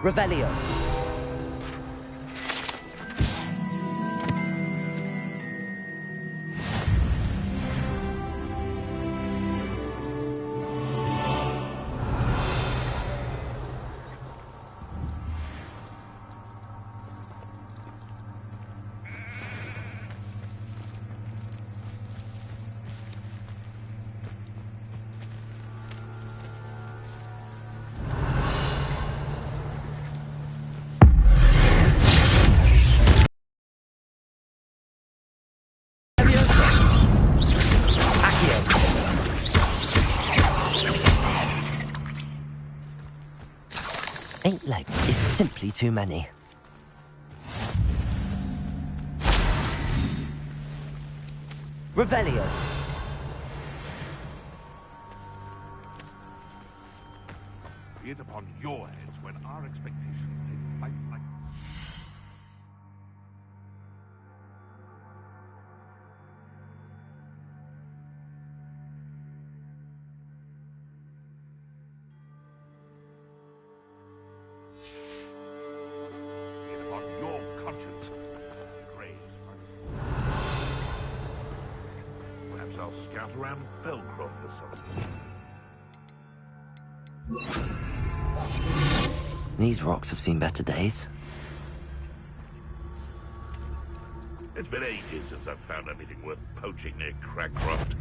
Revelio. Eight legs is simply too many. Revelio. Be it upon your heads when our expectations take flight like... Be it upon your conscience. Graves. Perhaps I'll scout around Felcroft for something. These rocks have seen better days. It's been ages since I've found anything worth poaching near Cragcroft.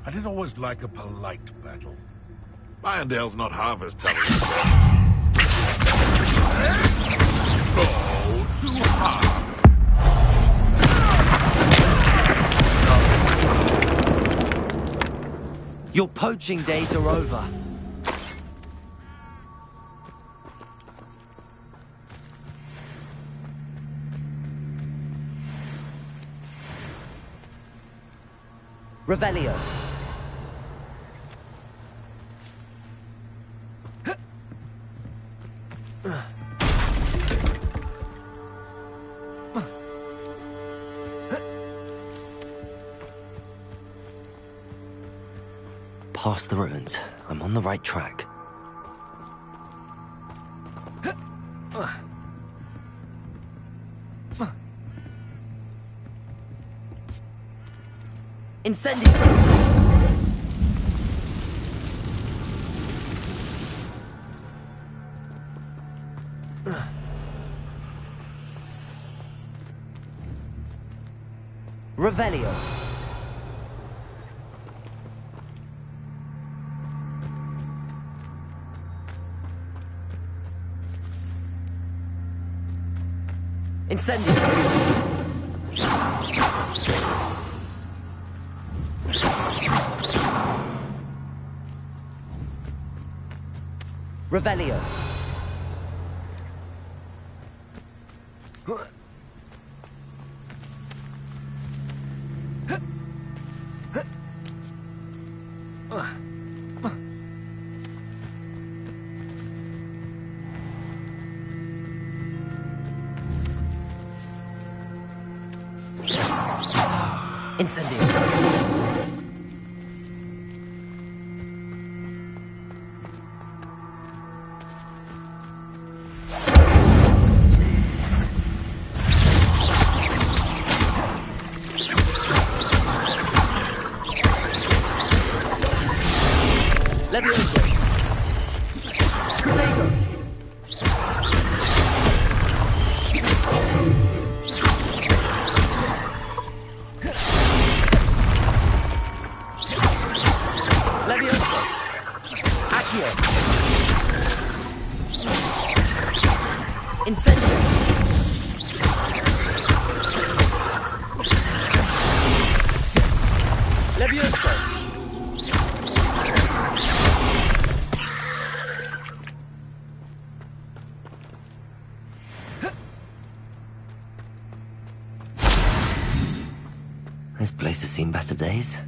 I did always like a polite battle. Irondale's not half as tough as Oh, too hard. Your poaching days are over. Revelio. Past the ruins. I'm on the right track. Incendio! Revelio. Incendio. Revelio. Incendio. Levioso. Scrutego. Levioso. Accio. Incendio. Levioso. This place has seen better days.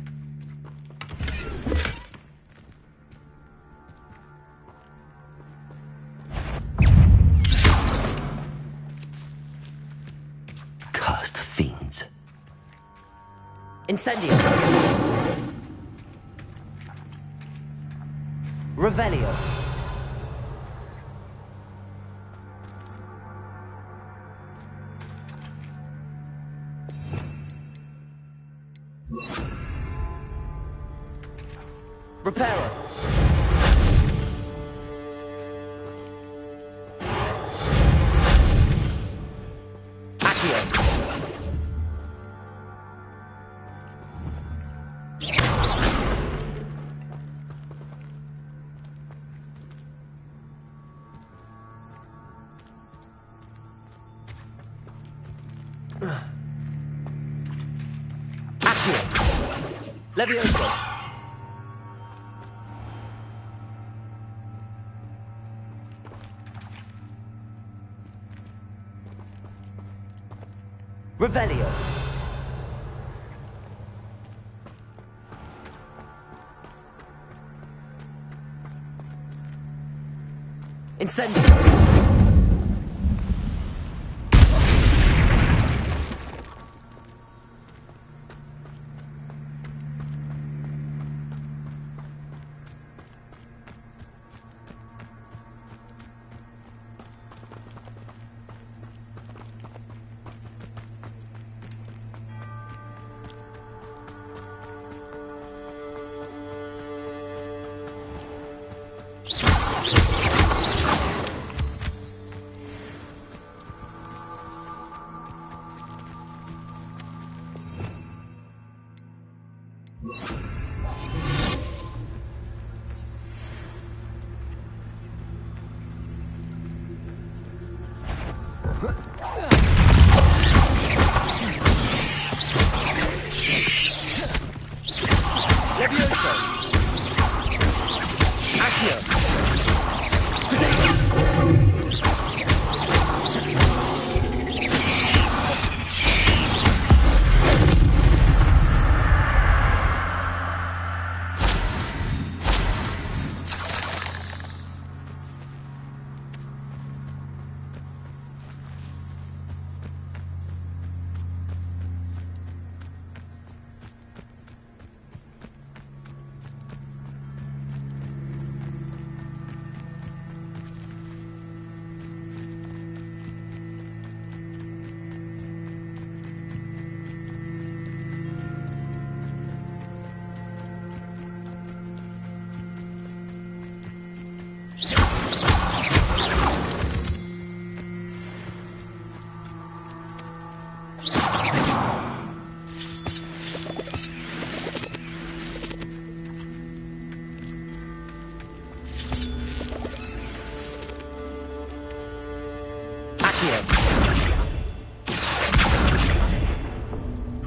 Cursed fiends. Incendio. Revelio. Reparo. Accio. Accio. Levioso. Revelio. Incendio. Levioso. Accio.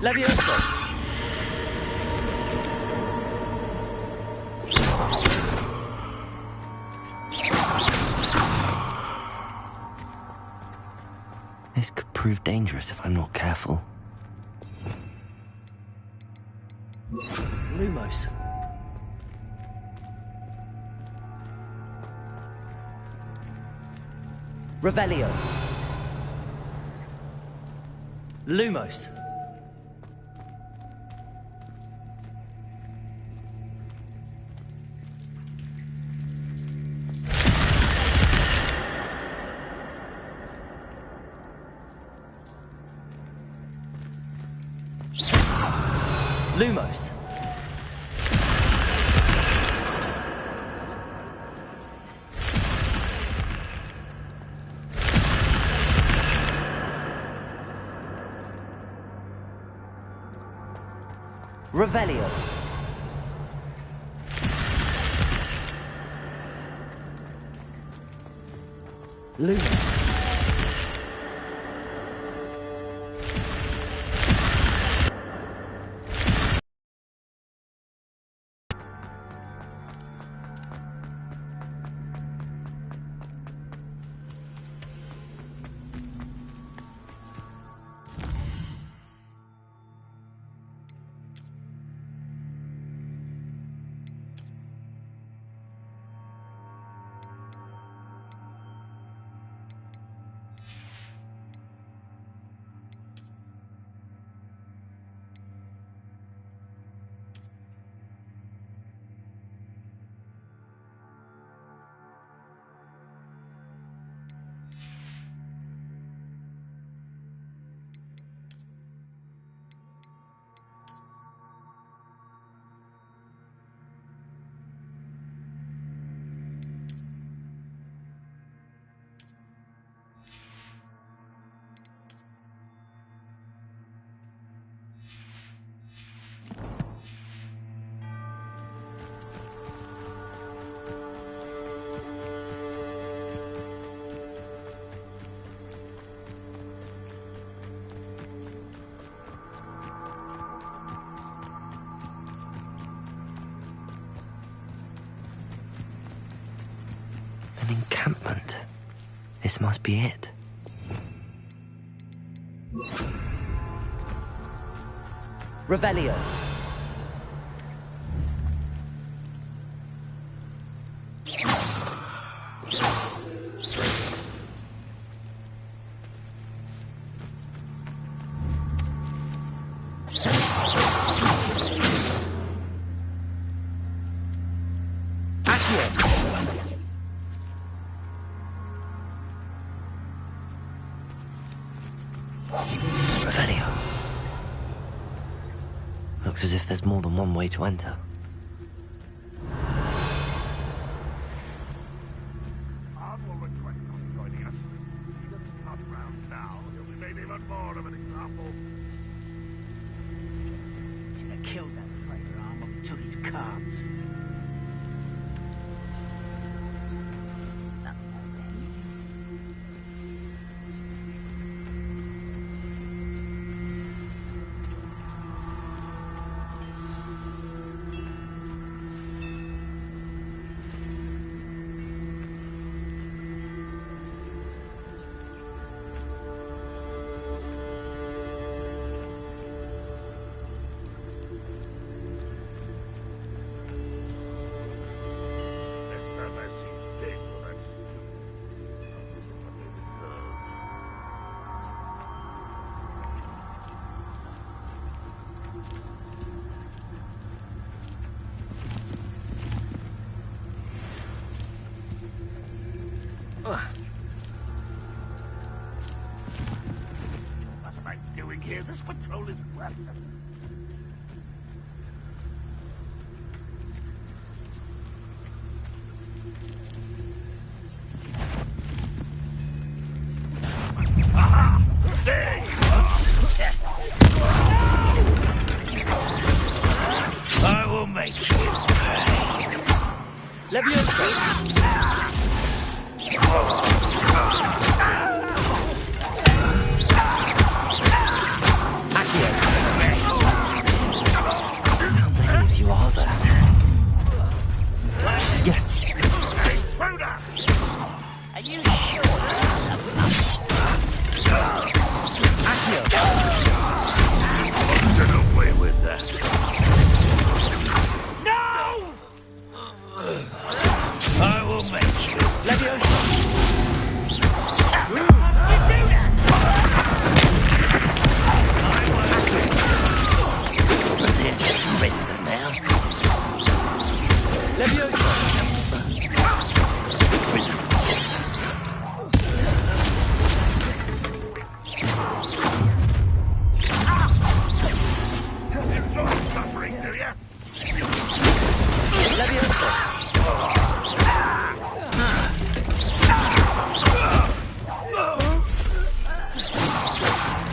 Levioso. This could prove dangerous if I'm not careful. Lumos. Revelio. Lumos. Lumos. Revelio. Lumos. encampment. This must be it. Revelio. Revelio. Looks as if there's more than one way to enter. Joining us. He doesn't come round now. He'll be made even more of an example. Should have killed that traitor arm when we took his cards. What am I doing here? This patrol is welcome. Aha! There you are! I will make you pay. Leviosa! How many of you are there? Yes. Intruder! Are you sure? Get away with that. No! I will make you. Leviosa! Enjoy suffering, do you?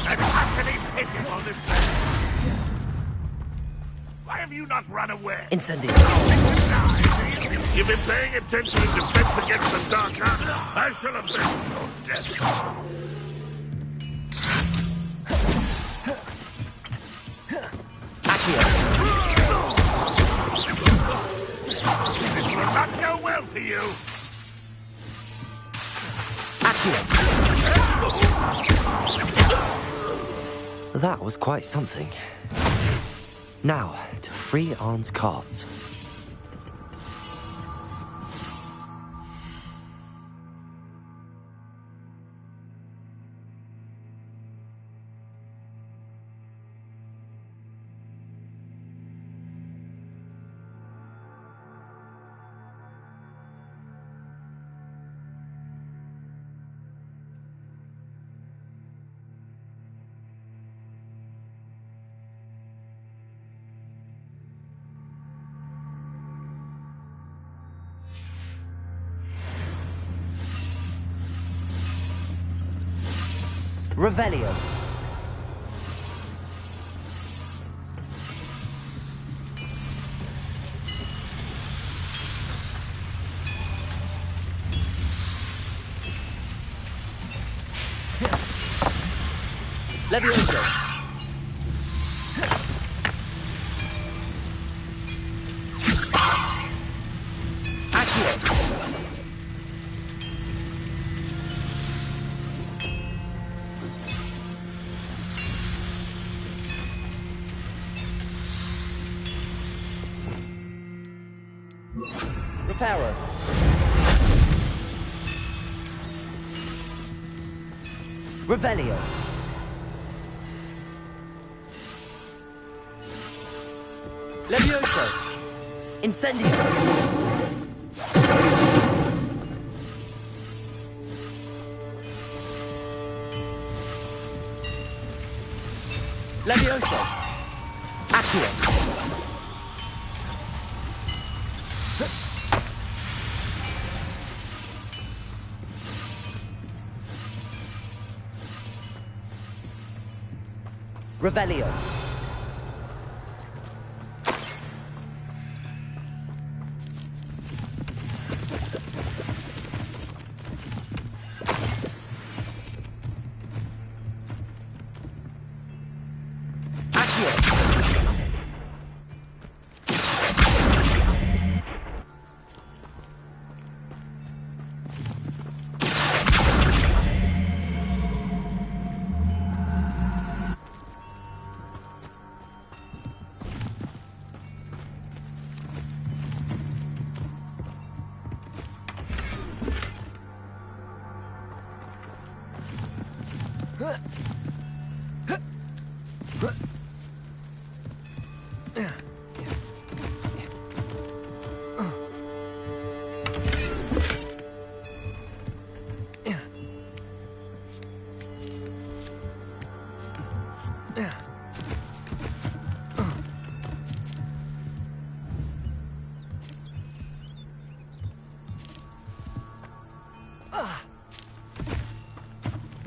I'm utterly pitiable on this planet. Why have you not run away? Incendio. You've been paying attention in defense against the dark arts. I shall avenge your death. This will not go well for you. That was quite something. Now, to free Arn's cards. Revelio. Leviosa. Accio. Reparo. Revelio. Levioso. Incendio. Levioso. Accio. Revelio.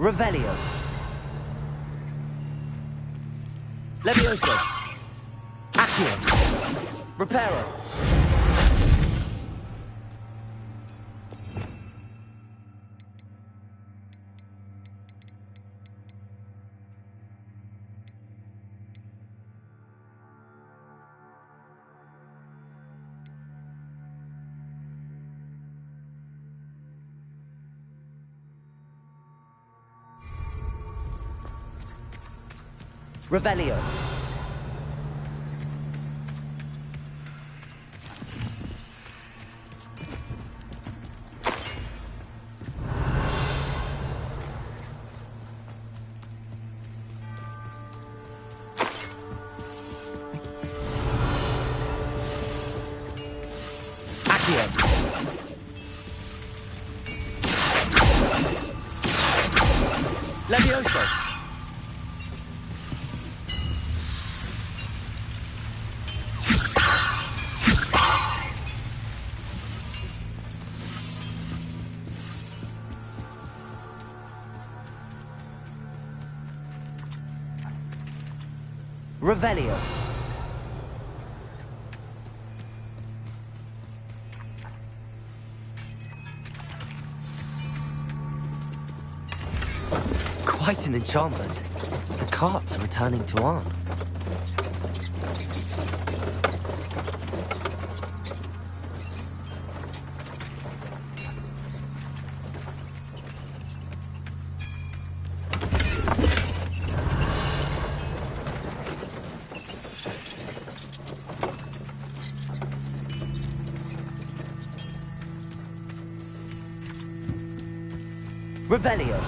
Revelio. Levioso. Accio. Reparo. Revelio. Accio. Levioso. Revelio. Quite an enchantment. The carts are returning to Arn. Revelio.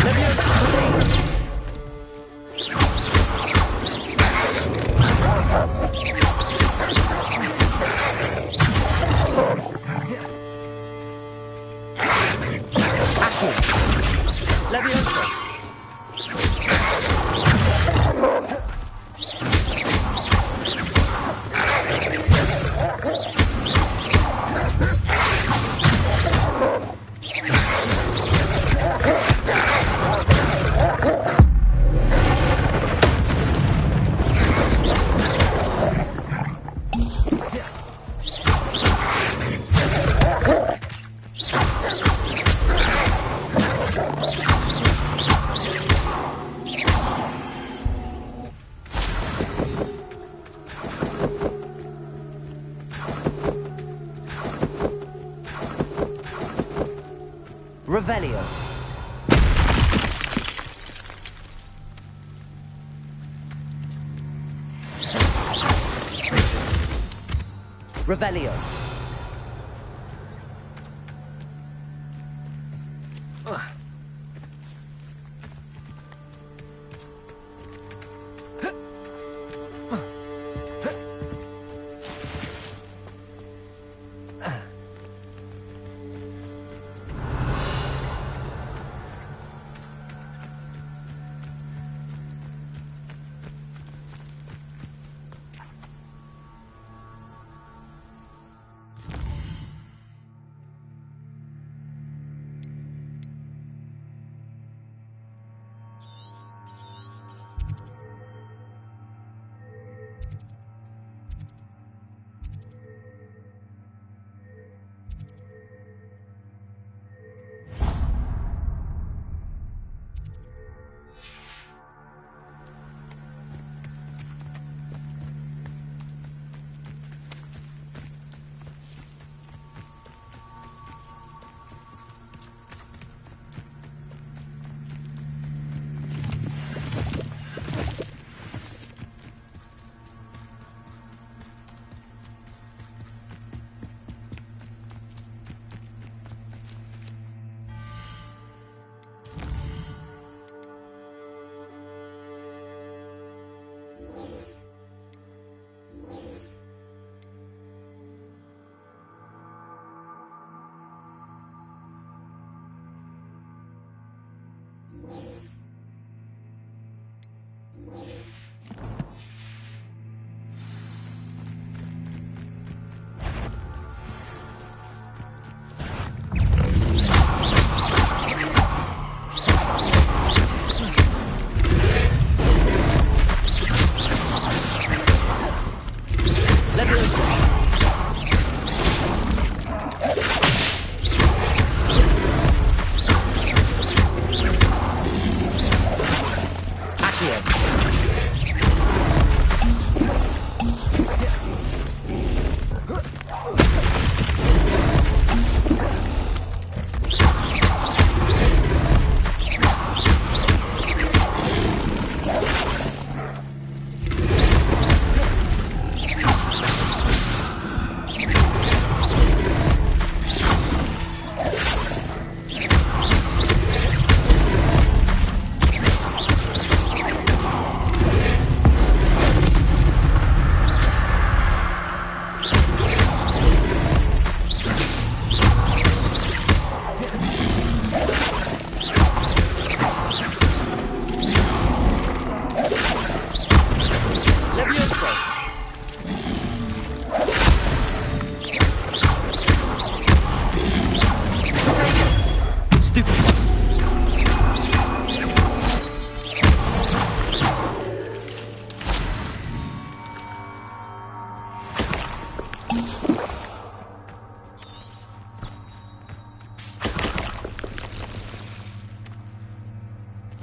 Levioso. Revelio. Revelio.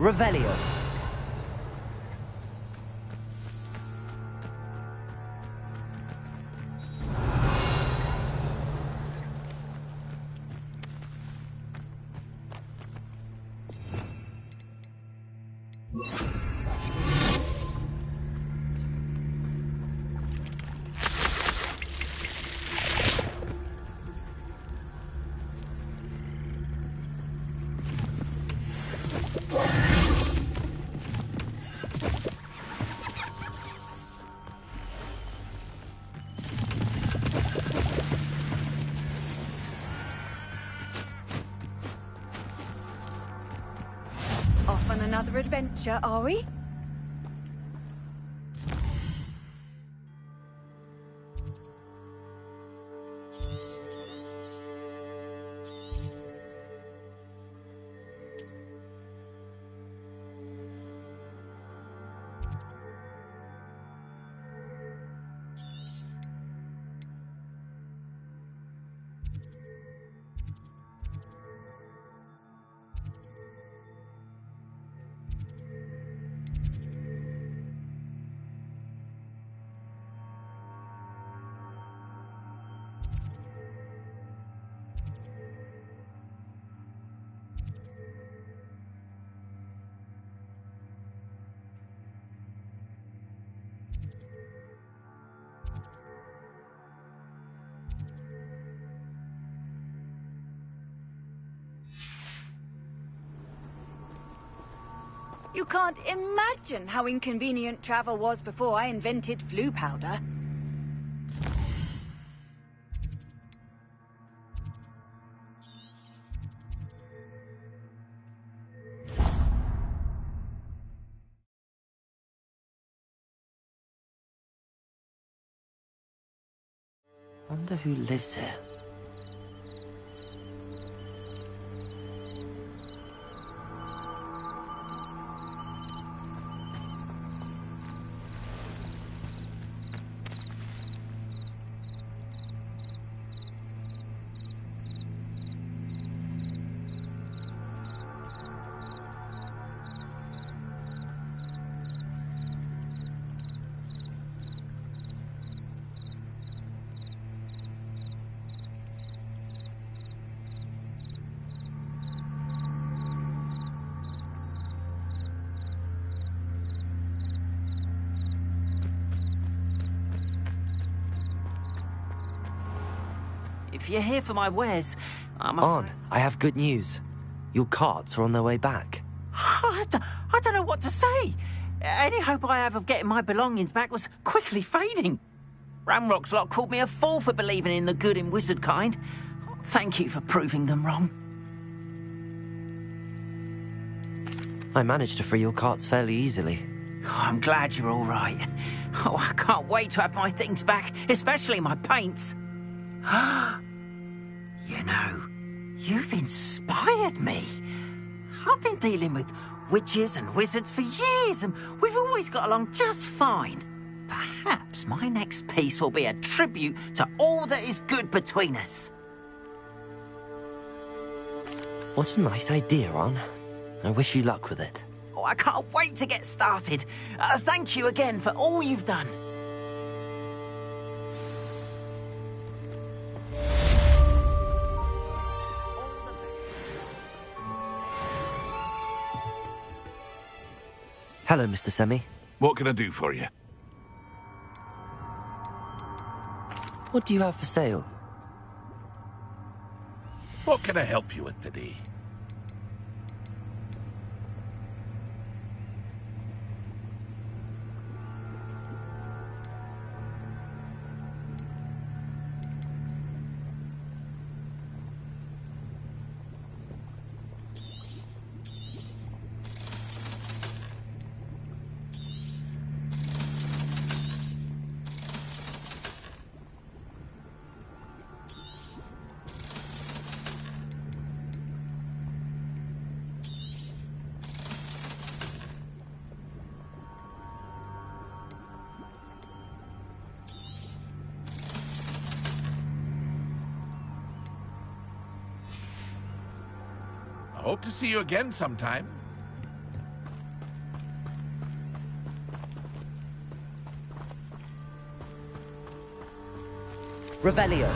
Revelio. Off on another adventure, are we? You can't imagine how inconvenient travel was before I invented flu powder. Wonder who lives here. If you're here for my wares, I'm On, I have good news. Your carts are on their way back. I don't know what to say. Any hope I have of getting my belongings back was quickly fading. Ramrock's lot called me a fool for believing in the good in wizard kind. Thank you for proving them wrong. I managed to free your carts fairly easily. Oh, I'm glad you're all right. Oh, I can't wait to have my things back, especially my paints. You know, you've inspired me. I've been dealing with witches and wizards for years, and we've always got along just fine. Perhaps my next piece will be a tribute to all that is good between us. What a nice idea, Ron. I wish you luck with it. Oh, I can't wait to get started. Thank you again for all you've done. Hello, Mr. Semi. What can I do for you? What do you have for sale? What can I help you with today? I hope to see you again sometime. Revelio.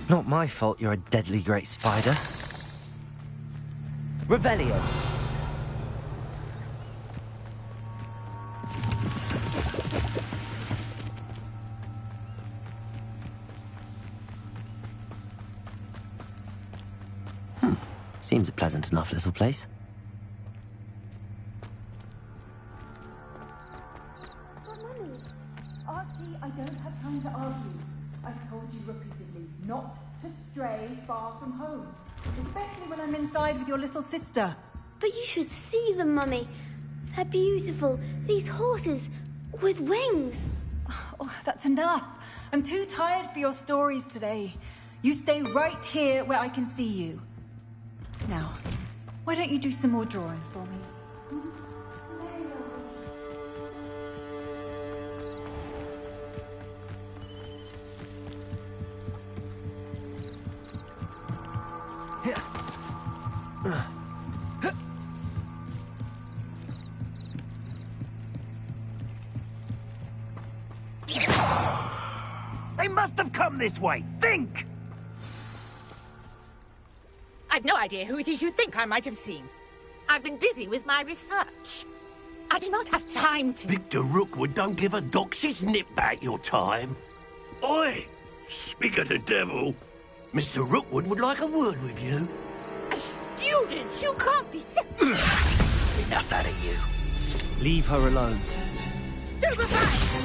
Not my fault you're a deadly great spider. Revelio. Seems a pleasant enough little place. But Mummy, Archie, I don't have time to argue. I've told you repeatedly not to stray far from home, Especially when I'm inside with your little sister. But you should see them, Mummy. They're beautiful. These horses with wings. Oh, that's enough. I'm too tired for your stories today. You stay right here where I can see you. Now, why don't you do some more drawings for me? They must have come this way. Think! I I've no idea who it is you think I might have seen. I've been busy with my research. I do not have time to... Victor Rookwood don't give a doxy's nip back your time. Oi! Speak of the devil. Mr. Rookwood would like a word with you. A student? You can't be so... Enough out of you. Leave her alone. Stupefy!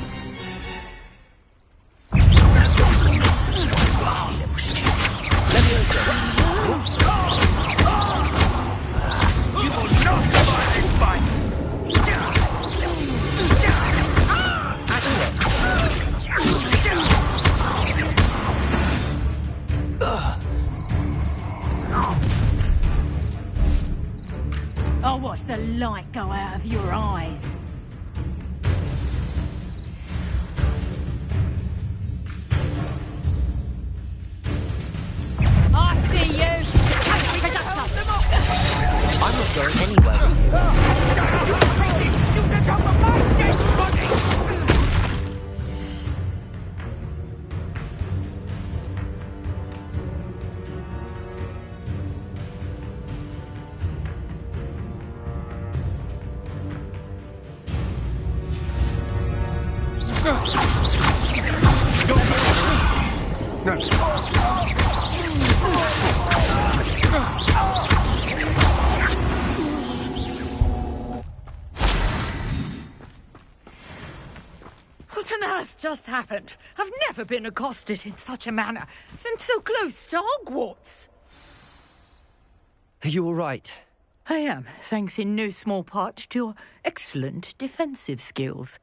You will not survive this fight! I'll watch the light go out of your eyes. I see you! I'm not going anywhere with you. What on earth just happened? I've never been accosted in such a manner, and so close to Hogwarts. Are you all right? I am, thanks in no small part to your excellent defensive skills.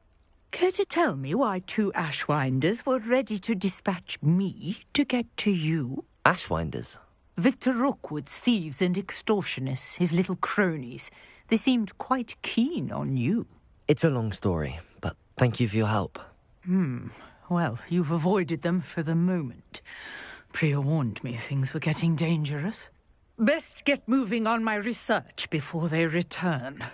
Care to tell me why two Ashwinders were ready to dispatch me to get to you? Ashwinders? Victor Rookwood's thieves and extortionists, his little cronies. They seemed quite keen on you. It's a long story, but thank you for your help. Well, you've avoided them for the moment. Priya warned me things were getting dangerous. Best get moving on my research before they return.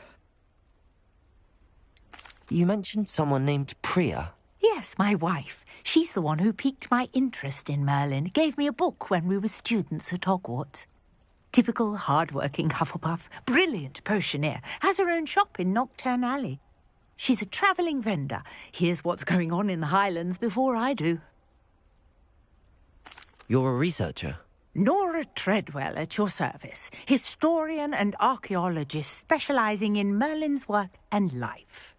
You mentioned someone named Priya. Yes, my wife. She's the one who piqued my interest in Merlin. Gave me a book when we were students at Hogwarts. Typical hard-working Hufflepuff, brilliant potioneer, has her own shop in Knockturn Alley. She's a travelling vendor. Hears what's going on in the Highlands before I do. You're a researcher? Nora Treadwell at your service. Historian and archaeologist specialising in Merlin's work and life.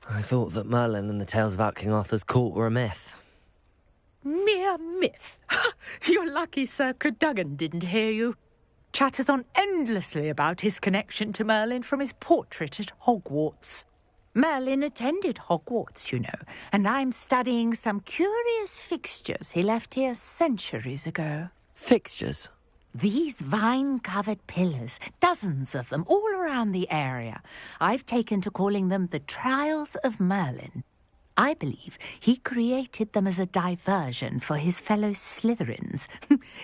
I thought that Merlin and the tales about King Arthur's court were a myth. Mere myth. You're lucky Sir Cadogan didn't hear you. Chatters on endlessly about his connection to Merlin from his portrait at Hogwarts. Merlin attended Hogwarts, you know, and I'm studying some curious fixtures he left here centuries ago. Fixtures? These vine-covered pillars, dozens of them, all around the area. I've taken to calling them the Trials of Merlin. I believe he created them as a diversion for his fellow Slytherins.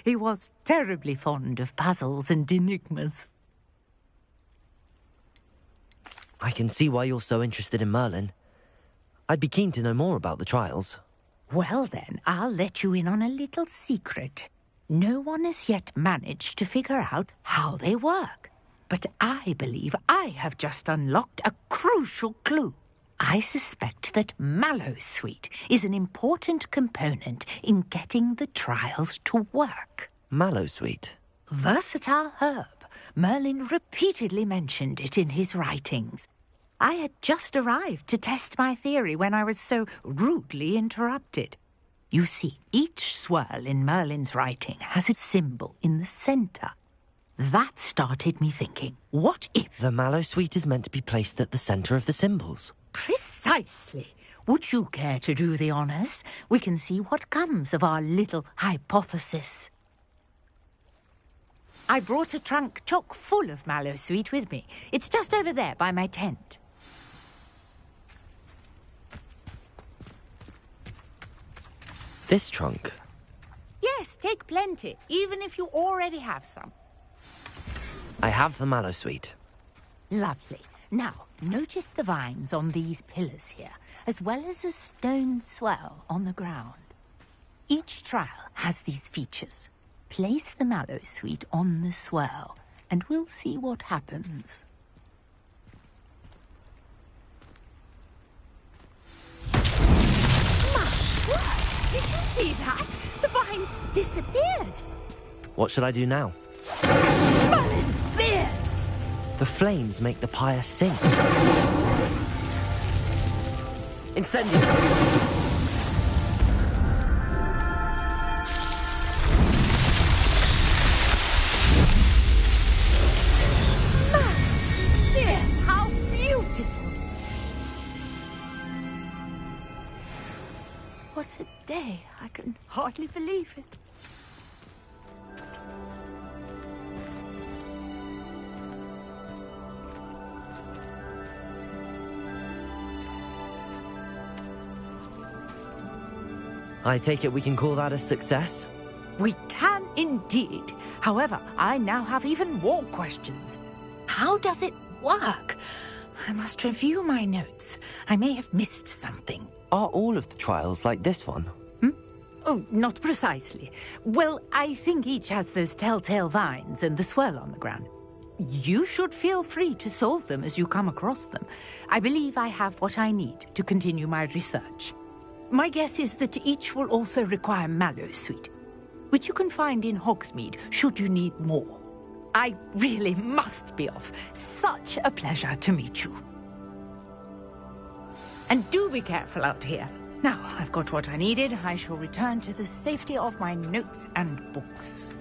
He was terribly fond of puzzles and enigmas. I can see why you're so interested in Merlin. I'd be keen to know more about the trials. Well then, I'll let you in on a little secret. No one has yet managed to figure out how they work. But I believe I have just unlocked a crucial clue. I suspect that Mallowsweet is an important component in getting the trials to work. Mallowsweet? Versatile herb. Merlin repeatedly mentioned it in his writings. I had just arrived to test my theory when I was so rudely interrupted. You see, each swirl in Merlin's writing has its symbol in the centre. That started me thinking, what if... The Mallowsweet is meant to be placed at the centre of the symbols. Precisely. Would you care to do the honours? We can see what comes of our little hypothesis. I brought a trunk chock full of Mallowsweet with me. It's just over there by my tent. This trunk? Yes, take plenty, even if you already have some. I have the Mallowsweet. Lovely. Now, notice the vines on these pillars here, as well as a stone swell on the ground. Each trial has these features. Place the mallow sweet on the swirl, and we'll see what happens. Did you see that? The vines disappeared. What should I do now? Merlin's beard! The flames make the pyre sink. Incendio! Merlin's beard! How beautiful! What a day. I can hardly believe it. I take it we can call that a success? We can indeed. However, I now have even more questions. How does it work? I must review my notes. I may have missed something. Are all of the trials like this one? Oh, not precisely. Well, I think each has those telltale vines and the swirl on the ground. You should feel free to solve them as you come across them. I believe I have what I need to continue my research. My guess is that each will also require mallow sweet, which you can find in Hogsmeade should you need more. I really must be off. Such a pleasure to meet you. And do be careful out here. Now I've got what I needed, I shall return to the safety of my notes and books.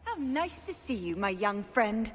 How nice to see you, my young friend.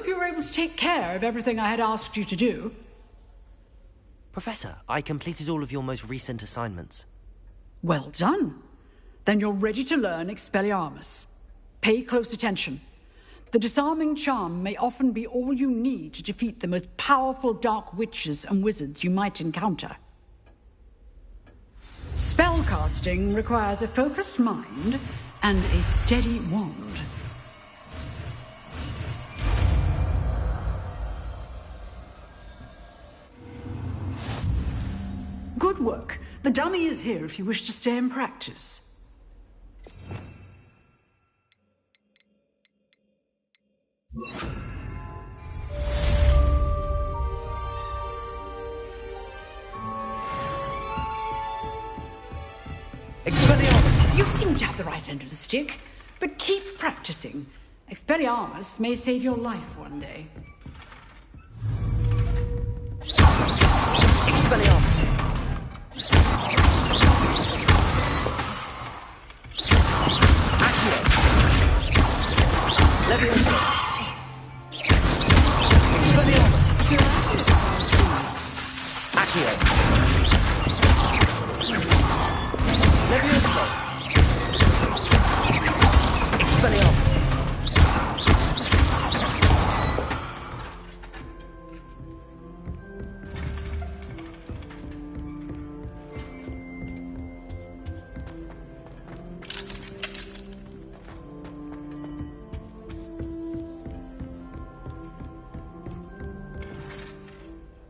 hope you were able to take care of everything I had asked you to do. Professor, I completed all of your most recent assignments. Well done. Then you're ready to learn Expelliarmus. Pay close attention. The disarming charm may often be all you need to defeat the most powerful dark witches and wizards you might encounter. Spellcasting requires a focused mind and a steady wand. Good work. The dummy is here if you wish to stay and practice. Expelliarmus! You seem to have the right end of the stick, but keep practicing. Expelliarmus may save your life one day. Expelliarmus! Accio! Leviosa! Expelliarmus! Accio! Leviosa! Expelliarmus!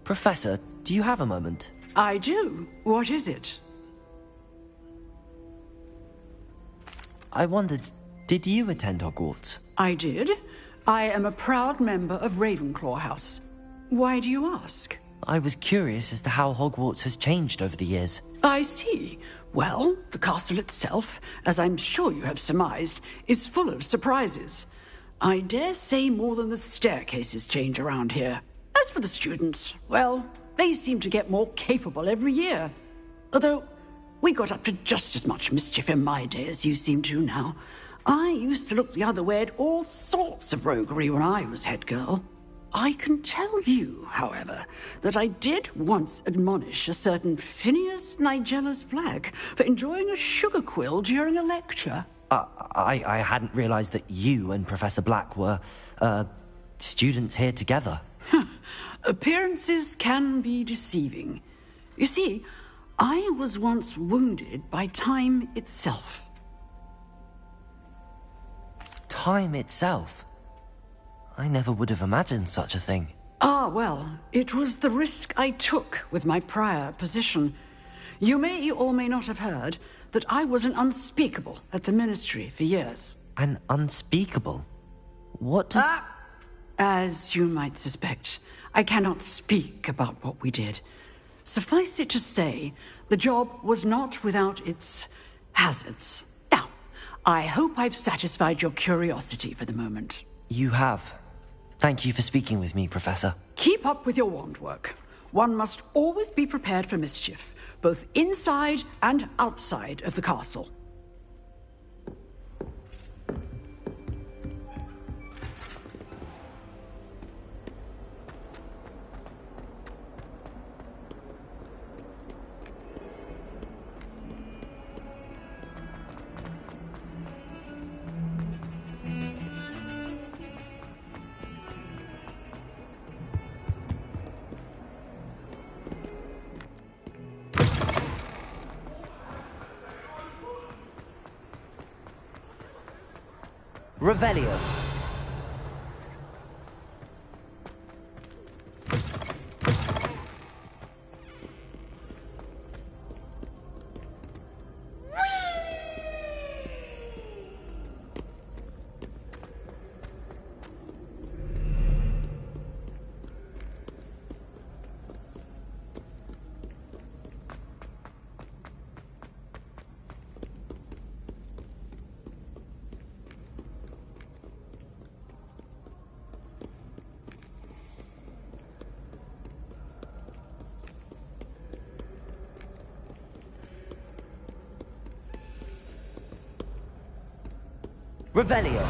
Professor, do you have a moment? I do. What is it? I wondered, did you attend Hogwarts? I did. I am a proud member of Ravenclaw House. Why do you ask? I was curious as to how Hogwarts has changed over the years. I see. Well, the castle itself, as I'm sure you have surmised, is full of surprises. I dare say more than the staircases change around here. As for the students, well, they seem to get more capable every year. Although, we got up to just as much mischief in my day as you seem to now. I used to look the other way at all sorts of roguery when I was head girl. I can tell you, however, that I did once admonish a certain Phineas Nigellus Black for enjoying a sugar quill during a lecture. I hadn't realized that you and Professor Black were, students here together. Appearances can be deceiving. You see, I was once wounded by time itself. Time itself? I never would have imagined such a thing. Ah, well, it was the risk I took with my prior position. You may or may not have heard that I was an unspeakable at the Ministry for years. An unspeakable? What does... As you might suspect, I cannot speak about what we did. Suffice it to say, the job was not without its hazards. Now, I hope I've satisfied your curiosity for the moment. You have. Thank you for speaking with me, Professor. Keep up with your wand work. One must always be prepared for mischief, both inside and outside of the castle. Revelio. Revelio.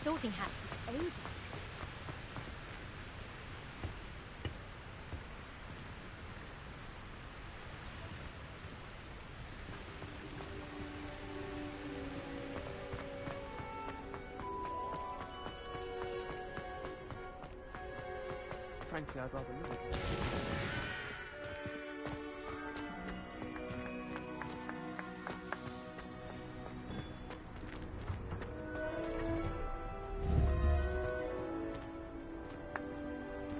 sorting hat for ages. Frankly, I'd rather leave.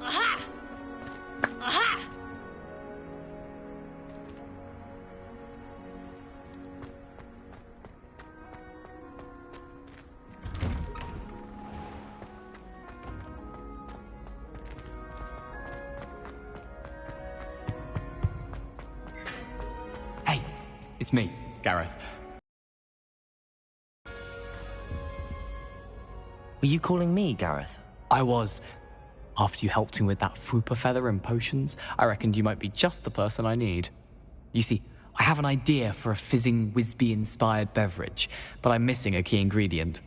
Aha! Aha! Hey, it's me, Gareth. Were you calling me, Gareth? I was. After you helped me with that Fupa feather and potions, I reckoned you might be just the person I need. You see, I have an idea for a fizzing Wisby-inspired beverage, but I'm missing a key ingredient.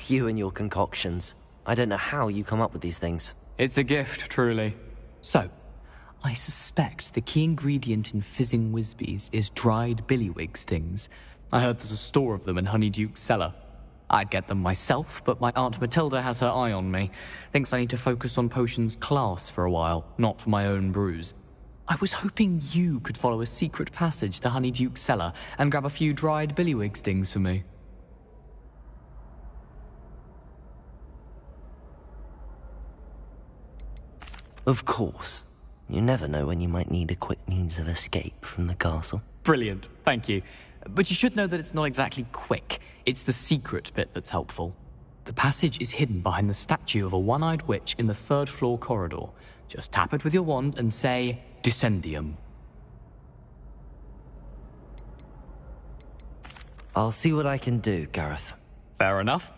You and your concoctions. I don't know how you come up with these things. It's a gift, truly. So, I suspect the key ingredient in fizzing Wisbies is dried billywig stings. I heard there's a store of them in Honeyduke's cellar. I'd get them myself, but my Aunt Matilda has her eye on me. Thinks I need to focus on potions class for a while, not for my own brews. I was hoping you could follow a secret passage to Honeyduke's cellar and grab a few dried billywig stings for me. Of course. You never know when you might need a quick means of escape from the castle. Brilliant, thank you. But you should know that it's not exactly quick. It's the secret bit that's helpful. The passage is hidden behind the statue of a one-eyed witch in the third-floor corridor. Just tap it with your wand and say, Descendium. I'll see what I can do, Gareth. Fair enough.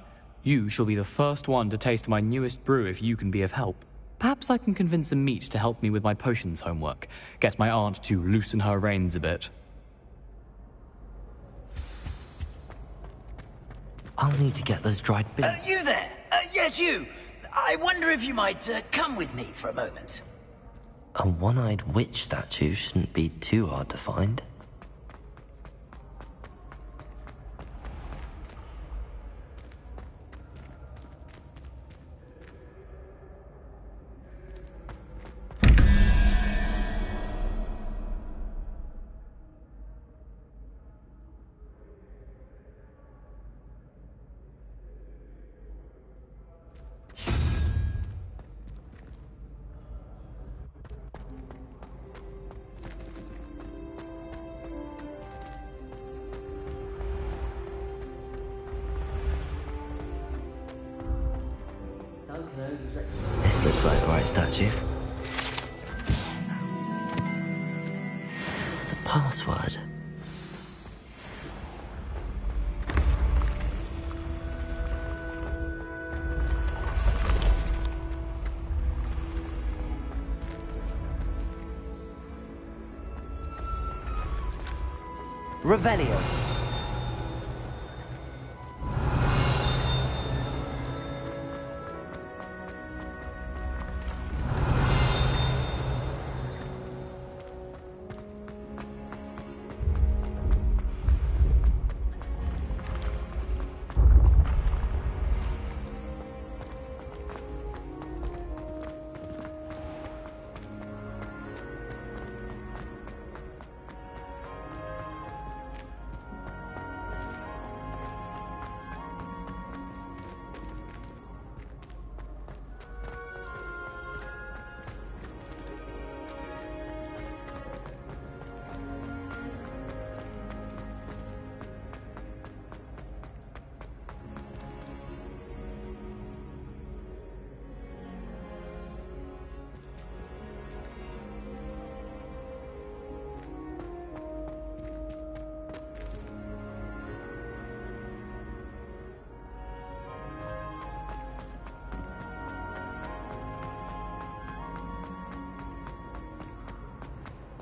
You shall be the first one to taste my newest brew if you can be of help. Perhaps I can convince a meat to help me with my potions homework. Get my aunt to loosen her reins a bit. I'll need to get those dried billy. You there? Yes, you. I wonder if you might come with me for a moment. A one-eyed witch statue shouldn't be too hard to find. This looks like the right statue. What's the password? Revelio.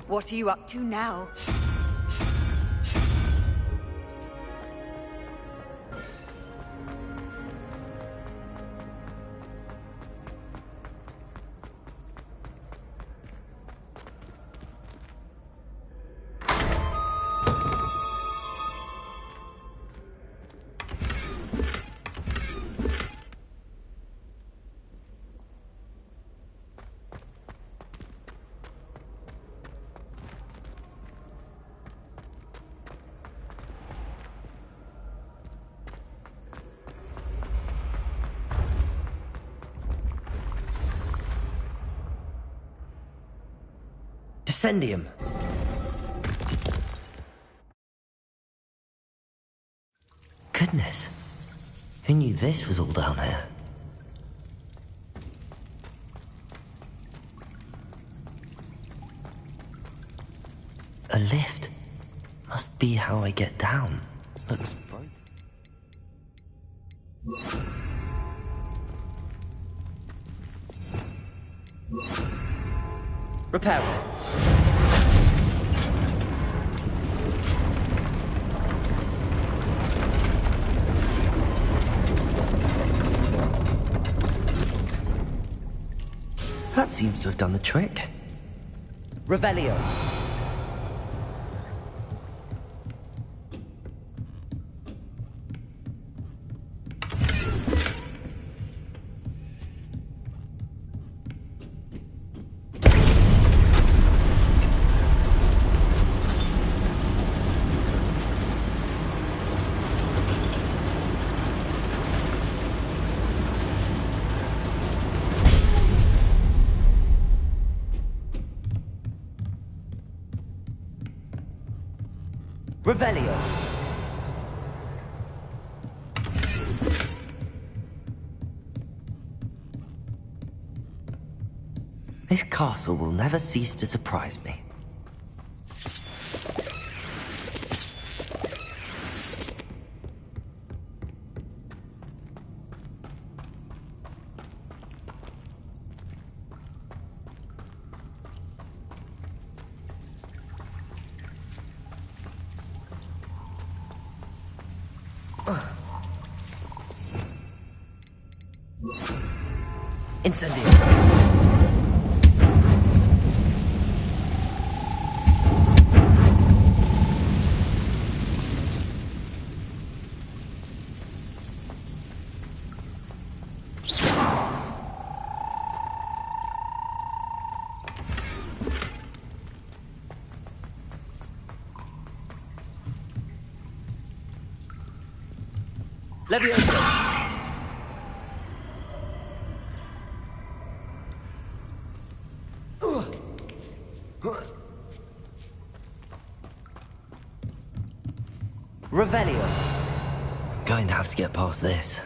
What are you up to now? Ascendium. Goodness. Who knew this was all down here? A lift. Must be how I get down. Looks broken. Repair it. That seems to have done the trick. Revelio. Revelio. This castle will never cease to surprise me. Incendio. Levioso. Revelio. Going to have to get past this.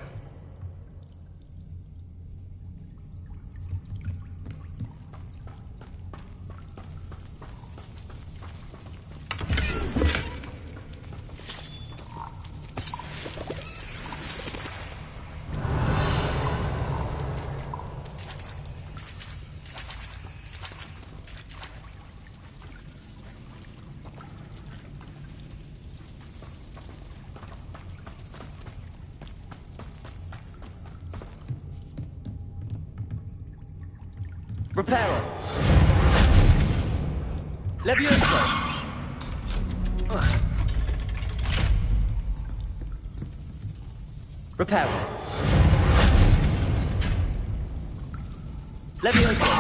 Reparo. Levioso. Reparo. Levioso.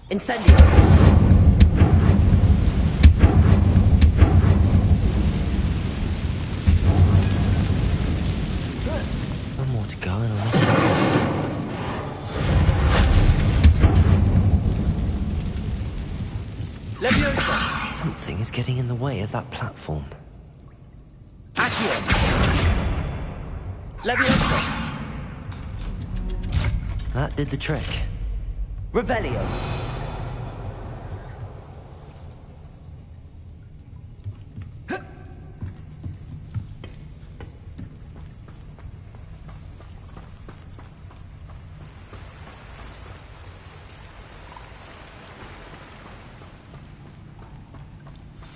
Incendio. Something is getting in the way of that platform. Accio! Levioso! That did the trick. Revelio!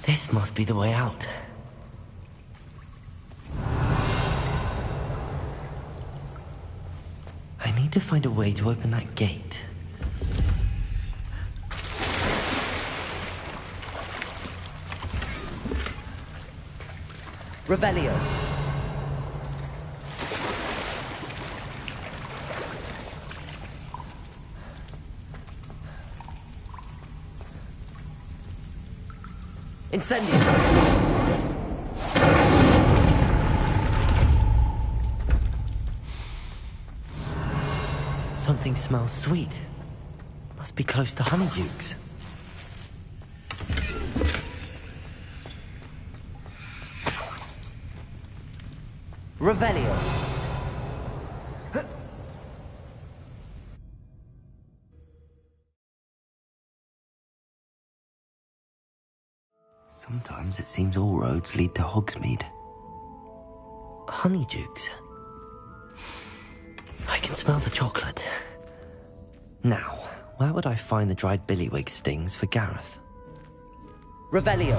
This must be the way out. I need to find a way to open that gate. Revelio. Incendio. Something smells sweet. Must be close to Honeydukes. Revelio. Sometimes it seems all roads lead to Hogsmeade. Honeydukes. I can smell the chocolate. Now, where would I find the dried billywig stings for Gareth? Revelio.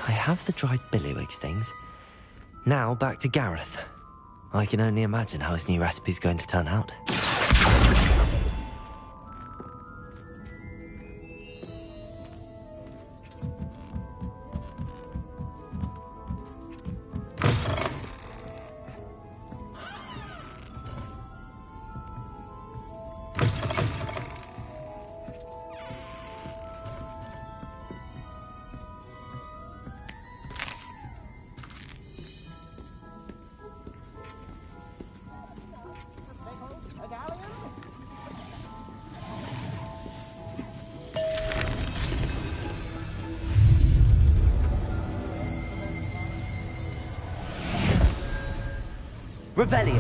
I have the dried billywig stings. Now back to Gareth. I can only imagine how his new recipe's going to turn out. Revelio.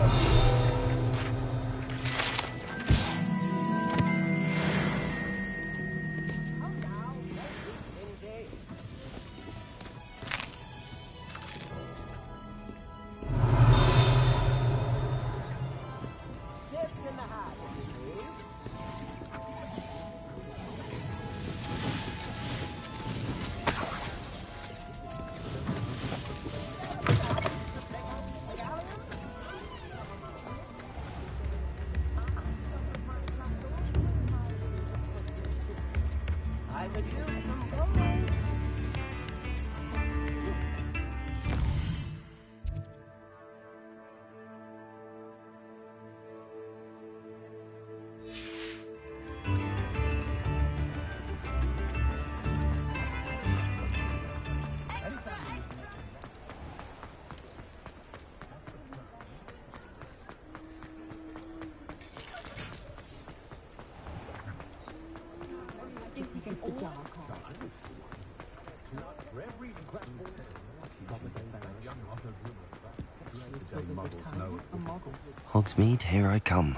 Hogsmeade, here I come.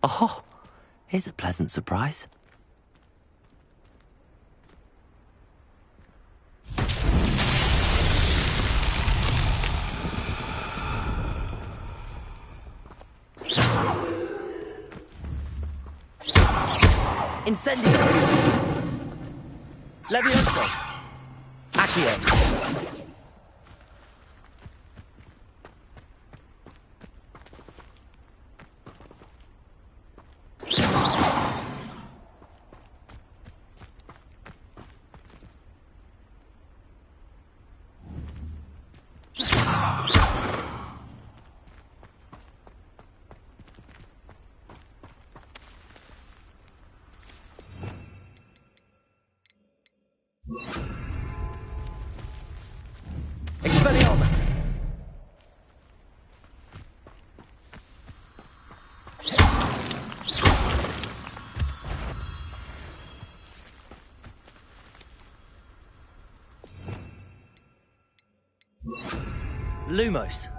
Oh, here's a pleasant surprise. Incendio! Levioso! Accio! Expelliarmus! Lumos!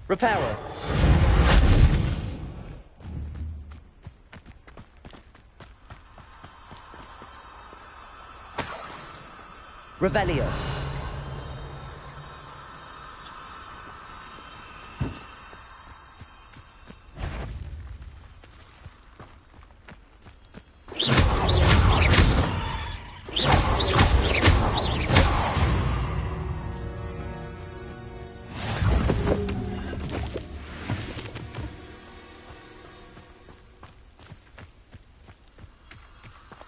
Reparo! Revelio!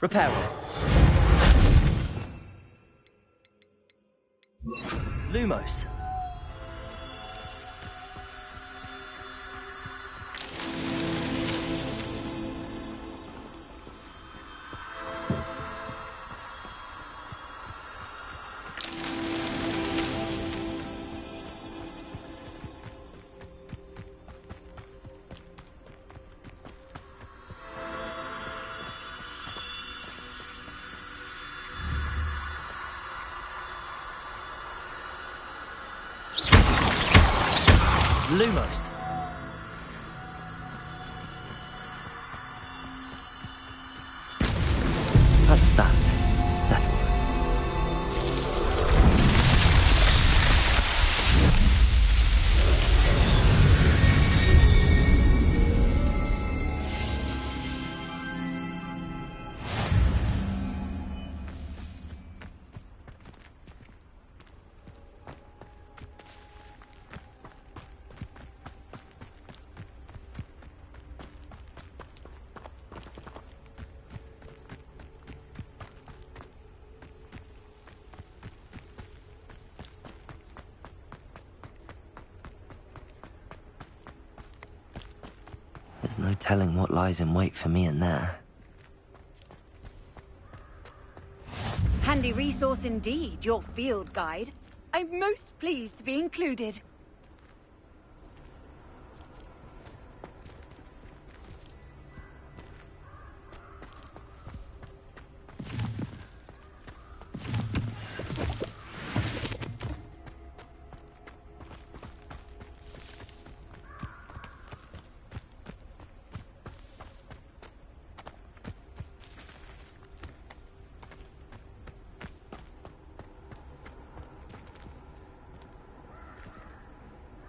Reparo! Lumos! Lumos! That's that. Settled. There's no telling what lies in wait for me in there. Handy resource indeed, your field guide. I'm most pleased to be included.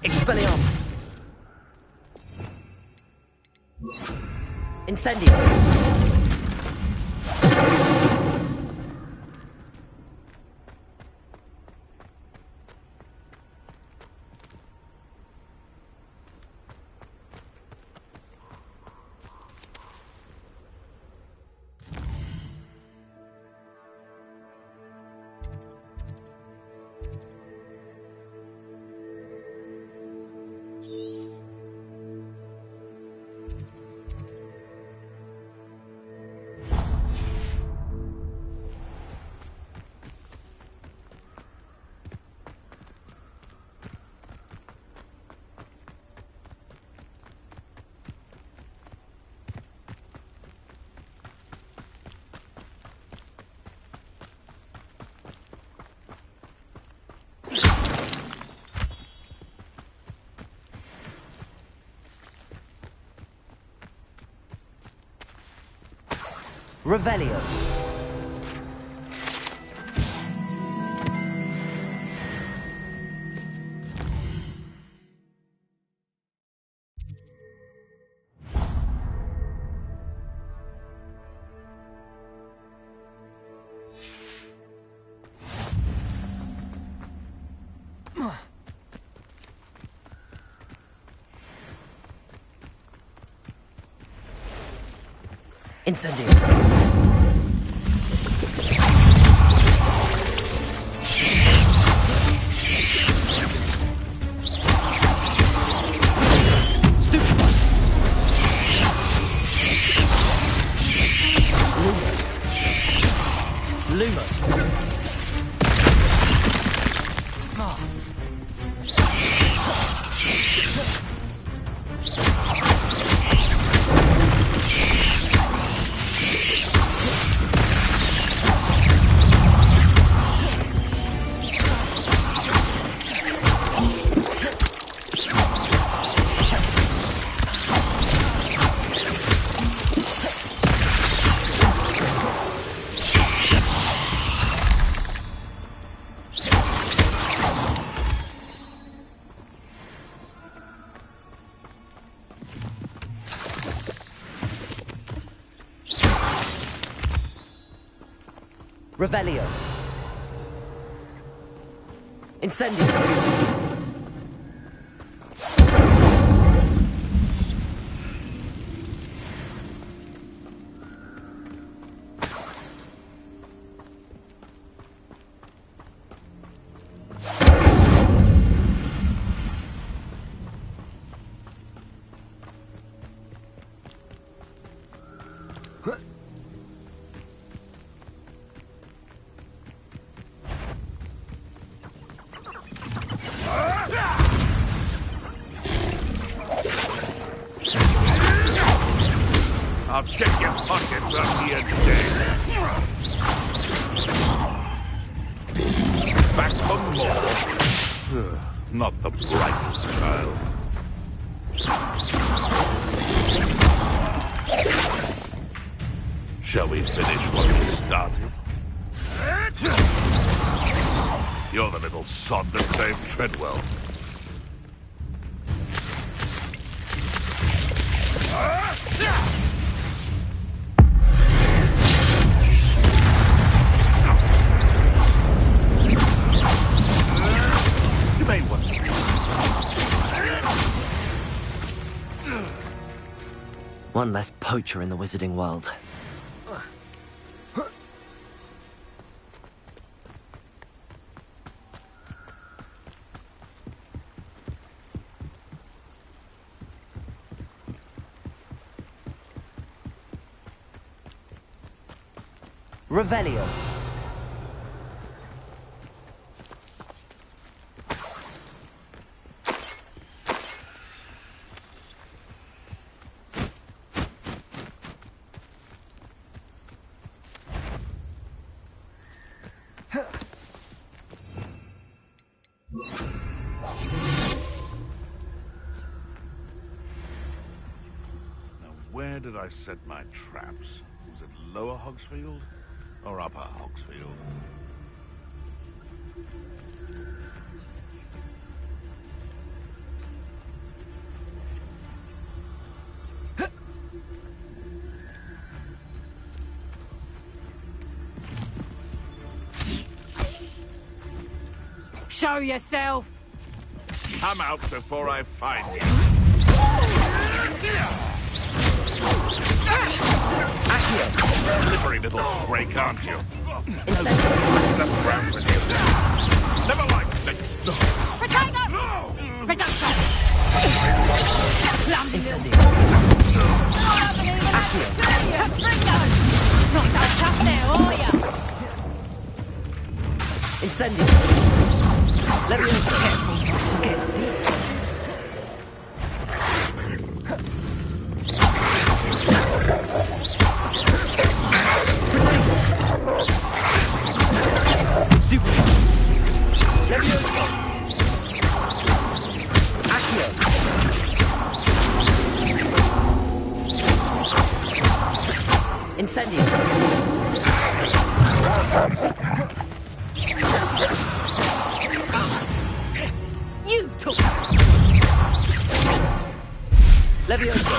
Expelliarmus! Incendio! Revelio. Incendio. Stupefy. Lumos. Revelio. Incendio. I'll check your pockets up here today. Back for more. Not the brightest child. Shall we finish what we started? You're the little sod that saved Treadwell. You may want to. One less poacher in the wizarding world. Revelio. Now, where did I set my traps? Was it Lower Hogsfield or Upper Hogsfield? Show yourself! Come out before I find you. Slippery little snake, aren't you? Never liked it. Protego! Reduction! Clumsy little... Not so tough now, are ya? Incendio. Let me be careful not to get bit. Stupid. Let me know. Accio. Incendio. Levioso!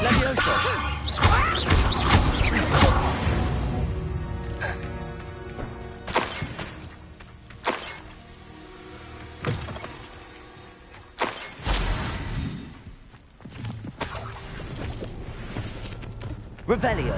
Levioso! Revelio!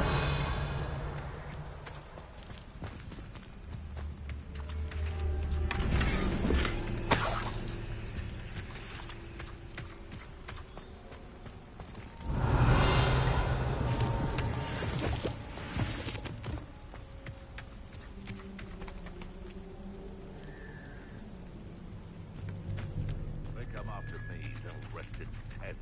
They come after me, they'll rest in head.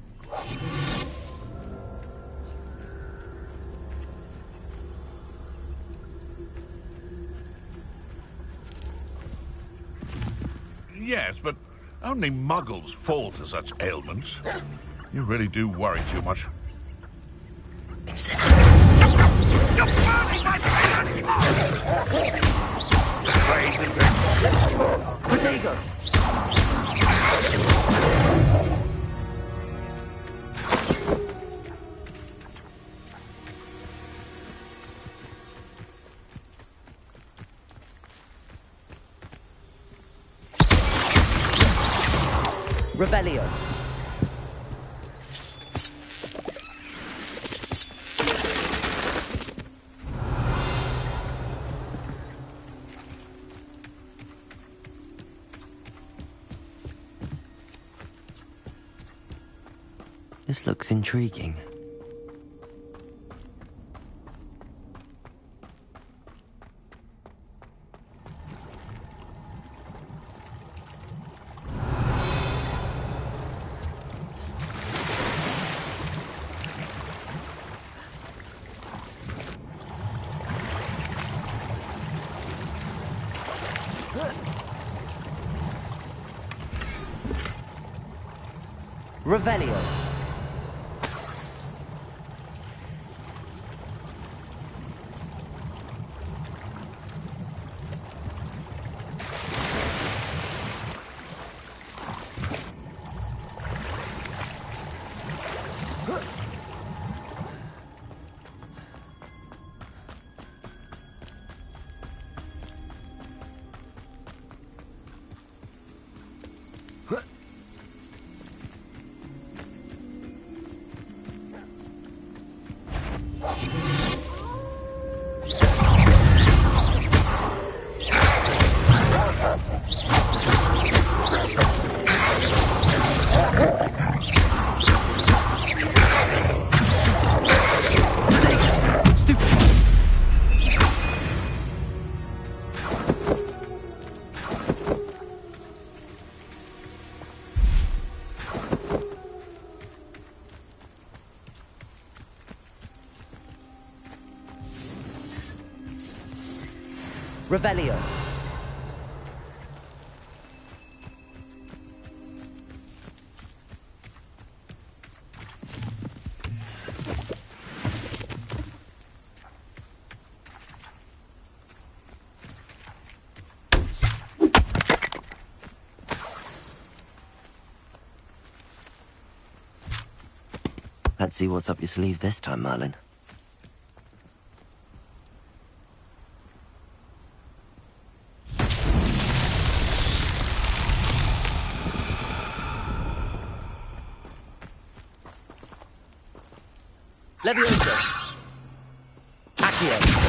Yes, but only muggles fall to such ailments. You really do worry too much. It's... You're burning my favorite cards! Afraid to take... Protego! Revelio. This looks intriguing. Revelio. Revelio. Let's see what's up your sleeve this time, Merlin. Levioso. Accio.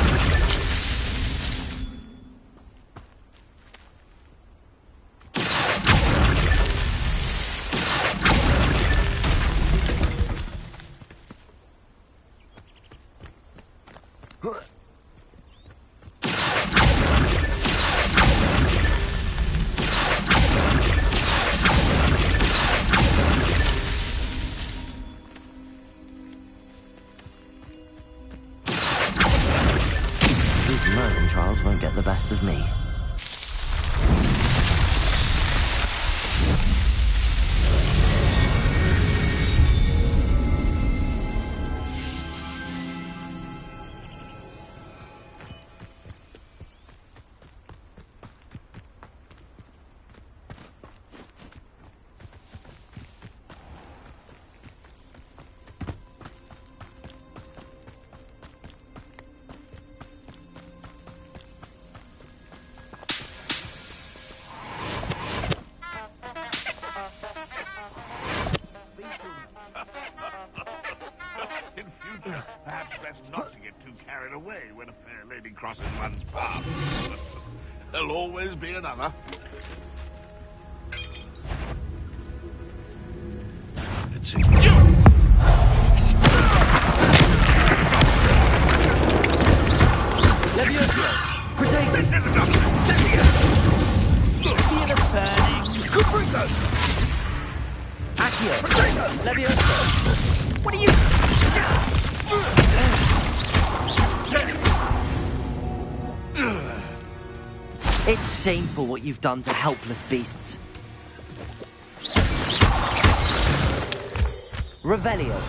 These Merlin trials won't get the best of me. There'll always be another. It's in you! Levioso! Protect! This isn't enough! Feel it burning! Cuprico! Accio! Levioso! What are you... It's shameful what you've done to helpless beasts. Revelio.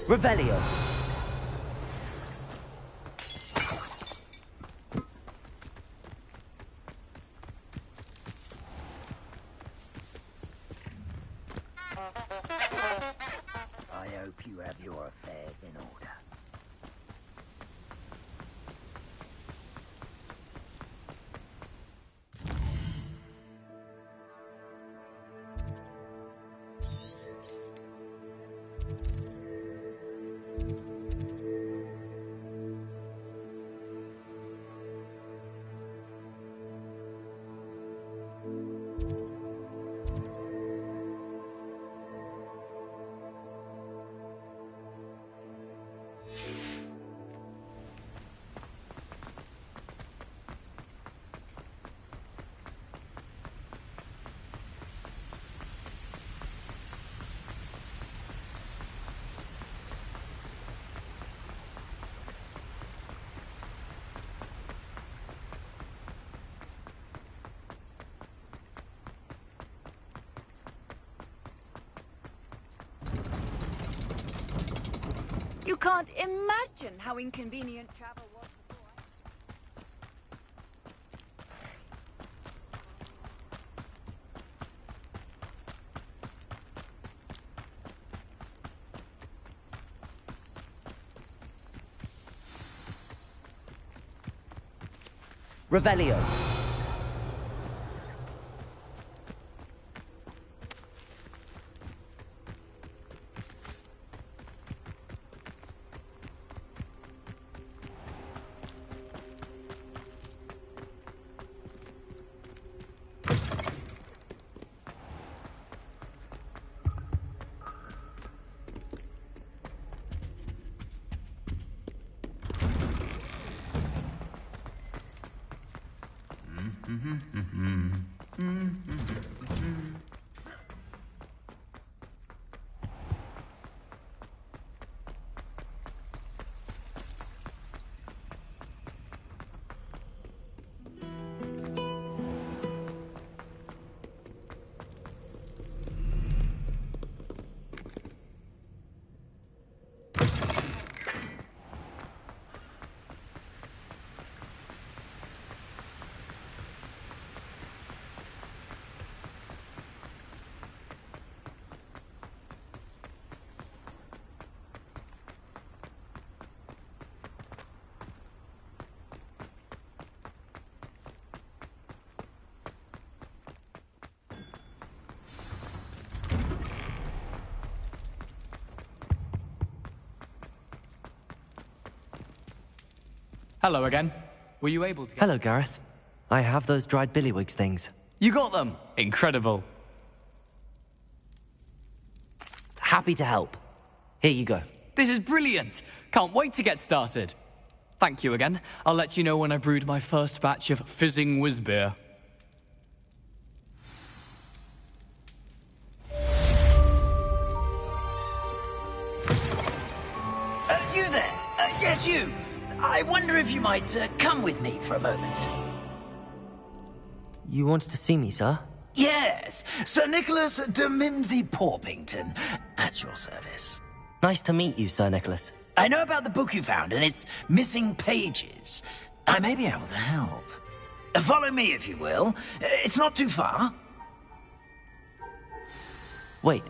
Revelio. I hope you have your affairs in order. You can't imagine how inconvenient travel was before. Revelio. Hello again. Were you able to get... Hello, Gareth. I have those dried billywigs things. You got them! Incredible. Happy to help. Here you go. This is brilliant! Can't wait to get started. Thank you again. I'll let you know when I've brewed my first batch of fizzing whiz beer. You there? Yes, you. I wonder if you might come with me for a moment. You wanted to see me, sir? Yes, Sir Nicholas de Mimsy Porpington, at your service. Nice to meet you, Sir Nicholas. I know about the book you found and its missing pages. I may be able to help. Follow me, if you will. It's not too far. Wait,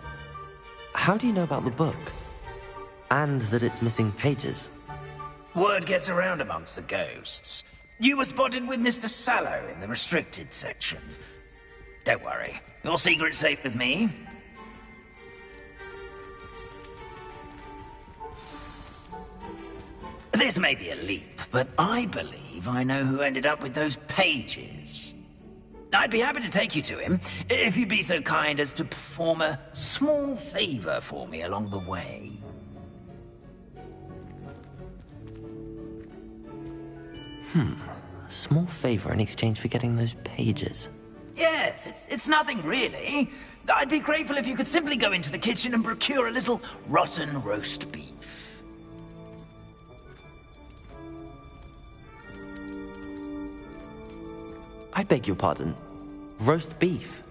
how do you know about the book? And that it's missing pages? Word gets around amongst the ghosts. You were spotted with Mr. Sallow in the restricted section. Don't worry, your secret's safe with me. This may be a leap, but I believe I know who ended up with those pages. I'd be happy to take you to him, if you'd be so kind as to perform a small favor for me along the way. A small favor in exchange for getting those pages. Yes, it's nothing really. I'd be grateful if you could simply go into the kitchen and procure a little rotten roast beef. I beg your pardon. Roast beef.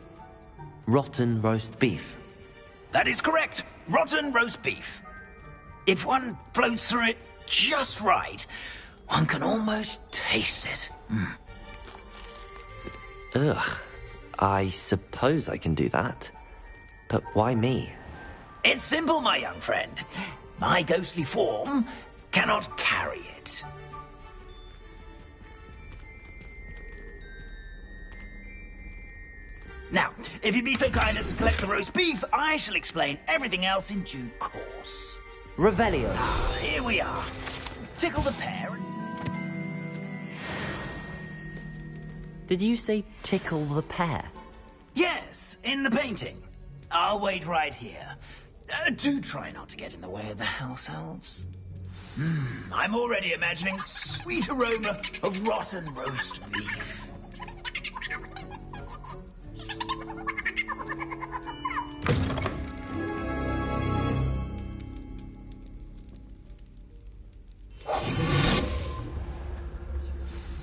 Rotten roast beef. That is correct. Rotten roast beef. If one floats through it just right, one can almost taste it. Ugh. I suppose I can do that. But why me? It's simple, my young friend. My ghostly form cannot carry it. Now, if you'd be so kind as to collect the roast beef, I shall explain everything else in due course. Revelio. Here we are. Tickle the pear. Did you say tickle the pear? Yes, in the painting. I'll wait right here. Do try not to get in the way of the house elves. I'm already imagining sweet aroma of rotten roast beef.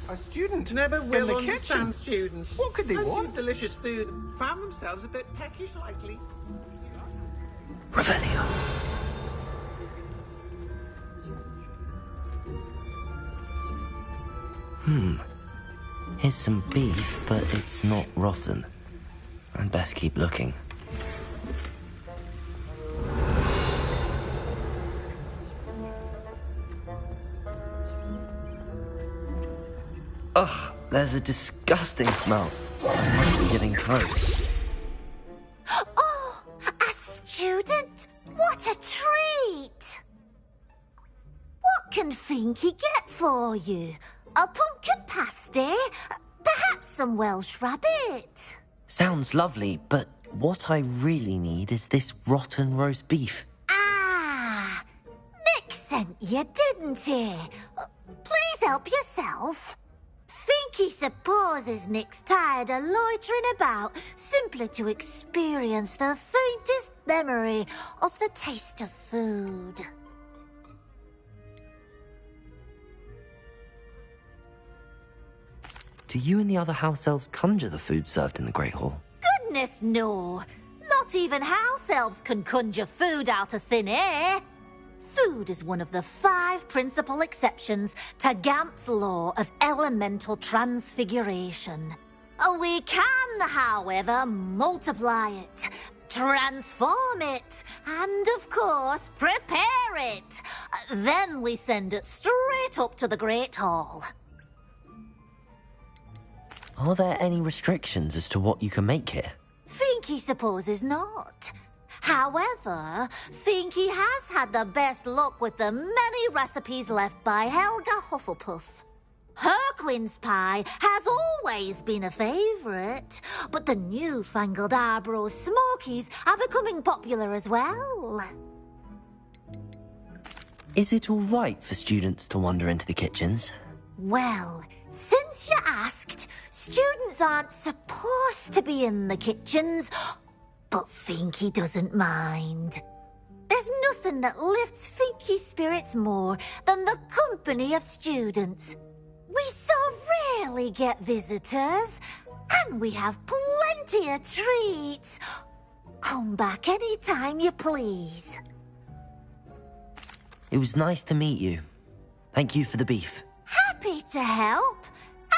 A student never will understand students. What could they want? Delicious food, found themselves a bit peckish lately. Revelio. Here's some beef, but it's not rotten. I'd best keep looking. Ugh, there's a disgusting smell. I must be getting close. Oh, a student? What a treat! What can Finky get for you? A pumpkin pasty? Perhaps some Welsh rabbit? Sounds lovely, but what I really need is this rotten roast beef. Ah, Nick sent you, didn't he? Please help yourself. Finky supposes Nick's tired of loitering about simply to experience the faintest memory of the taste of food. Do you and the other house elves conjure the food served in the Great Hall? Goodness, no. Not even house elves can conjure food out of thin air. Food is one of the 5 principal exceptions to Gant's law of elemental transfiguration. We can, however, multiply it, transform it, and, of course, prepare it. Then we send it straight up to the Great Hall. Are there any restrictions as to what you can make here? Finky supposes not. However, Finky has had the best luck with the many recipes left by Helga Hufflepuff. Her quince pie has always been a favourite, but the newfangled Arbroath Smokies are becoming popular as well. Is it all right for students to wander into the kitchens? Well, since you asked, students aren't supposed to be in the kitchens, but Finky doesn't mind. There's nothing that lifts Finky's spirits more than the company of students. We so rarely get visitors, and we have plenty of treats. Come back any time you please. It was nice to meet you. Thank you for the beef. Happy to help,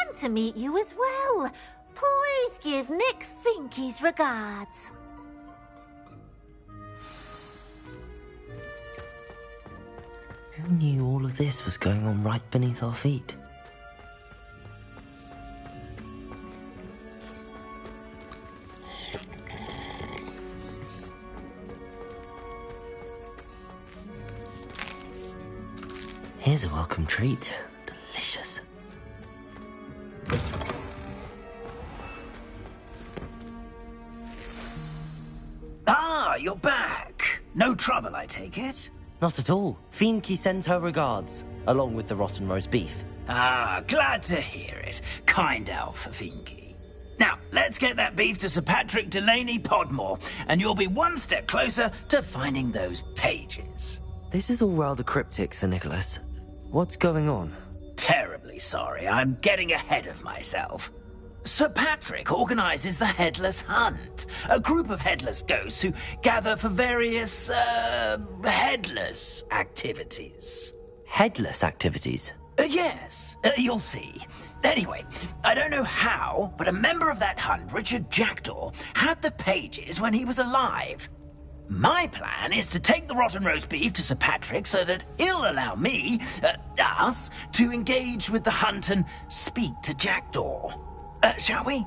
and to meet you as well. Please give Nick Finky's regards. Who knew all of this was going on right beneath our feet? Here's a welcome treat. Delicious. Ah, you're back. No trouble, I take it? Not at all. Fienke sends her regards, along with the rotten roast beef. Ah, glad to hear it. Kind elf, Fienke. Now, let's get that beef to Sir Patrick Delaney Podmore, and you'll be one step closer to finding those pages. This is all rather cryptic, Sir Nicholas. What's going on? Terribly sorry, I'm getting ahead of myself. Sir Patrick organises the Headless Hunt, a group of headless ghosts who gather for various, headless activities. Headless activities? Yes, you'll see. Anyway, I don't know how, but a member of that hunt, Richard Jackdaw, had the pages when he was alive. My plan is to take the rotten roast beef to Sir Patrick so that he'll allow me, us, to engage with the hunt and speak to Jackdaw. Shall we?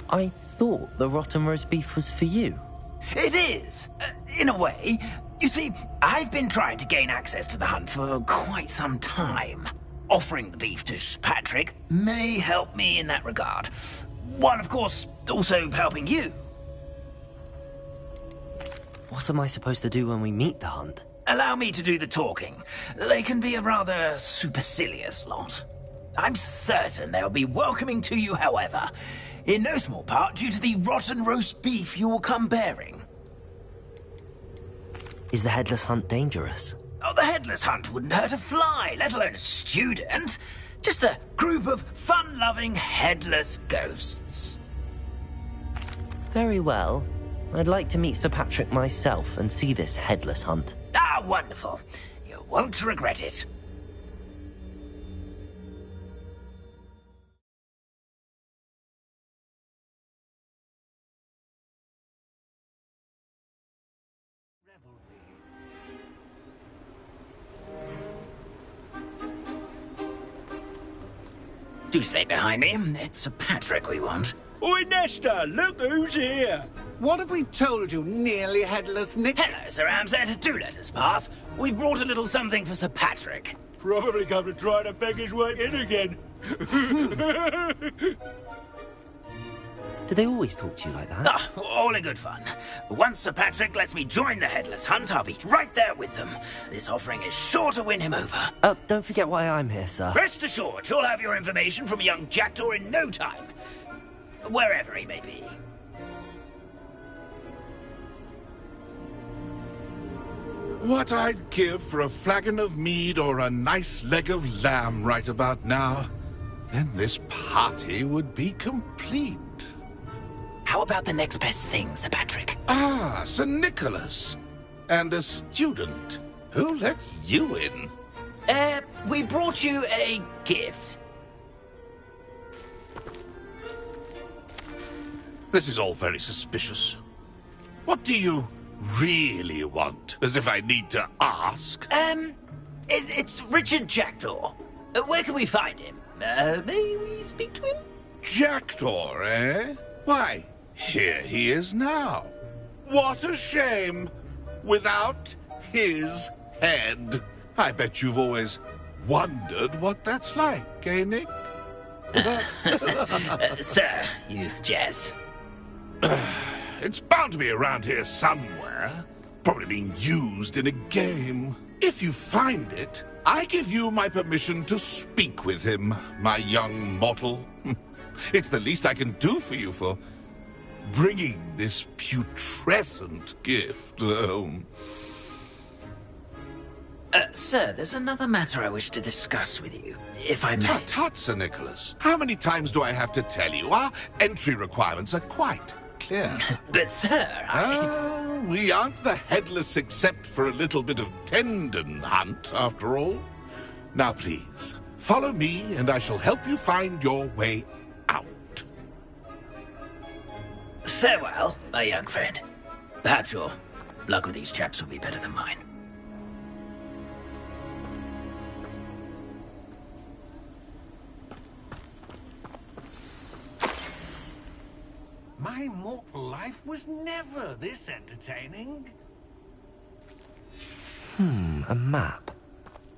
I thought the rotten roast beef was for you. It is, in a way. You see, I've been trying to gain access to the hunt for quite some time. Offering the beef to Sir Patrick may help me in that regard. While, of course, also helping you. What am I supposed to do when we meet the hunt? Allow me to do the talking. They can be a rather supercilious lot. I'm certain they'll be welcoming to you, however, in no small part due to the rotten roast beef you will come bearing. Is the Headless Hunt dangerous? Oh, the Headless Hunt wouldn't hurt a fly, let alone a student. Just a group of fun-loving headless ghosts. Very well. I'd like to meet Sir Patrick myself and see this Headless Hunt. Ah, wonderful. You won't regret it. Do stay behind me. It's Sir Patrick we want. Oi, Nesta, look who's here. What have we told you, nearly headless Nick? Hello, Sir Ramsay. Do let us pass. We brought a little something for Sir Patrick. Probably come to try to beg his way in again. Do they always talk to you like that? Ah, all in good fun. Once Sir Patrick lets me join the Headless Hunt, I'll be right there with them. This offering is sure to win him over. Don't forget why I'm here, sir. Rest assured, you'll have your information from young Jackdaw in no time. Wherever he may be. What I'd give for a flagon of mead or a nice leg of lamb right about now. Then this party would be complete. How about the next best thing, Sir Patrick? Ah, Sir Nicholas. And a student. Who let you in? We brought you a gift. This is all very suspicious. What do you really want? As if I need to ask. It's Richard Jackdaw. Where can we find him? May we speak to him? Jackdaw, eh? Why, here he is now. What a shame. Without his head. I bet you've always wondered what that's like, eh, Nick? Sir, you jest. It's bound to be around here somewhere. Probably being used in a game. If you find it, I give you my permission to speak with him, my young mortal. It's the least I can do for you for bringing this putrescent gift home. Sir, there's another matter I wish to discuss with you, if I may. Tut, tut, Sir Nicholas. How many times do I have to tell you? Our entry requirements are quite clear. But, sir, we aren't the headless except for a little bit of tendon hunt, after all. Now, please, follow me, and I shall help you find your way out. Farewell, my young friend. Perhaps your luck with these chaps will be better than mine. My mortal life was never this entertaining. A map.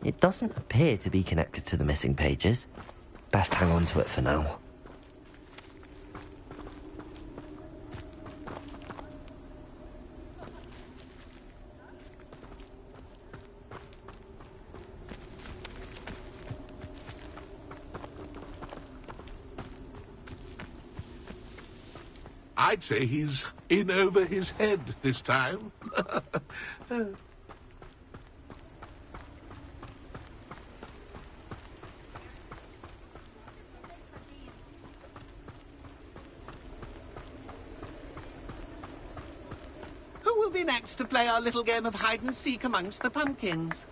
It doesn't appear to be connected to the missing pages. Best hang on to it for now. I'd say he's in over his head this time. Who will be next to play our little game of hide-and-seek amongst the pumpkins?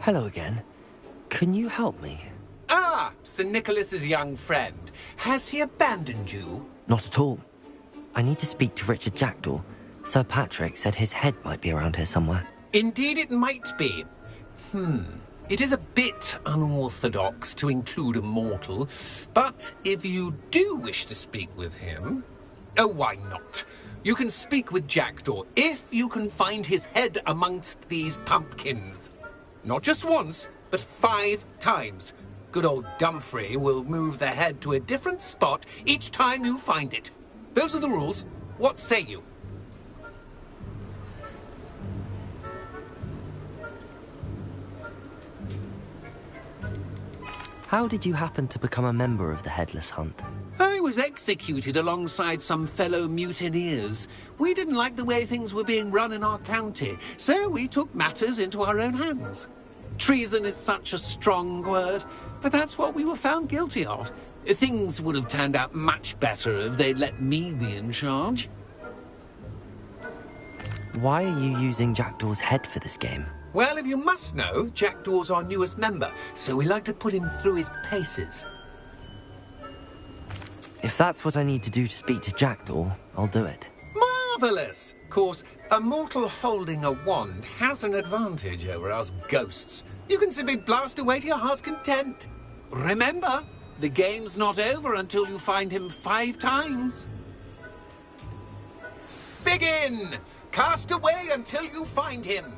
Hello again. Can you help me? Ah, Sir Nicholas's young friend. Has he abandoned you? Not at all. I need to speak to Richard Jackdaw. Sir Patrick said his head might be around here somewhere. Indeed it might be. It is a bit unorthodox to include a mortal, but if you do wish to speak with him... Oh, why not? You can speak with Jackdaw if you can find his head amongst these pumpkins. Not just once, but 5 times. Good old Dumfrey will move the head to a different spot each time you find it. Those are the rules. What say you? How did you happen to become a member of the Headless Hunt? I was executed alongside some fellow mutineers. We didn't like the way things were being run in our county, so we took matters into our own hands. Treason is such a strong word, but that's what we were found guilty of. Things would have turned out much better if they'd let me be in charge. Why are you using Jackdaw's head for this game? Well, if you must know, Jackdaw's our newest member, so we like to put him through his paces. If that's what I need to do to speak to Jackdaw, I'll do it. Marvellous! Of course, a mortal holding a wand has an advantage over us ghosts. You can simply blast away to your heart's content. Remember, the game's not over until you find him 5 times. Begin! Cast away until you find him.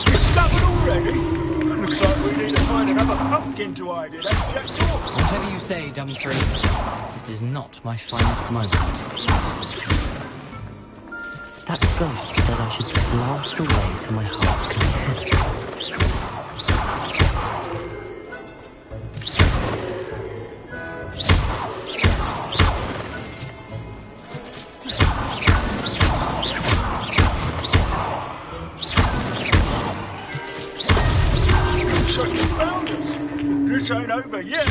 Discovered already? Looks like we need to find another pumpkin to hide in, Jackdaw. Whatever you say, Dumfrey. This is not my finest moment. That ghost said I should blast away to my heart's content. So you found us. This ain't over yet.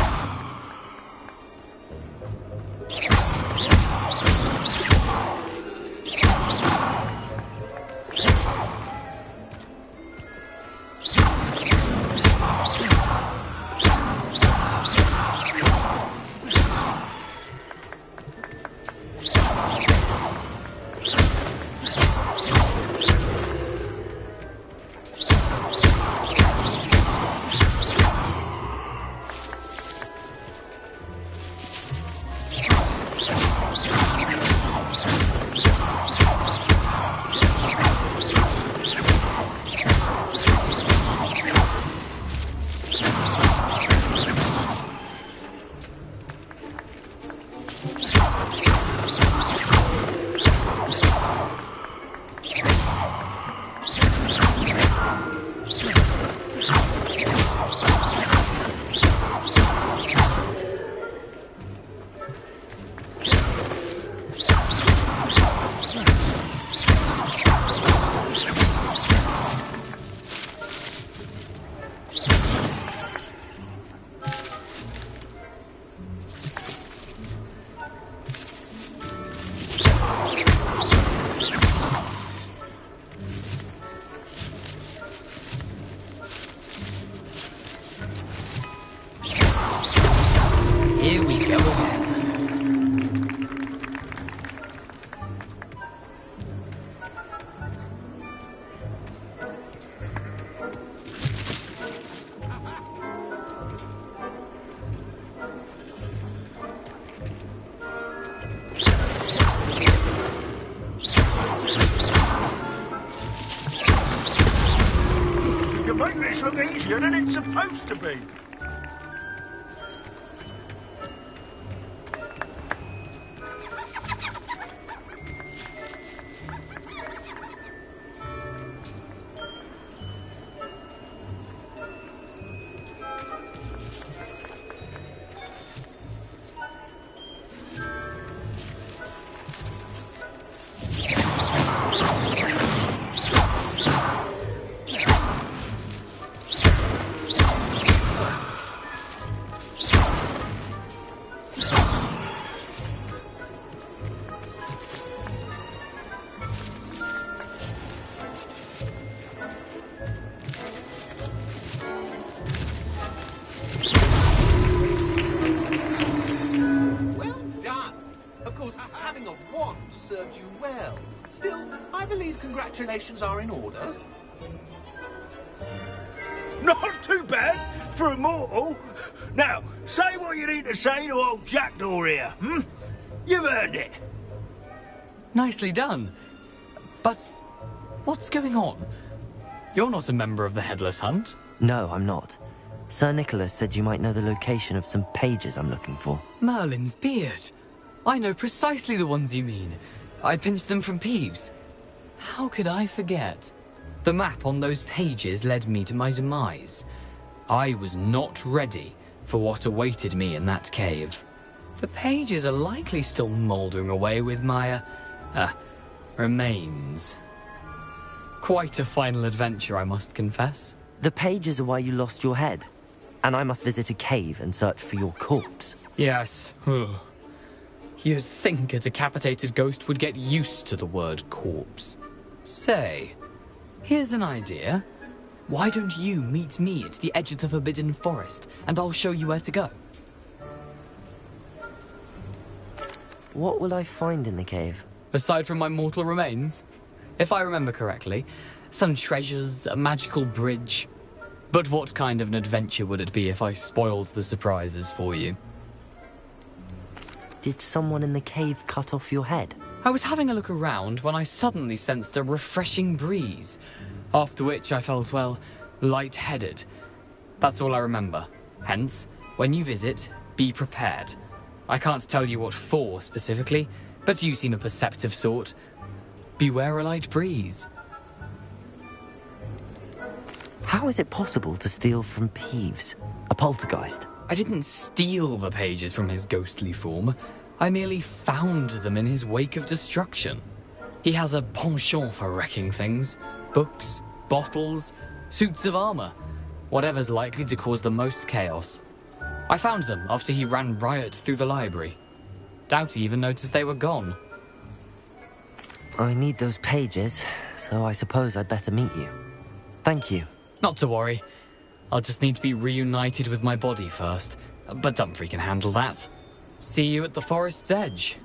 Make this look easier than it's supposed to be. served you well. Still, I believe congratulations are in order. Not too bad for a mortal. Now, say what you need to say to old Jackdaw here, hmm? You've earned it. Nicely done. But what's going on? You're not a member of the Headless Hunt. No, I'm not. Sir Nicholas said you might know the location of some pages I'm looking for. Merlin's beard. I know precisely the ones you mean. I pinched them from Peeves. How could I forget? The map on those pages led me to my demise. I was not ready for what awaited me in that cave. The pages are likely still mouldering away with my, remains. Quite a final adventure, I must confess. The pages are why you lost your head, and I must visit a cave and search for your corpse. Yes. You'd think a decapitated ghost would get used to the word corpse. Say, here's an idea. Why don't you meet me at the edge of the Forbidden Forest, and I'll show you where to go? What will I find in the cave? Aside from my mortal remains? If I remember correctly, some treasures, a magical bridge. But what kind of an adventure would it be if I spoiled the surprises for you? Did someone in the cave cut off your head? I was having a look around when I suddenly sensed a refreshing breeze, after which I felt, well, lightheaded. That's all I remember. Hence, when you visit, be prepared. I can't tell you what for specifically, but you seem a perceptive sort. Beware a light breeze. How is it possible to steal from Peeves, a poltergeist? I didn't steal the pages from his ghostly form. I merely found them in his wake of destruction. He has a penchant for wrecking things. Books, bottles, suits of armor. Whatever's likely to cause the most chaos. I found them after he ran riot through the library. Doubt he even noticed they were gone. I need those pages, so I suppose I'd better meet you. Thank you. Not to worry. I'll just need to be reunited with my body first. But Dumfries can handle that. See you at the forest's edge.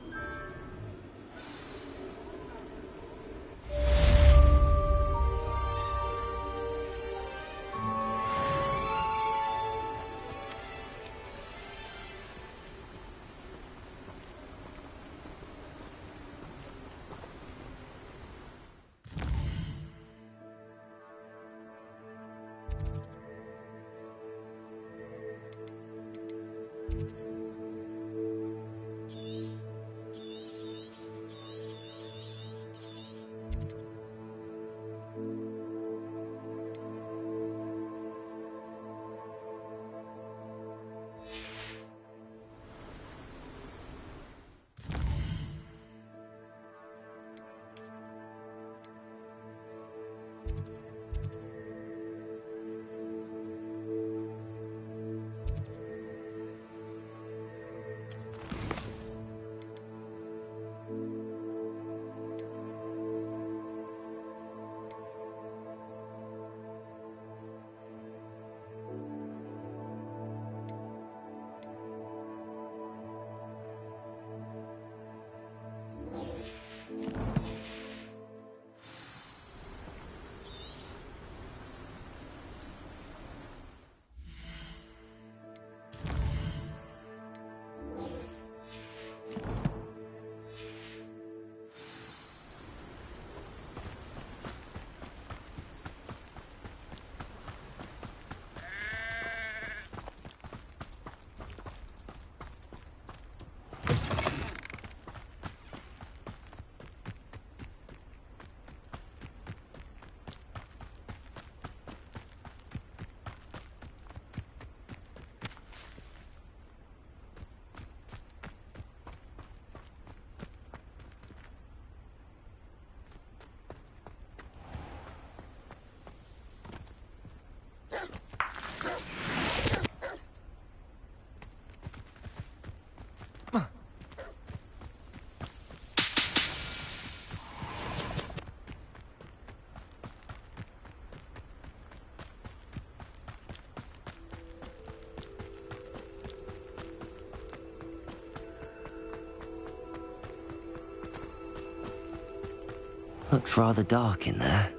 Looked rather dark in there.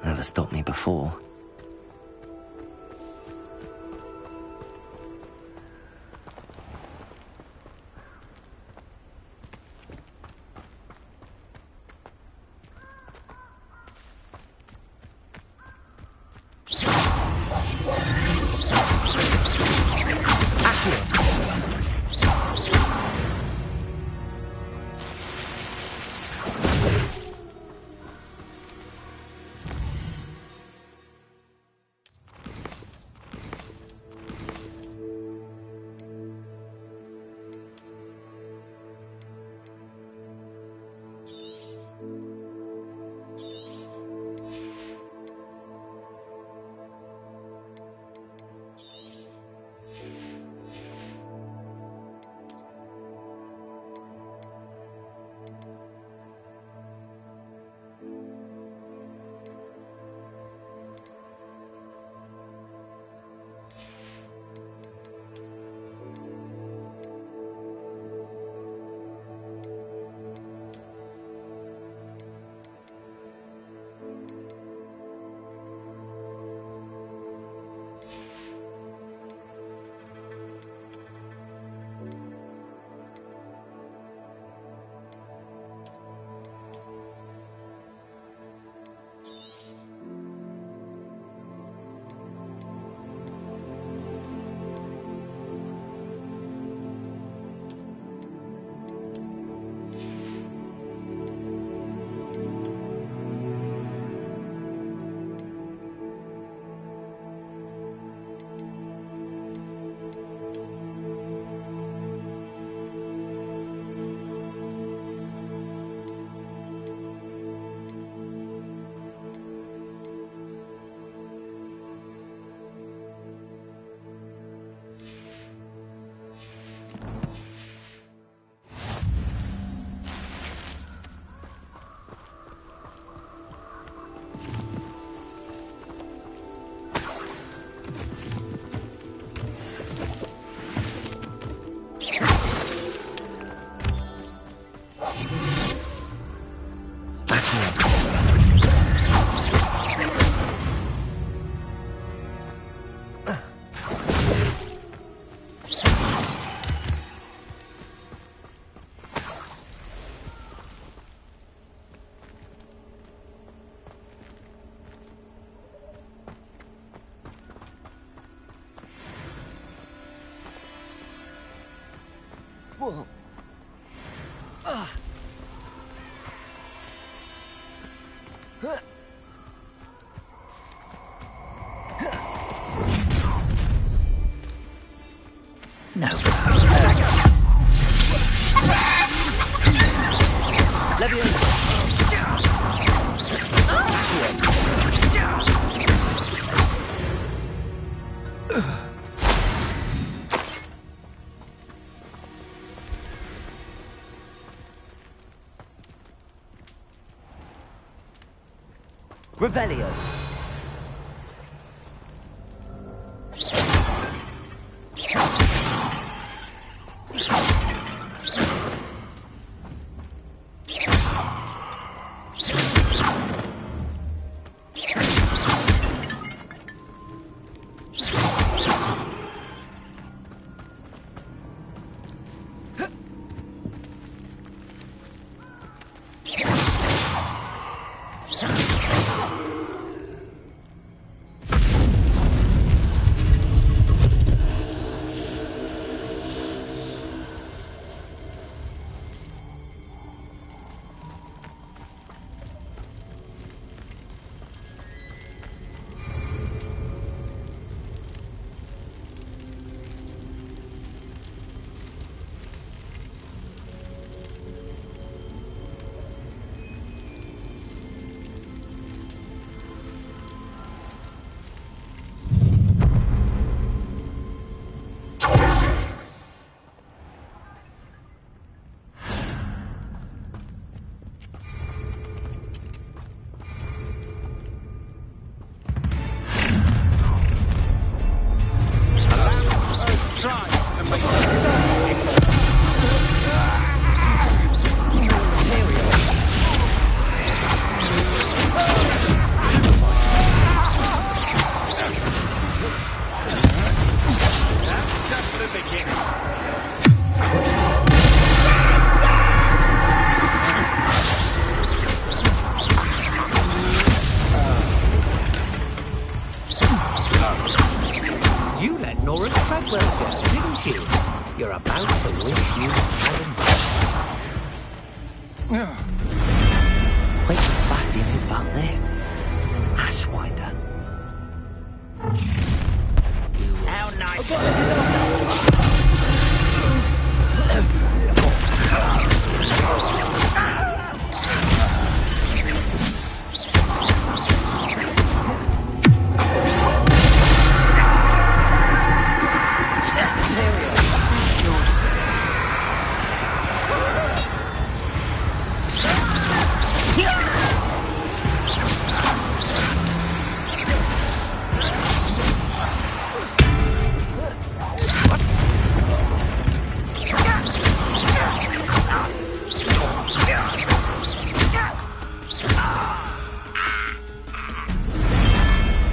Never stopped me before. Whoa. No. Revelio.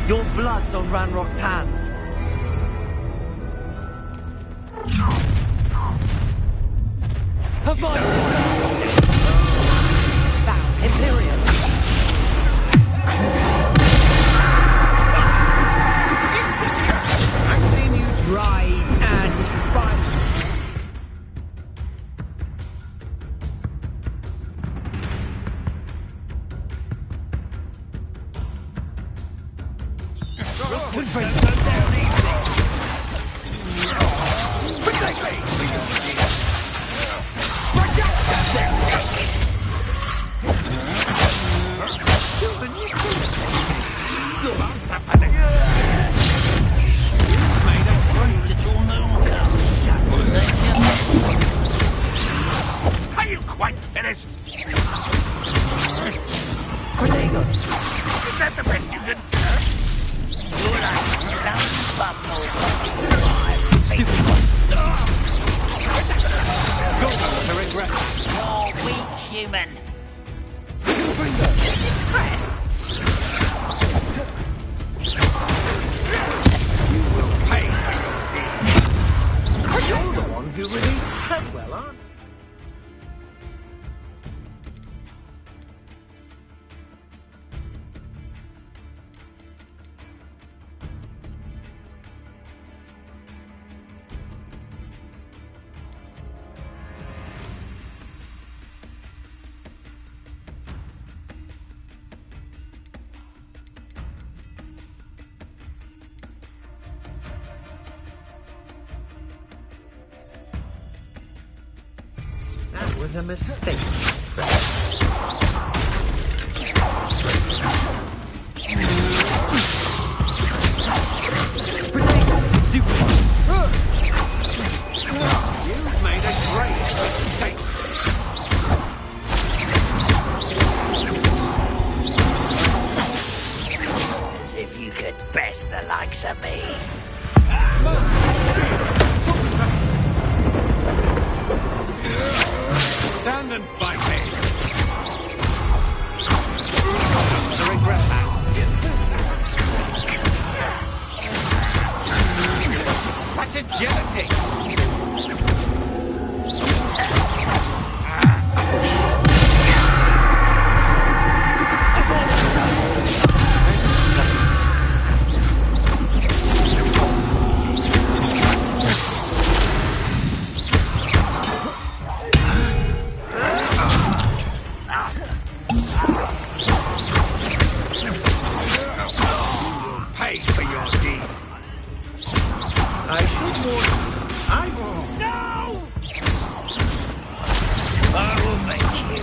Your blood's on Ranrock's hands. Imperium. I've seen you rise and fight. Are you quite finished? Is that the best you can do? You're like You're weak, human. Impressed. You will pay for your deed. You're the one who released Treadwell, aren't you? That was a mistake. You've made a great mistake. As if you could best the likes of me. Stand and fight me. I regret that. Such agility. Pay for your deed. I should warn you. I will. No! I will make you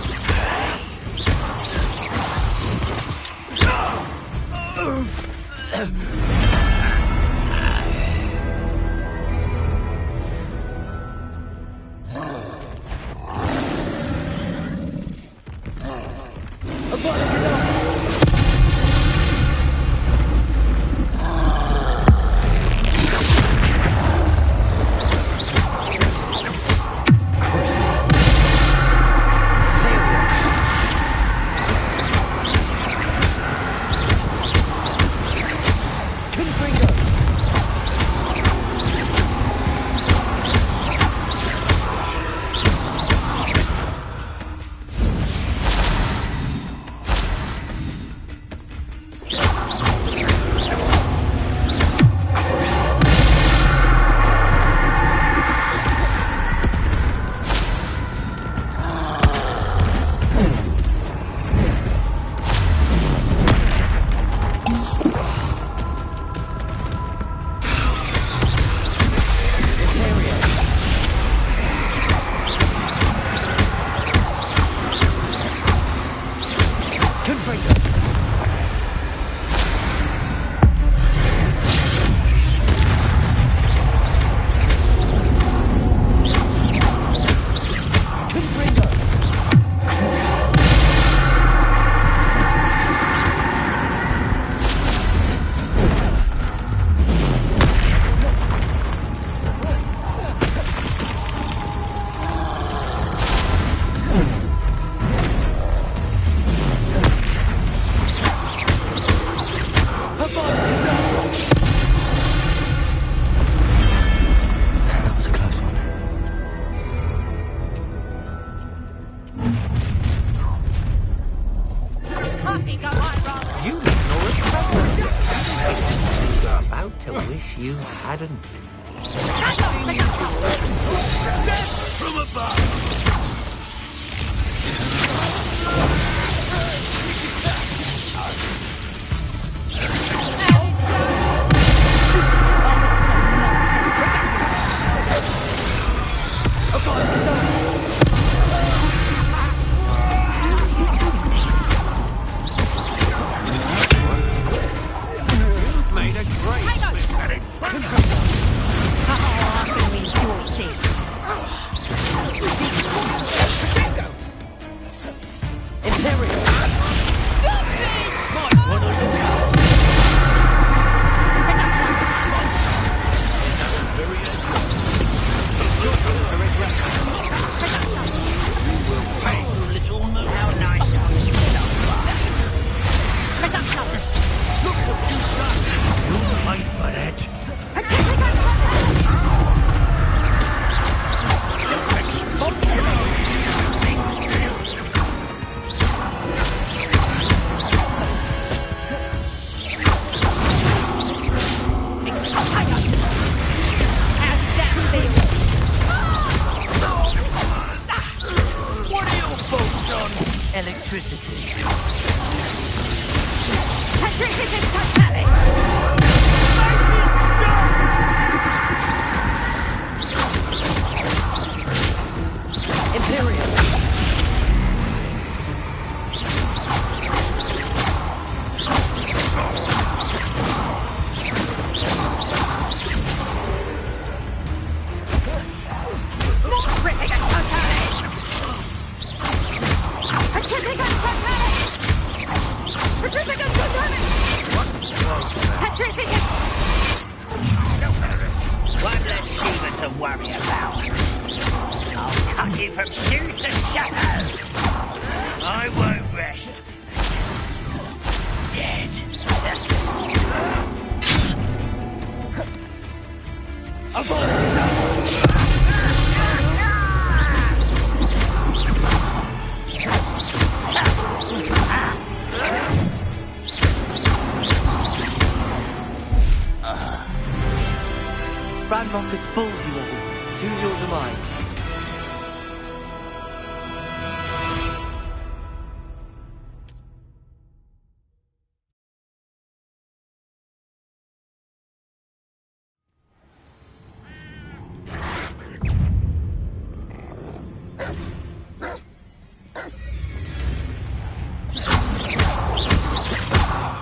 about to wish you hadn't. From above! Made a great How often we enjoy this? Imperial! electricity. Imperial! One less Shiva to worry about. I'll cut you from shoes to shadows. I won't rest. Dead. Ranrock has fooled you all, to your demise.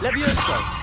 Levioso!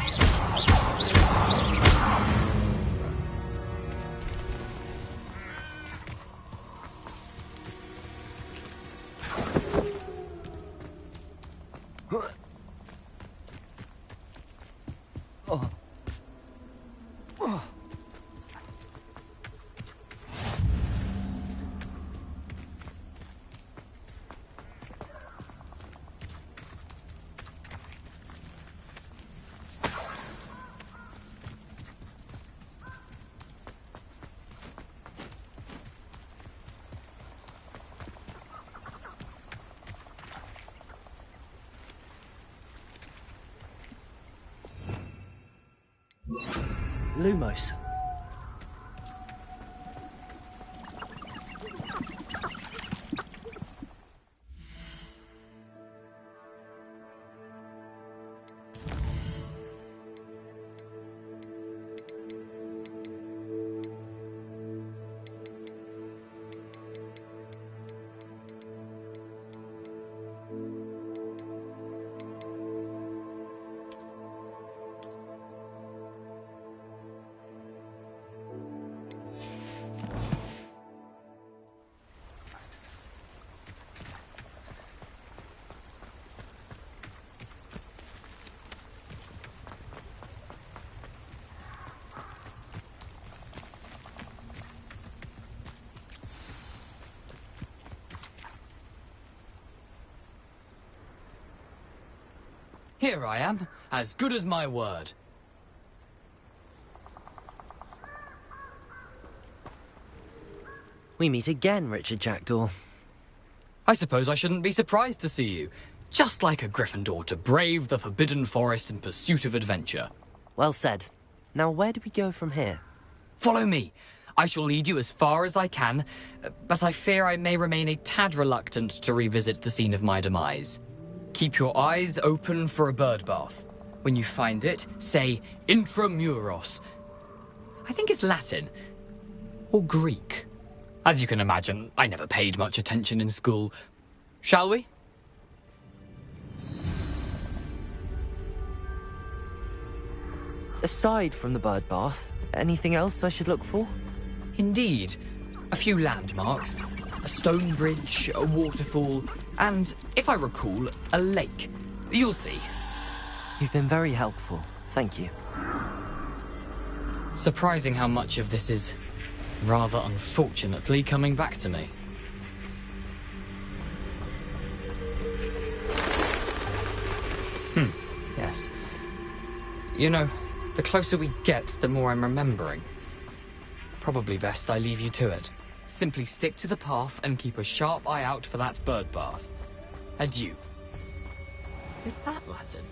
Lumos. Here I am, as good as my word. We meet again, Richard Jackdaw. I suppose I shouldn't be surprised to see you. Just like a Gryffindor to brave the Forbidden Forest in pursuit of adventure. Well said. Now, where do we go from here? Follow me. I shall lead you as far as I can, but I fear I may remain a tad reluctant to revisit the scene of my demise. Keep your eyes open for a bird bath. When you find it, say intramuros. I think it's Latin. Or Greek. As you can imagine, I never paid much attention in school. Shall we? Aside from the bird bath, anything else I should look for? Indeed. A few landmarks. A stone bridge, a waterfall, and, if I recall, a lake. You'll see. You've been very helpful. Thank you. Surprising how much of this is, rather unfortunately, coming back to me. Yes. You know, the closer we get, the more I'm remembering. Probably best I leave you to it. Simply stick to the path and keep a sharp eye out for that bird bath. Adieu. Is that Latin?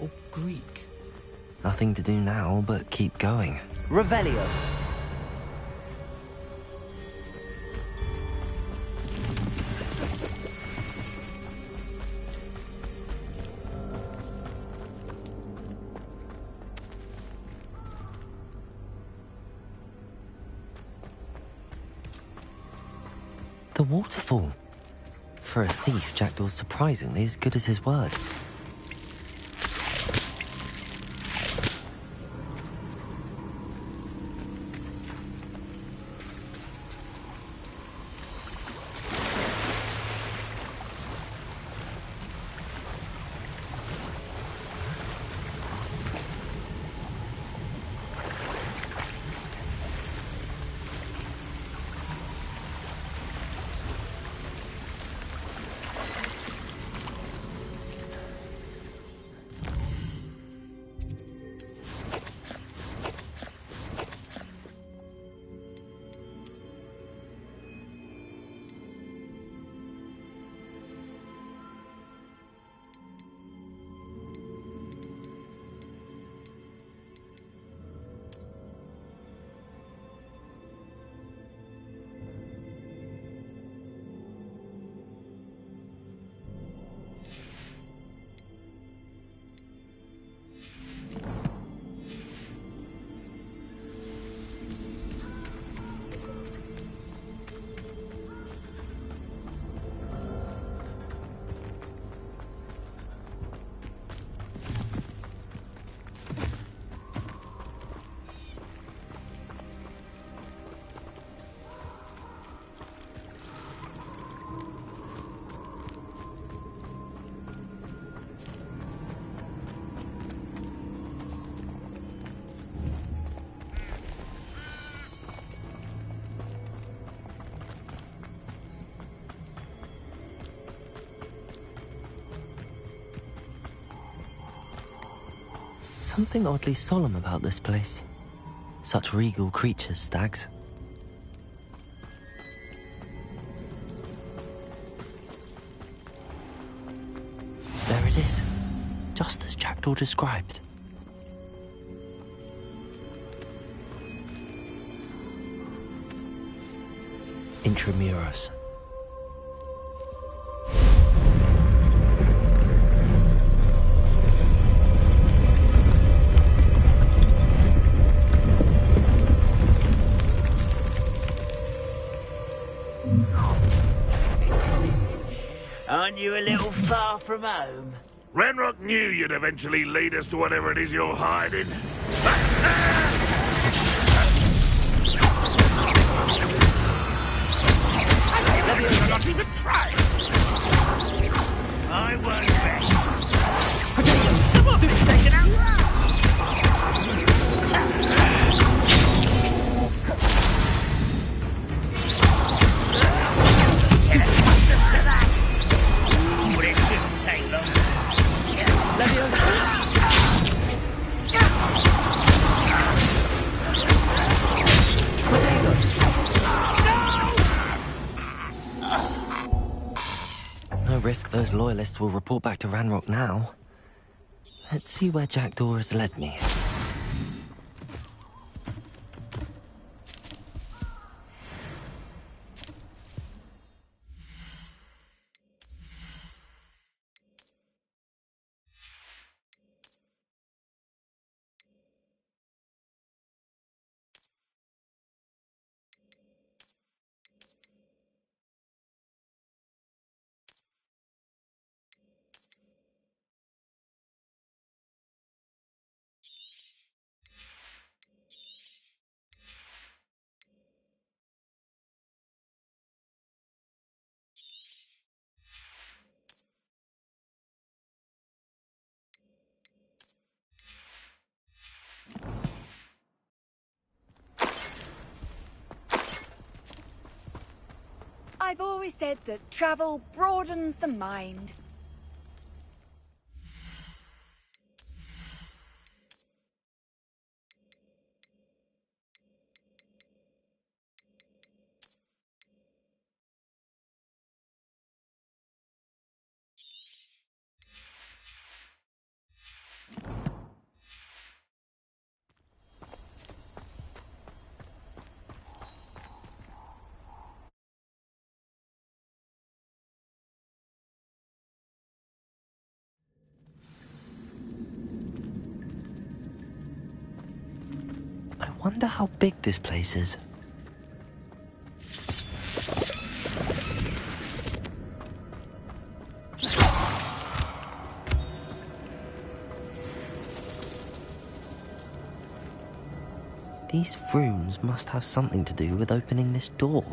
Or Greek? Nothing to do now but keep going. Revelio! The waterfall. For a thief, Jackdaw's surprisingly as good as his word. Something oddly solemn about this place. Such regal creatures, stags. There it is, just as Jackdaw described. Intramuros. Aren't you a little far from home? Ranrock knew you'd eventually lead us to whatever it is you're hiding. Not even try. I won't bet. Someone's taken out. But it shouldn't take long. No risk those loyalists will report back to Ranrock now. Let's see where Jackdaw has led me. I've always said that travel broadens the mind. I wonder how big this place is. These rooms must have something to do with opening this door.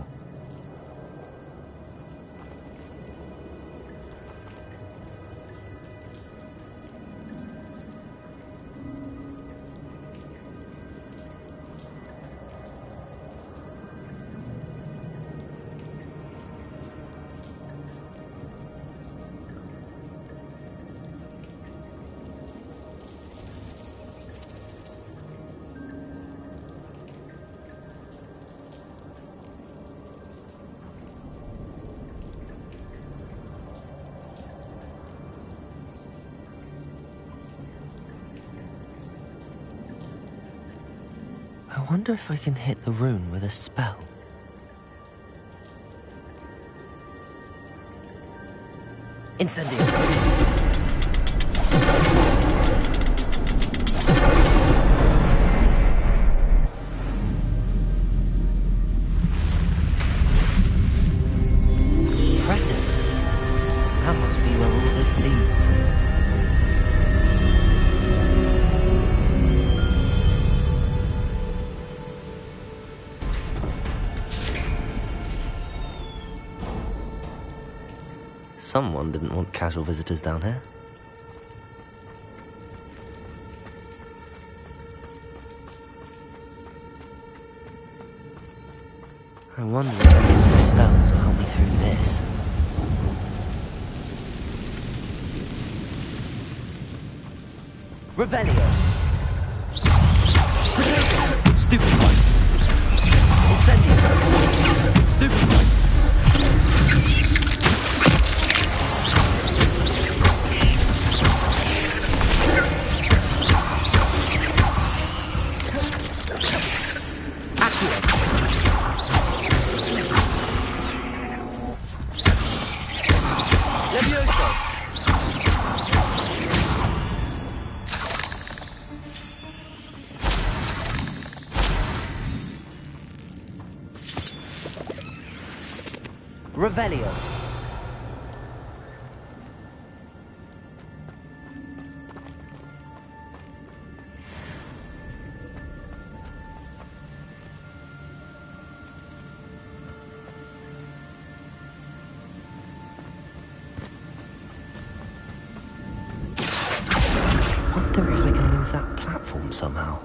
I wonder if I can hit the rune with a spell. Incendio! Impressive. That must be where all this leads. Someone didn't want casual visitors down here. I wonder if any of the spells will help me through this. Revelio! Stupefy! Incendio! Stupefy! Revelio. Wonder if I can move that platform somehow.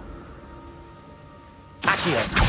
Accio.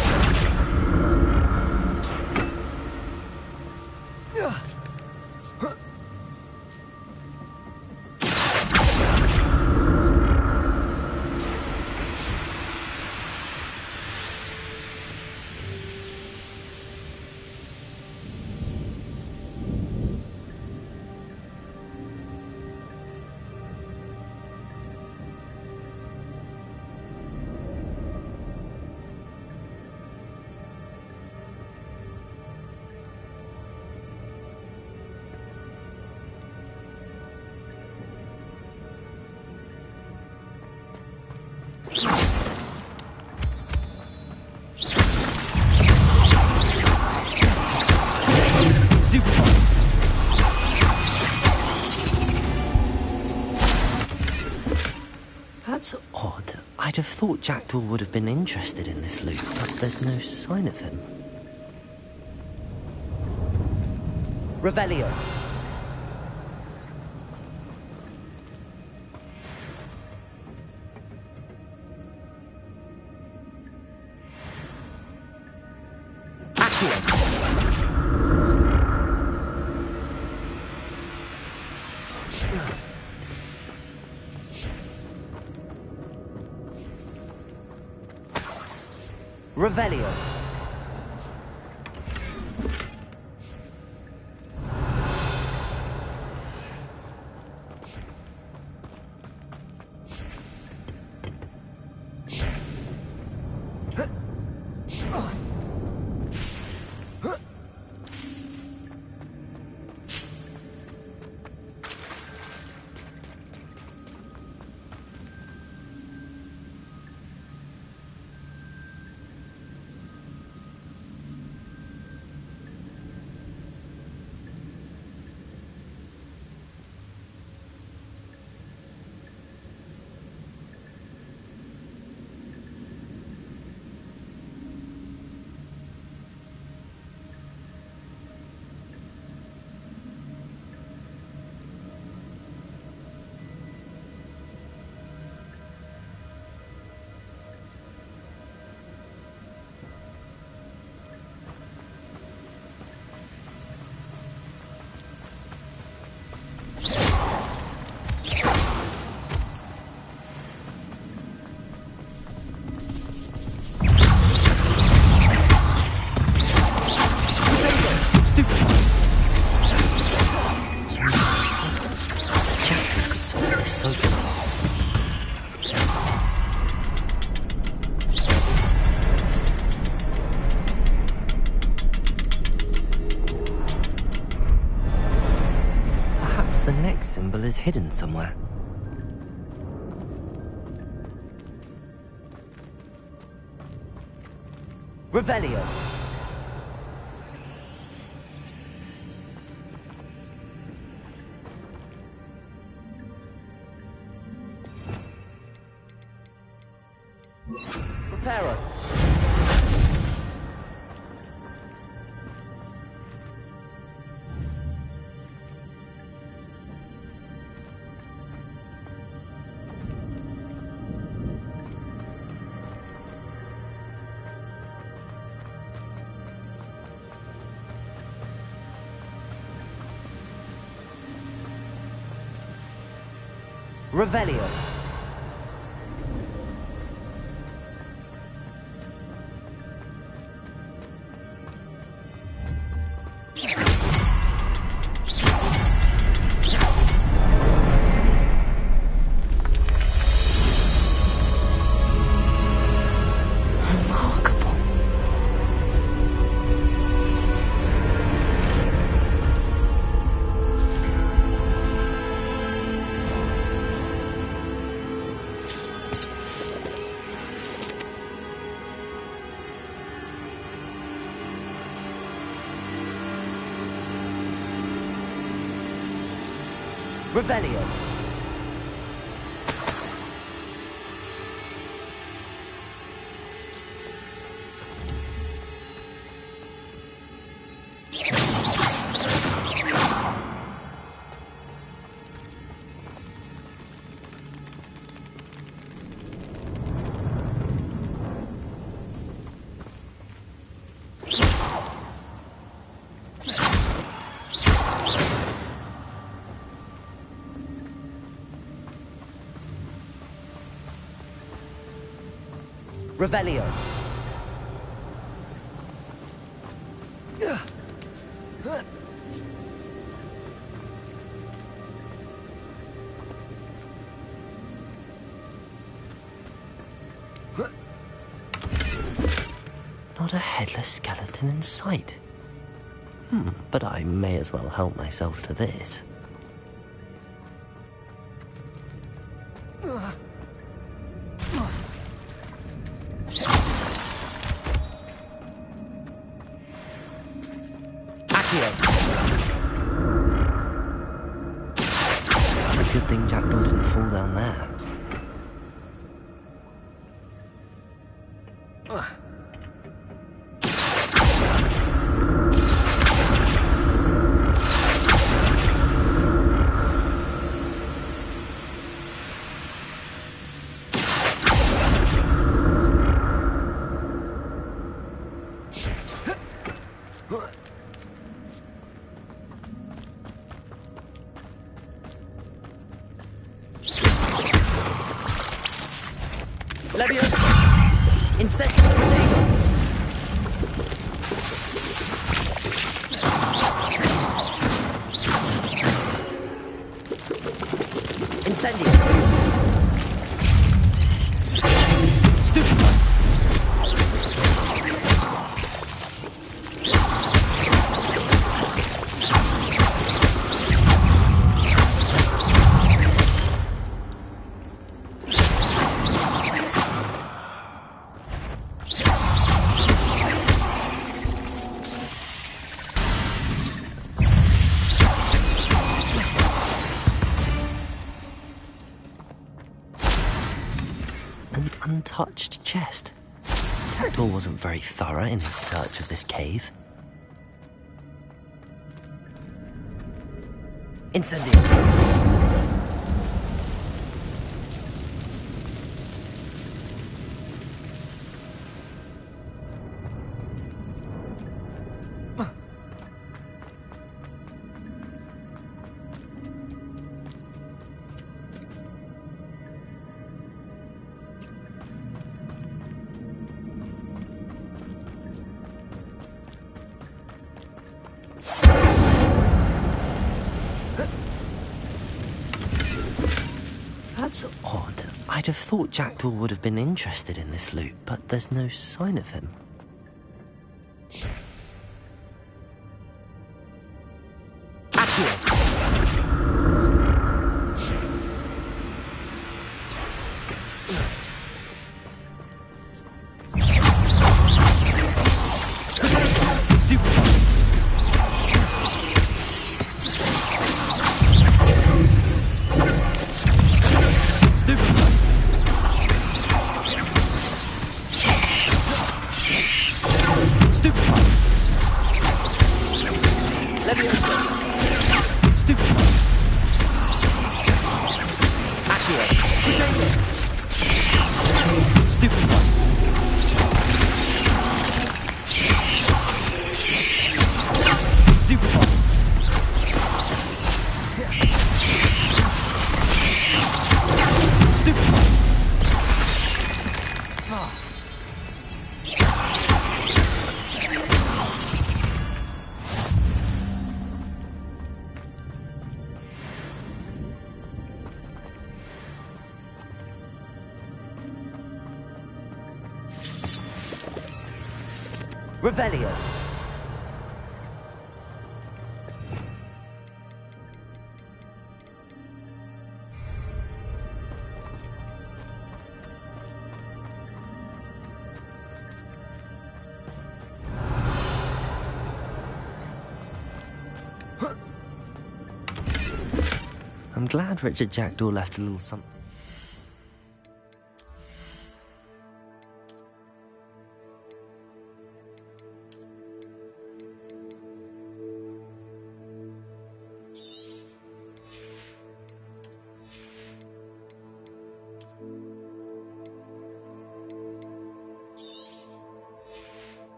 That's odd. I'd have thought Jackdaw would have been interested in this loot, but there's no sign of him. Revelio. Accio. Revelio. Symbol is hidden somewhere. Revelio. Reparo. Revelio. Revelio. Revelio. Not a headless skeleton in sight. But I may as well help myself to this. It's a good thing Jackdaw didn't fall down there. Leviosa! Insect potato! Incendio! Stupid! Untouched chest. Jackdaw wasn't very thorough in his search of this cave. Incendio! That's odd. I'd have thought Jackdaw would have been interested in this loot, but there's no sign of him. Revelio. I'm glad Richard Jackdaw left a little something.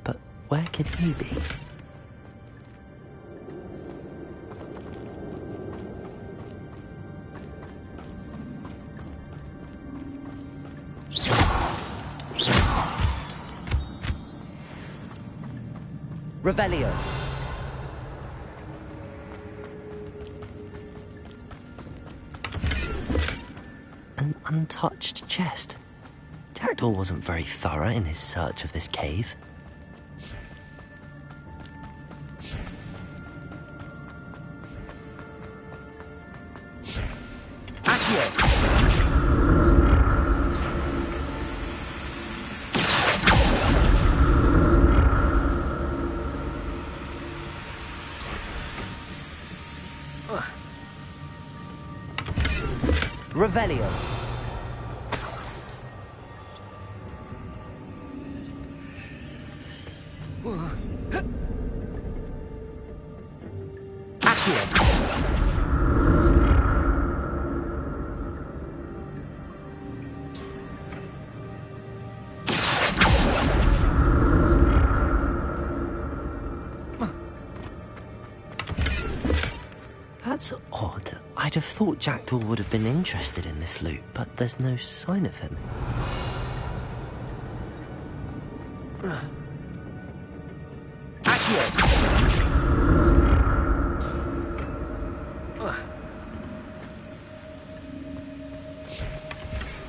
But where could he be? Revelio. An untouched chest. Jackdaw wasn't very thorough in his search of this cave. Revelio. That's odd. I'd have thought Jackdaw would have been interested in this loot, but there's no sign of him.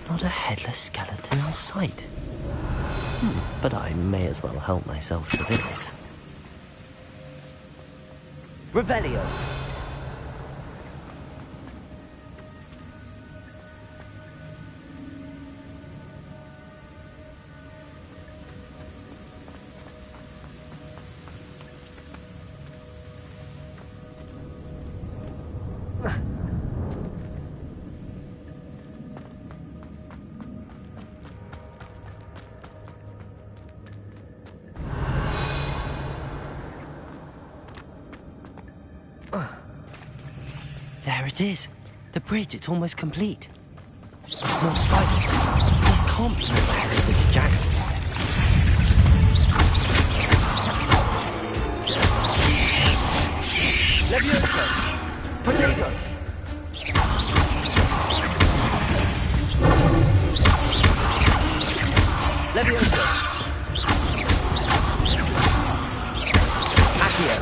Not a headless skeleton in sight. But I may as well help myself to this. Revelio! There it is. The bridge, it's almost complete. More spiders. These can't be the headless wicked Jackdaw. Leviosa! Potato! Leviosa! Accio!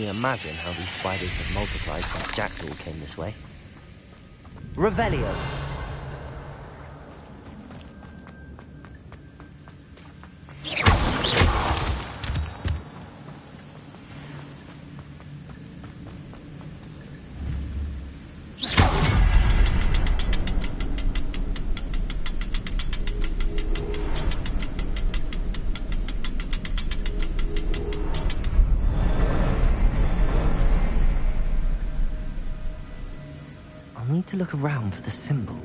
Imagine how these spiders have multiplied since Jackdaw came this way. Revelio! Need to look around for the symbol.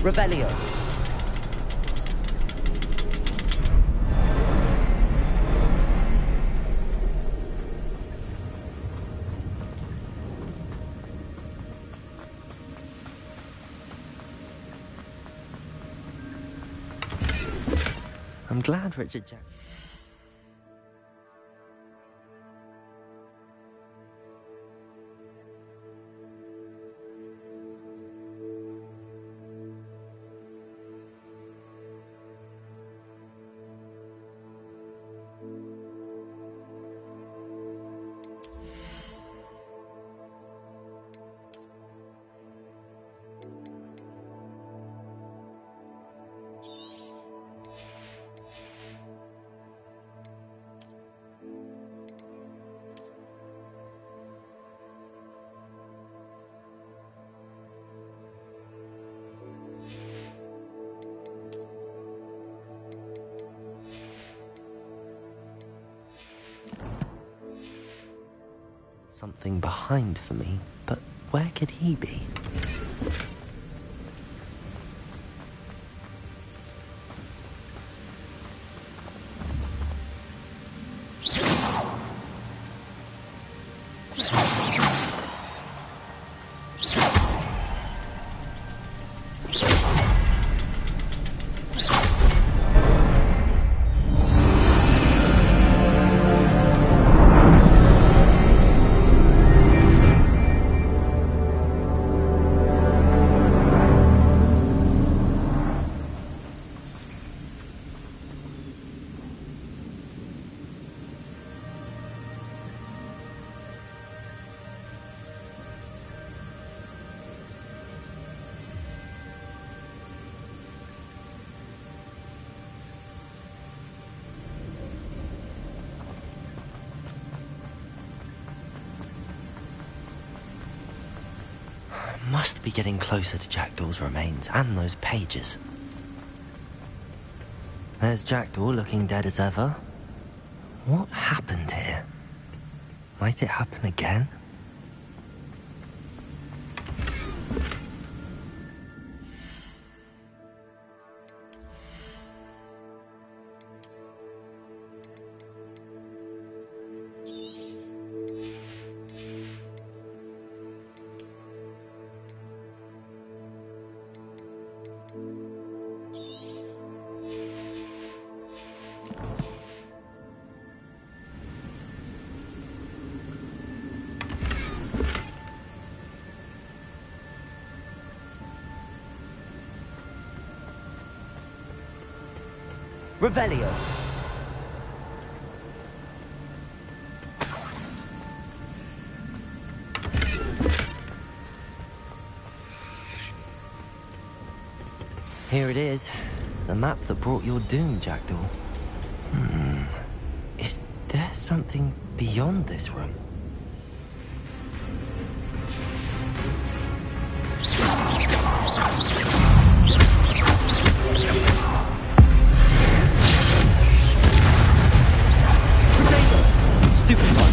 Revelio. I'm glad Richard Jack. Something behind for me, but where could he be? Must be getting closer to Jackdaw's remains and those pages. There's Jackdaw looking dead as ever. What happened here? Might it happen again? Revelio. Here it is. The map that brought your doom, Jackdaw. Is there something beyond this room? Stupid one.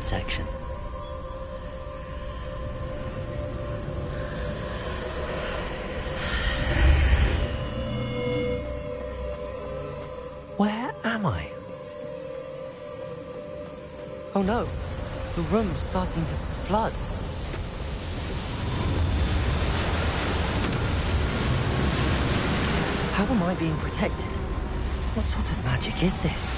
Section. Where am I? Oh no, the room's starting to flood. How am I being protected? What sort of magic is this?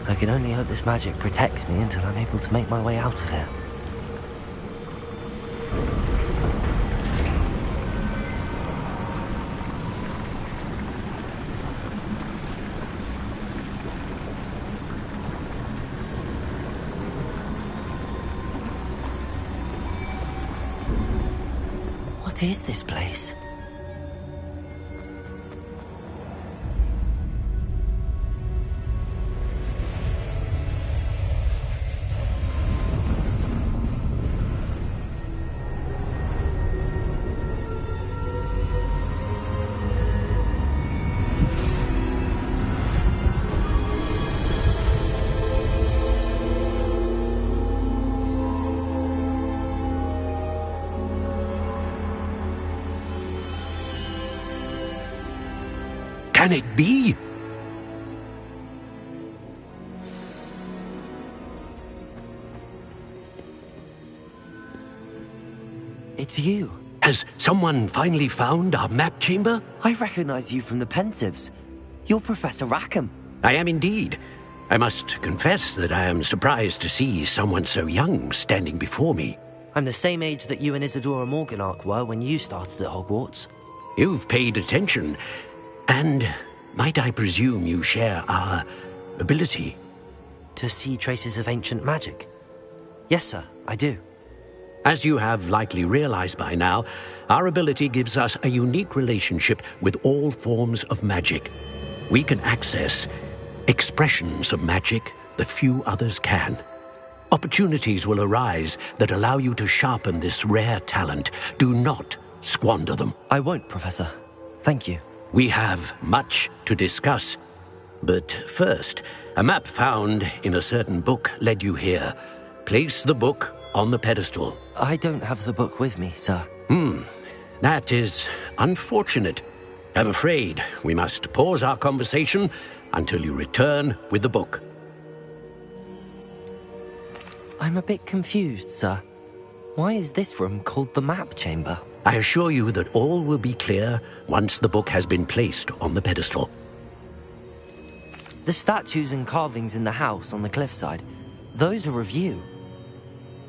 I can only hope this magic protects me until I'm able to make my way out of here. What is this place? Can it be? It's you. Has someone finally found our map chamber? I recognize you from the Pensives. You're Professor Rackham. I am indeed. I must confess that I am surprised to see someone so young standing before me. I'm the same age that you and Isadora Morganach were when you started at Hogwarts. You've paid attention, and might I presume you share our ability? To see traces of ancient magic? Yes, sir, I do. As you have likely realized by now, our ability gives us a unique relationship with all forms of magic. We can access expressions of magic that few others can. Opportunities will arise that allow you to sharpen this rare talent. Do not squander them. I won't, Professor. Thank you. We have much to discuss. But first, a map found in a certain book led you here. Place the book on the pedestal. I don't have the book with me, sir. That is unfortunate. I'm afraid we must pause our conversation until you return with the book. I'm a bit confused, sir. Why is this room called the map chamber? I assure you that all will be clear once the book has been placed on the pedestal. The statues and carvings in the house on the cliffside, those are of you.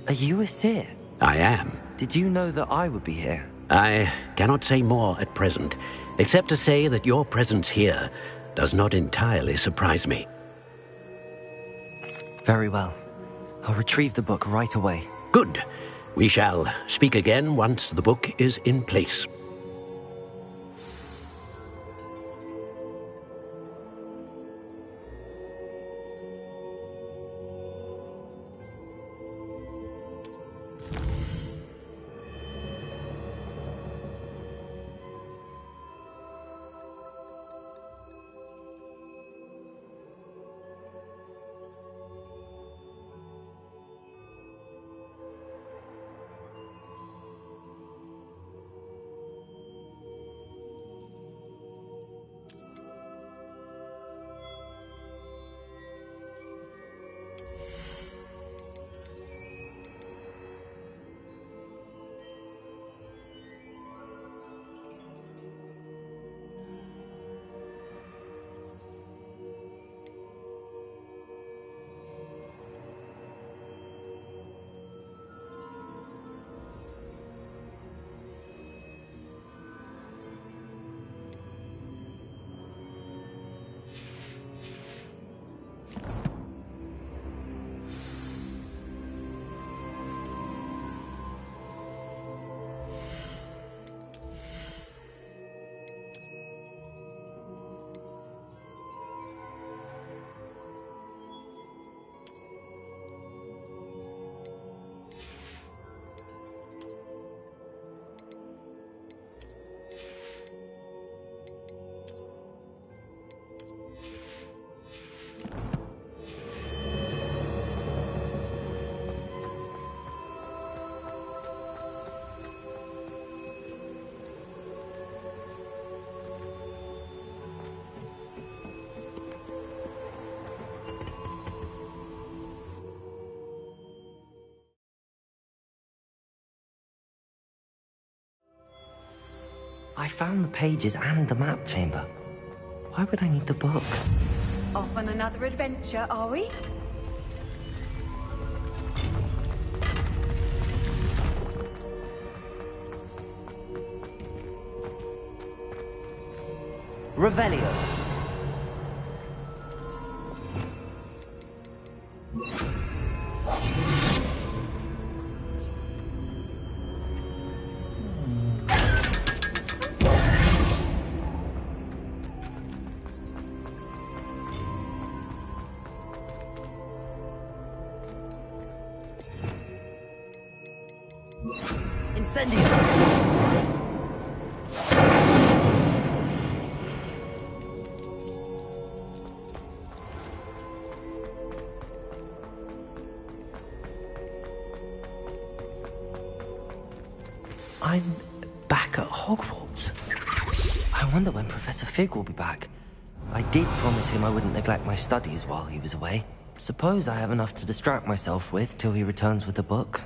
Are you a seer? I am. Did you know that I would be here? I cannot say more at present, except to say that your presence here does not entirely surprise me. Very well. I'll retrieve the book right away. Good. We shall speak again once the book is in place. I found the pages and the map chamber. Why would I need the book? Off on another adventure, are we? Revelio. Incendio. I'm back at Hogwarts. I wonder when Professor Fig will be back. I did promise him I wouldn't neglect my studies while he was away. Suppose I have enough to distract myself with till he returns with the book.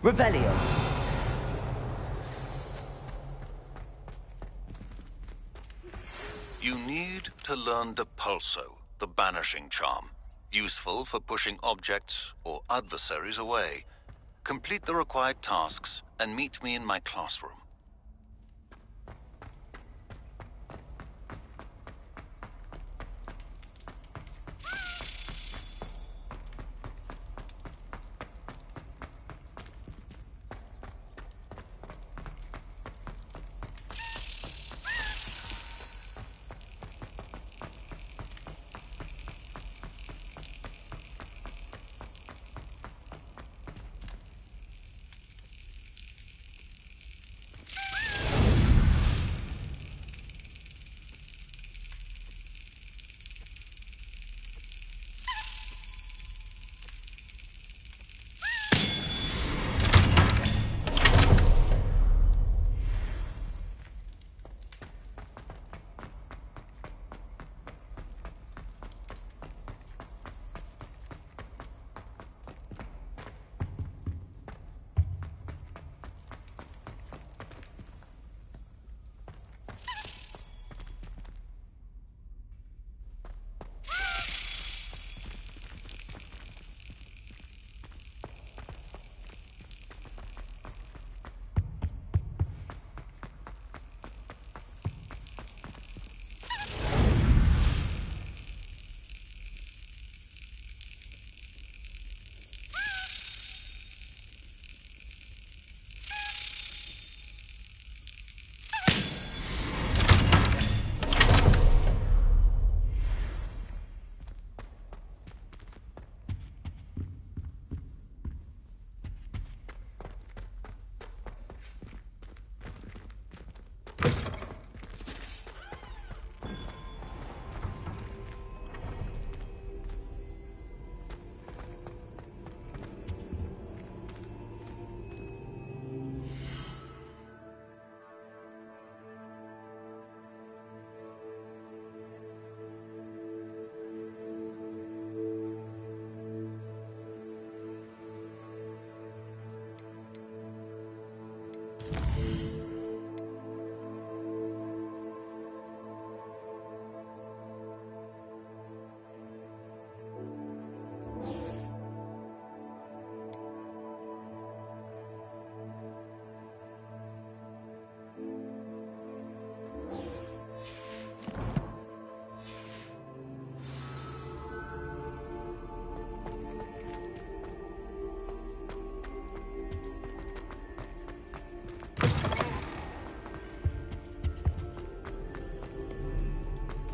Revelio. You need to learn Depulso, the banishing charm. Useful for pushing objects or adversaries away. Complete the required tasks and meet me in my classroom.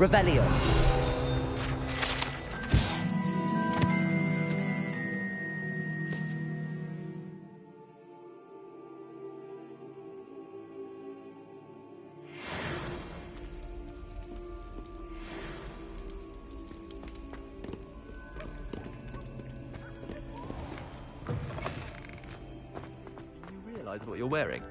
Revelio. You realize what you're wearing?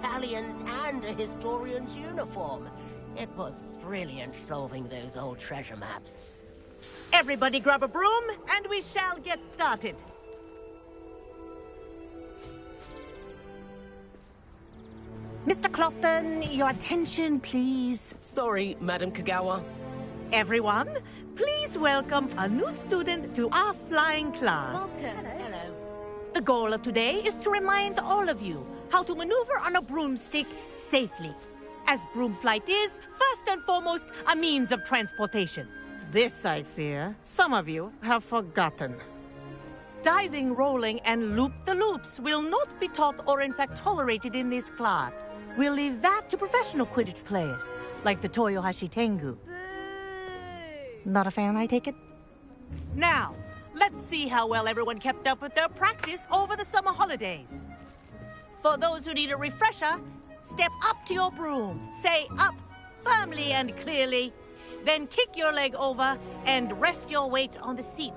Galleons and a historian's uniform. It was brilliant solving those old treasure maps. Everybody grab a broom, and we shall get started. Mr. Clopton, your attention, please. Sorry, Madam Kagawa. Everyone, please welcome a new student to our flying class. Welcome. Hello. The goal of today is to remind all of you how to maneuver on a broomstick safely. as broom flight is, first and foremost, a means of transportation. This, I fear, some of you have forgotten. Diving, rolling, and loop-the-loops will not be taught or in fact tolerated in this class. We'll leave that to professional Quidditch players, like the Toyohashi Tengu. Not a fan, I take it? Now, let's see how well everyone kept up with their practice over the summer holidays. For those who need a refresher, step up to your broom, say up firmly and clearly, then kick your leg over and rest your weight on the seat.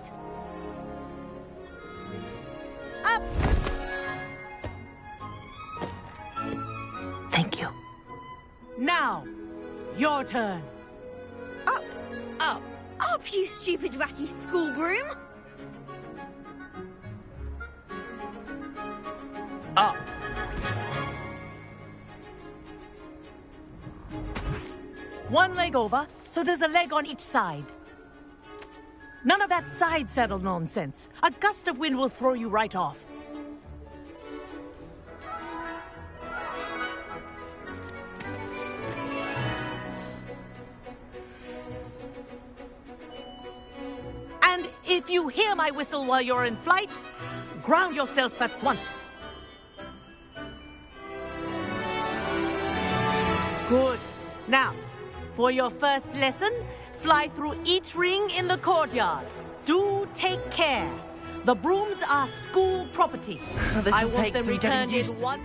Up! Thank you. Now, your turn. Up! Up! Up, you stupid ratty school broom! Up! One leg over, so there's a leg on each side. None of that side saddle nonsense. A gust of wind will throw you right off. And if you hear my whistle while you're in flight, ground yourself at once. Good. Now, for your first lesson, fly through each ring in the courtyard. Do take care. The brooms are school property. I want them returned in one...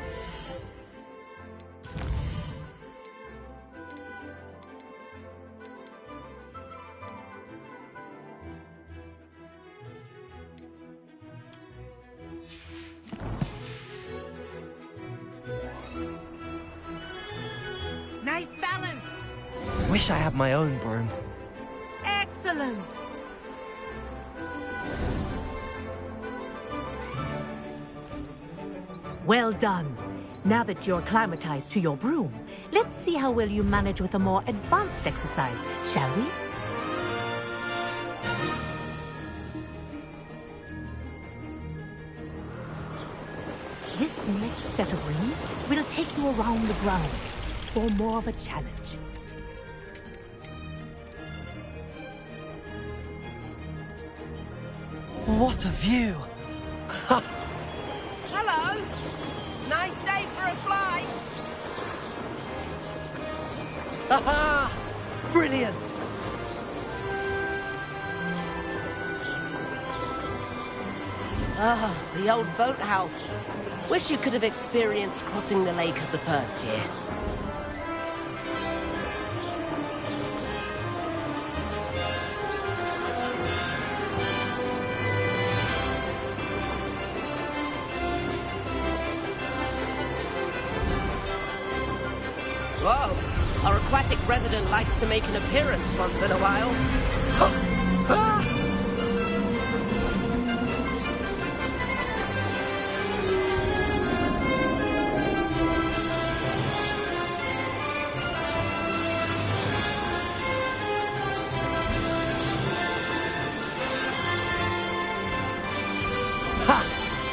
Nice balance. Wish I had my own broom. Excellent. Well done. Now that you're acclimatized to your broom, let's see how well you manage with a more advanced exercise, shall we? This next set of rings will take you around the grounds for more of a challenge. What a view! Hello! Nice day for a flight! Aha! Brilliant! Ah, the old boathouse. Wish you could have experienced crossing the lake as a first year. Whoa! Our aquatic resident likes to make an appearance once in a while. Ha!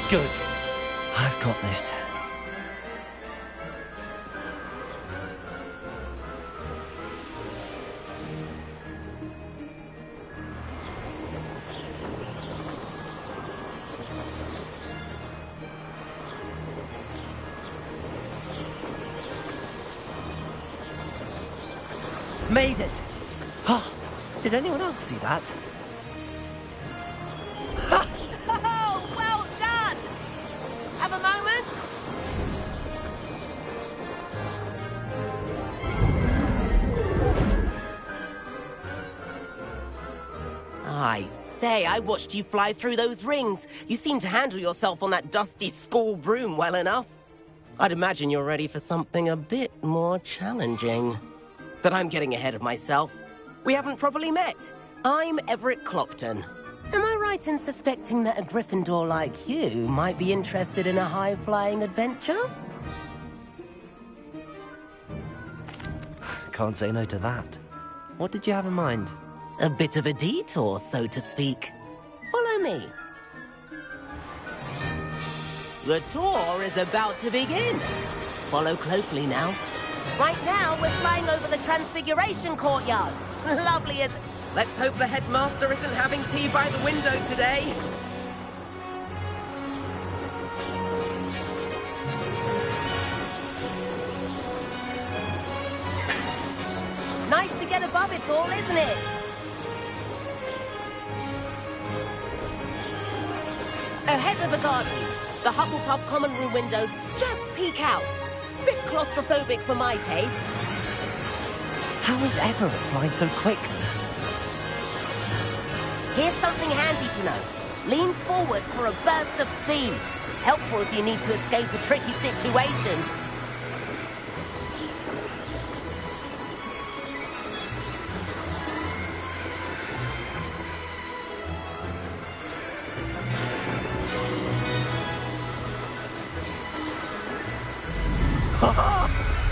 Good. I've got this. Made it! Oh, did anyone else see that? Oh, well done! Have a moment? I say, I watched you fly through those rings. You seem to handle yourself on that dusty school broom well enough. I'd imagine you're ready for something a bit more challenging. But I'm getting ahead of myself. We haven't properly met. I'm Everett Clopton. Am I right in suspecting that a Gryffindor like you might be interested in a high-flying adventure? Can't say no to that. What did you have in mind? A bit of a detour, so to speak. Follow me. The tour is about to begin. Follow closely now. Right now, we're flying over the Transfiguration Courtyard. Lovely as... Let's hope the headmaster isn't having tea by the window today. Nice to get above it all, isn't it? Ahead of the gardens, the Hufflepuff common room windows just peek out. Bit claustrophobic for my taste. How is Everett flying so quickly? Here's something handy to know. Lean forward for a burst of speed. Helpful if you need to escape a tricky situation.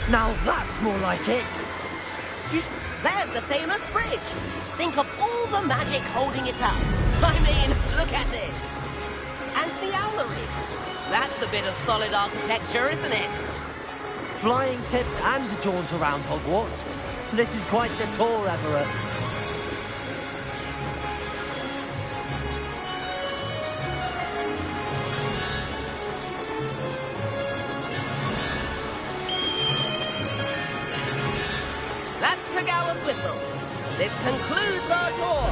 Now that's more like it. There's the famous bridge. Think of all the magic holding it up. I mean, look at it. And the owlery. That's a bit of solid architecture, isn't it? Flying tips and a jaunt around Hogwarts. This is quite the tour, Everett. Whistle. This concludes our tour.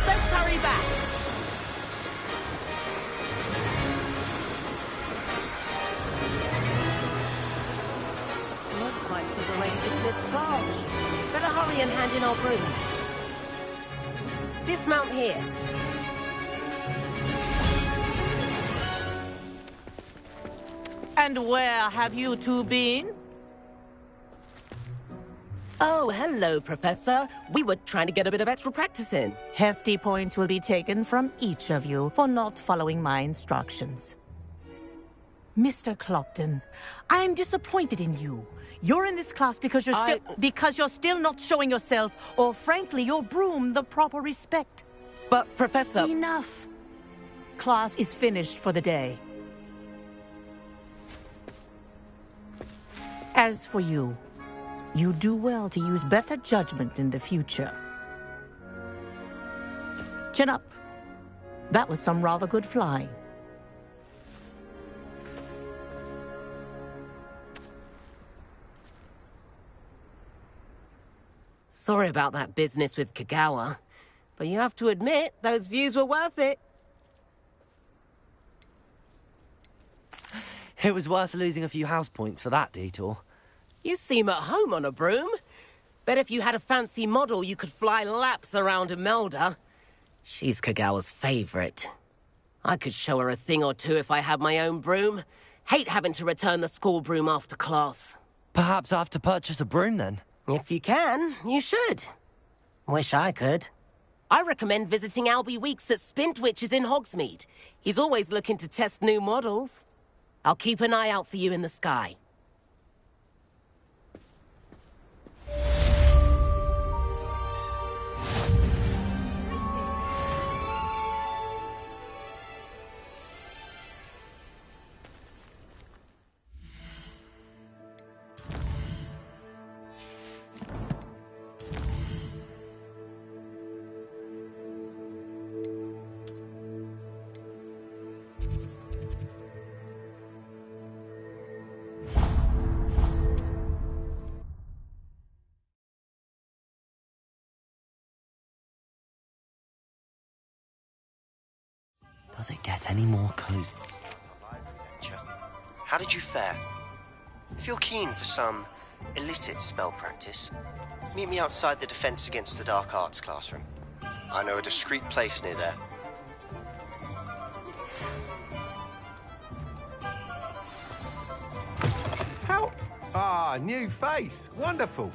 Let's hurry back. Looks like she's already dismissed class. Better hurry and hand in our brooms. Dismount here. And where have you two been? Oh, hello, Professor. We were trying to get a bit of extra practice in. Hefty points will be taken from each of you for not following my instructions. Mr. Clopton, I'm disappointed in you. You're in this class because you're still not showing yourself, or frankly, your broom, the proper respect. But, Professor... Enough. Class is finished for the day. As for you, you do well to use better judgment in the future. Chin up. That was some rather good flying. Sorry about that business with Kagawa, but you have to admit, those views were worth it. It was worth losing a few house points for that detour. You seem at home on a broom. Bet if you had a fancy model, you could fly laps around Imelda. She's Kagawa's favorite. I could show her a thing or two if I had my own broom. Hate having to return the school broom after class. Perhaps I have to purchase a broom then? If you can, you should. Wish I could. I recommend visiting Albie Weeks at Spintwitches in Hogsmeade. He's always looking to test new models. I'll keep an eye out for you in the sky. Does it get any more cozy? How did you fare? If you're keen for some illicit spell practice, meet me outside the Defense Against the Dark Arts classroom. I know a discreet place near there. How? Ah, new face. Wonderful.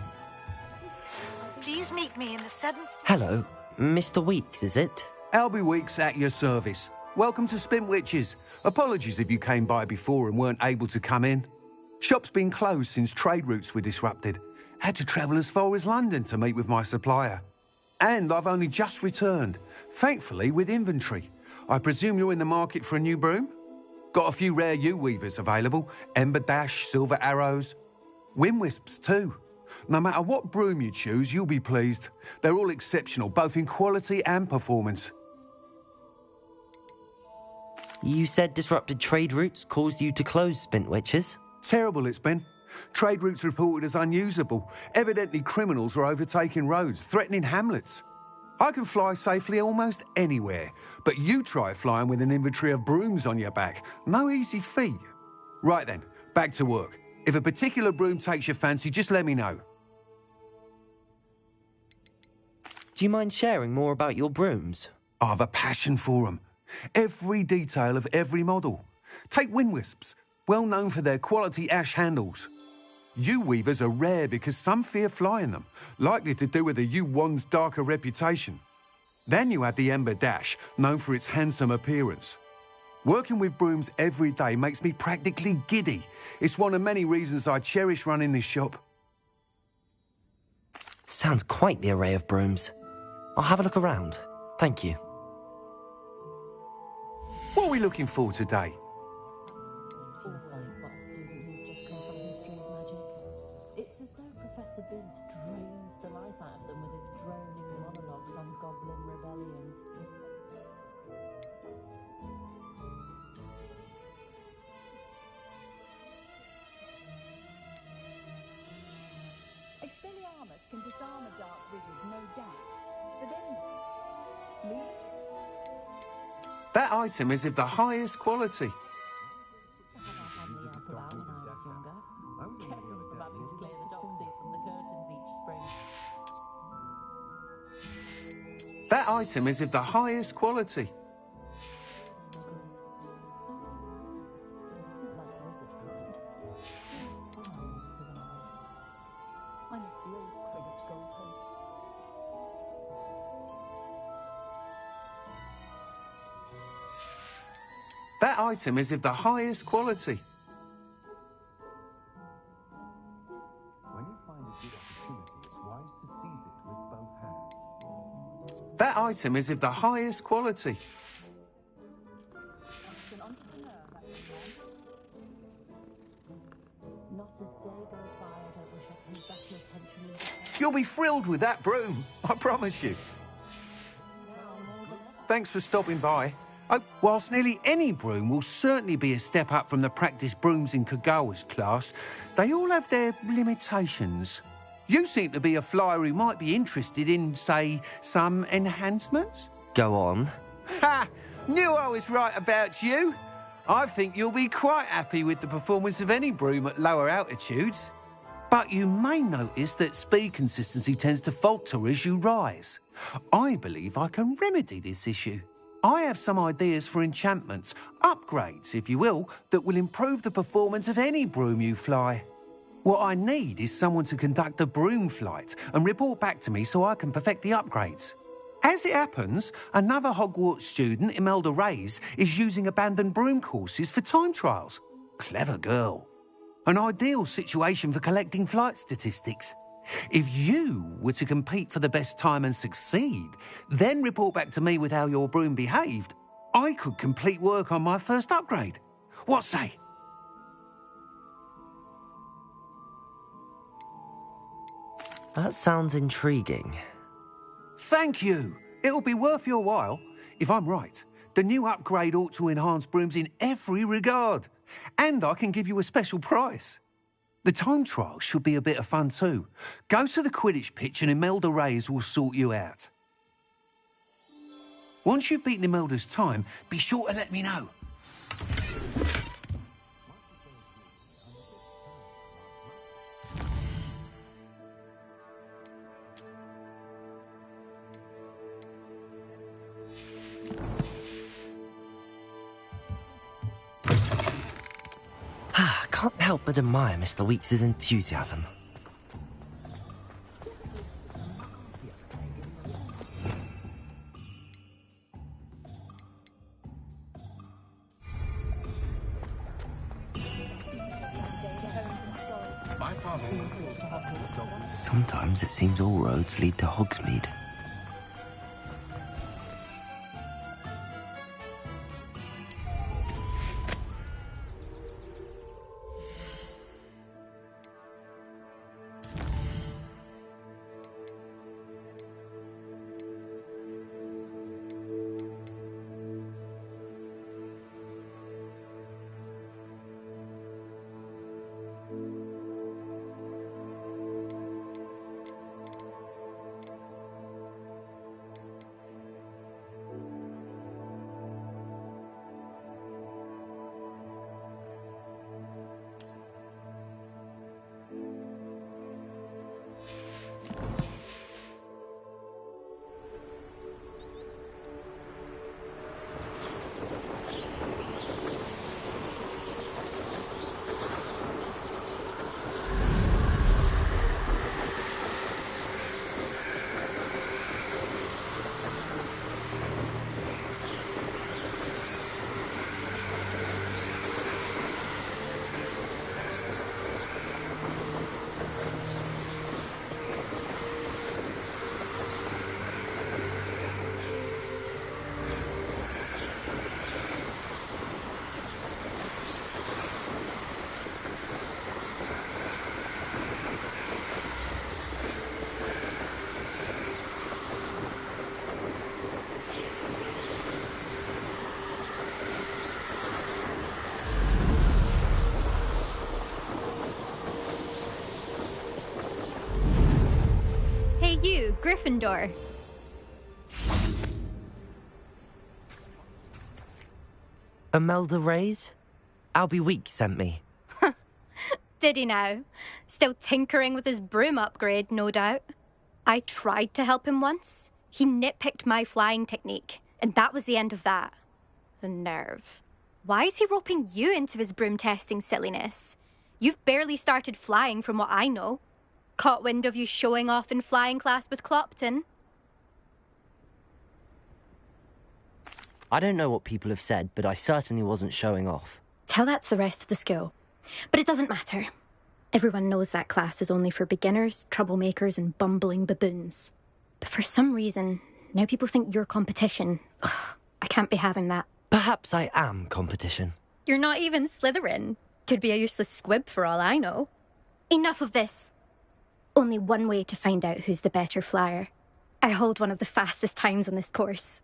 Please meet me in the 7th... Hello, Mr. Weeks, is it? Albie Weeks at your service. Welcome to Spintwitches. Apologies if you came by before and weren't able to come in. Shop's been closed since trade routes were disrupted. Had to travel as far as London to meet with my supplier. And I've only just returned, thankfully with inventory. I presume you're in the market for a new broom? Got a few rare yew weavers available, Ember Dash, Silver Arrows. Wind-wisps too. No matter what broom you choose, you'll be pleased. They're all exceptional, both in quality and performance. You said disrupted trade routes caused you to close Spintwitches? Terrible it's been. Trade routes reported as unusable. Evidently criminals are overtaking roads, threatening hamlets. I can fly safely almost anywhere, but you try flying with an inventory of brooms on your back. No easy feat. Right then, back to work. If a particular broom takes your fancy, just let me know. Do you mind sharing more about your brooms? I've a passion for them. Every detail of every model. Take Wind-wisps, well known for their quality ash handles. U-weavers are rare because some fear flying them, likely to do with the U-wand's darker reputation. Then you have the Ember Dash, known for its handsome appearance. Working with brooms every day makes me practically giddy. It's one of many reasons I cherish running this shop. Sounds quite the array of brooms. I'll have a look around. Thank you. What are we looking for today? It's as though Professor Bint drains the life out of them with his droning monologues on goblin rebellions. Expelliarmus can disarm a dark wizard, no doubt. But then what? Flee? That item is of the highest quality. That item is of the highest quality. That item is of the highest quality. When you find a good opportunity, it's wise to seize it with both hands. That item is of the highest quality. You'll be thrilled with that broom, I promise you. Thanks for stopping by. Whilst nearly any broom will certainly be a step up from the practice brooms in Kagawa's class, they all have their limitations. You seem to be a flyer who might be interested in, say, some enhancements? Go on. Ha! Knew I was right about you. I think you'll be quite happy with the performance of any broom at lower altitudes. But you may notice that speed consistency tends to falter as you rise. I believe I can remedy this issue. I have some ideas for enchantments, upgrades, if you will, that will improve the performance of any broom you fly. What I need is someone to conduct a broom flight and report back to me so I can perfect the upgrades. As it happens, another Hogwarts student, Imelda Reyes, is using abandoned broom courses for time trials. Clever girl. An ideal situation for collecting flight statistics. If you were to compete for the best time and succeed, then report back to me with how your broom behaved, I could complete work on my first upgrade. What say? That sounds intriguing. Thank you. It'll be worth your while. If I'm right, the new upgrade ought to enhance brooms in every regard. And I can give you a special price. The time trial should be a bit of fun too. Go to the Quidditch pitch and Imelda Reyes will sort you out. Once you've beaten Imelda's time, be sure to let me know. Can't help but admire Mr. Weekes' enthusiasm. My father. Sometimes it seems all roads lead to Hogsmeade. you, Gryffindor? Imelda Reyes? Albie Week sent me. Did he now? Still tinkering with his broom upgrade, no doubt. I tried to help him once. He nitpicked my flying technique, and that was the end of that. The nerve. Why is he roping you into his broom testing silliness? You've barely started flying from what I know. Caught wind of you showing off in flying class with Clopton. I don't know what people have said, but I certainly wasn't showing off. Tell that to the rest of the school. But it doesn't matter. Everyone knows that class is only for beginners, troublemakers, and bumbling baboons. But for some reason, now people think you're competition. Ugh, I can't be having that. Perhaps I am competition. You're not even Slytherin. Could be a useless squib for all I know. Enough of this. Only one way to find out who's the better flyer. I hold one of the fastest times on this course.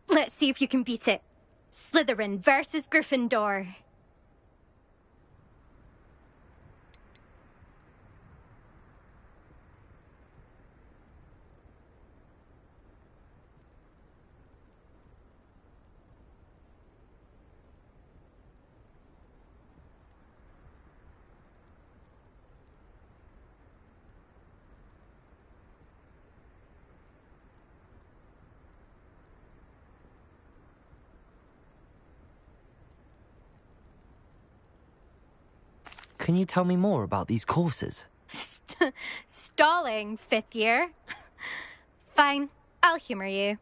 Let's see if you can beat it. Slytherin versus Gryffindor. Can you tell me more about these courses? Stalling, 5th year. Fine, I'll humour you.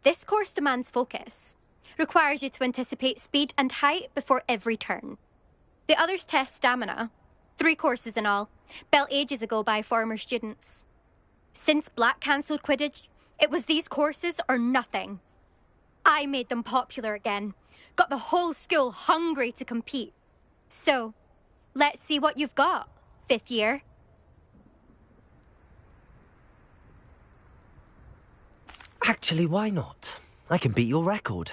This course demands focus. Requires you to anticipate speed and height before every turn. The others test stamina. 3 courses in all, built ages ago by former students. Since Black cancelled Quidditch, it was these courses or nothing. I made them popular again. Got the whole school hungry to compete. So, let's see what you've got, 5th year. Actually, why not? I can beat your record.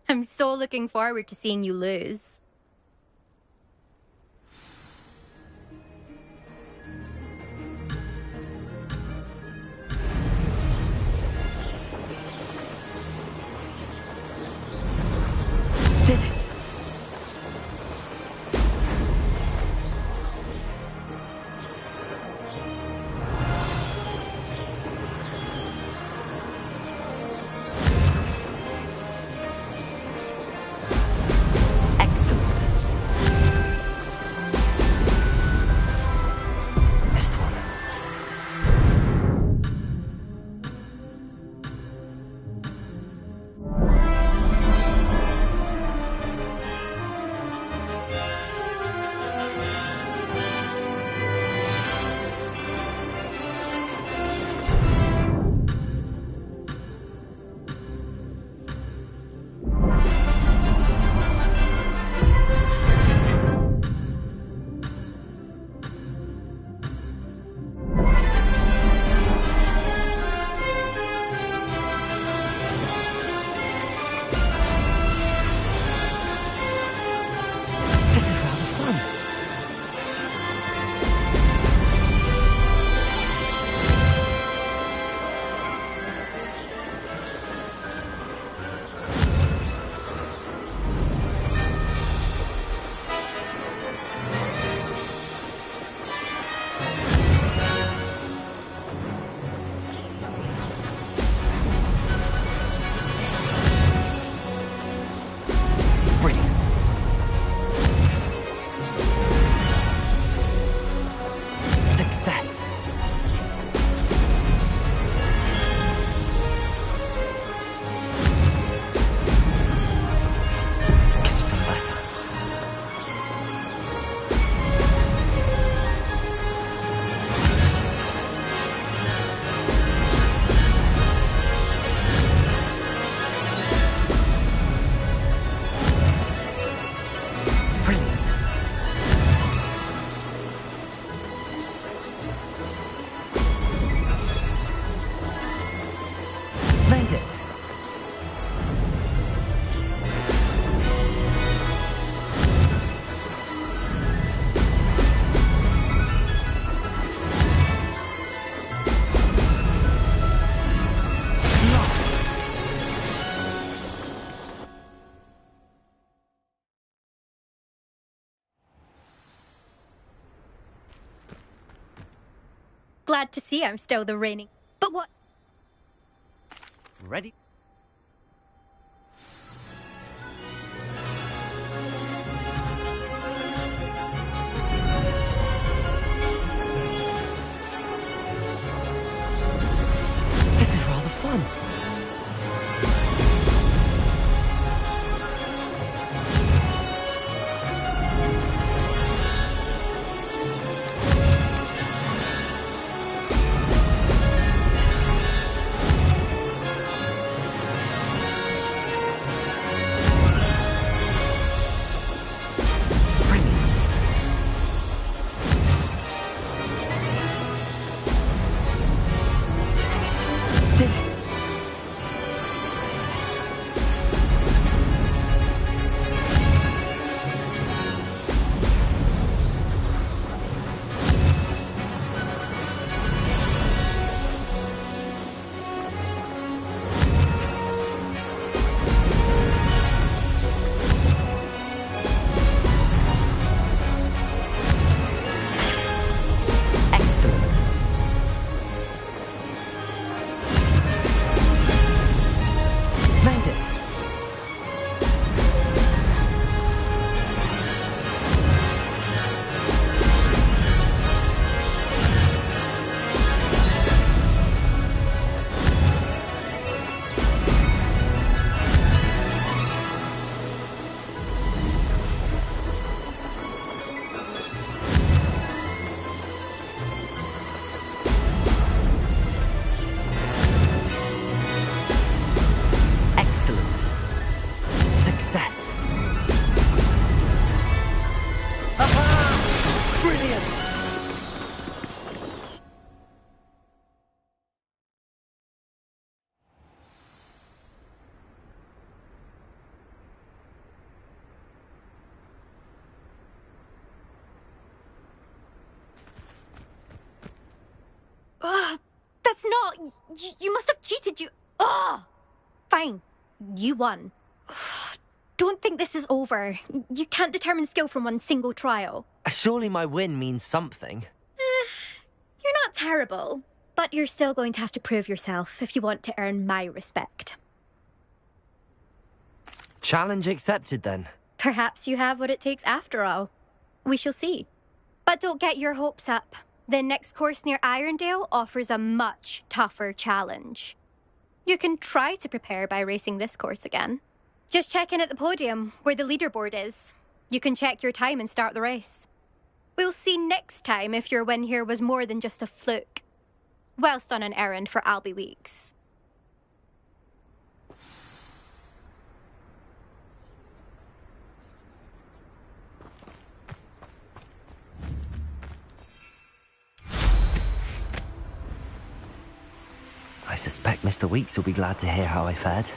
I'm so looking forward to seeing you lose. Did it! Excellent. Glad to see I'm still the reigning. But what? Ready? This is rather fun. That's not... You must have cheated, you... Ugh! Fine. You won. Don't think this is over. You can't determine skill from one single trial. Surely my win means something. You're not terrible, but you're still going to have to prove yourself if you want to earn my respect. Challenge accepted, then. Perhaps you have what it takes after all. We shall see. But don't get your hopes up. The next course near Irondale offers a much tougher challenge. You can try to prepare by racing this course again. Just check in at the podium, where the leaderboard is. You can check your time and start the race. We'll see next time if your win here was more than just a fluke. Whilst on an errand for Albie Weeks. I suspect Mr. Weeks will be glad to hear how I fared.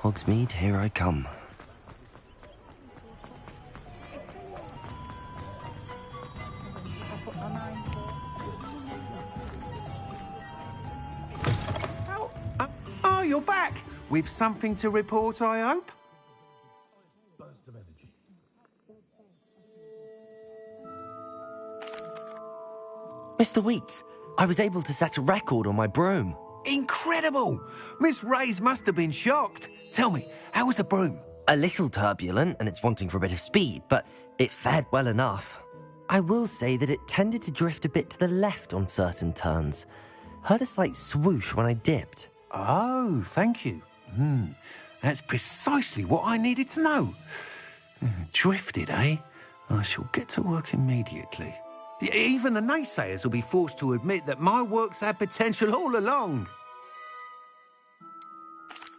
Hogsmeade, here I come. Oh, you're back! With something to report, I hope? Mr. Weeks, I was able to set a record on my broom. Incredible! Miss Reyes must have been shocked. Tell me, how was the broom? A little turbulent, and it's wanting for a bit of speed, but it fared well enough. I will say that it tended to drift a bit to the left on certain turns. Heard a slight swoosh when I dipped. Oh, thank you. That's precisely what I needed to know. Drifted, eh? I shall get to work immediately. Even the naysayers will be forced to admit that my work's had potential all along.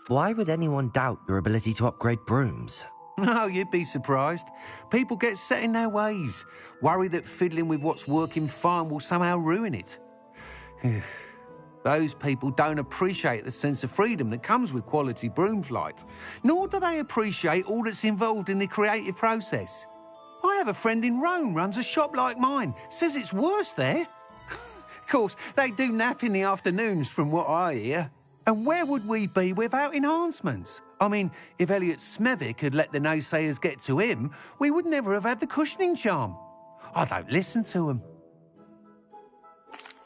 Why would anyone doubt your ability to upgrade brooms? Oh, you'd be surprised. People get set in their ways, worry that fiddling with what's working fine will somehow ruin it. Those people don't appreciate the sense of freedom that comes with quality broom flight, nor do they appreciate all that's involved in the creative process. I have a friend in Rome runs a shop like mine, says it's worse there. Of course, they do nap in the afternoons from what I hear. And where would we be without enhancements? I mean, if Elliot Smethwick had let the naysayers get to him, we would never have had the cushioning charm. I don't listen to them.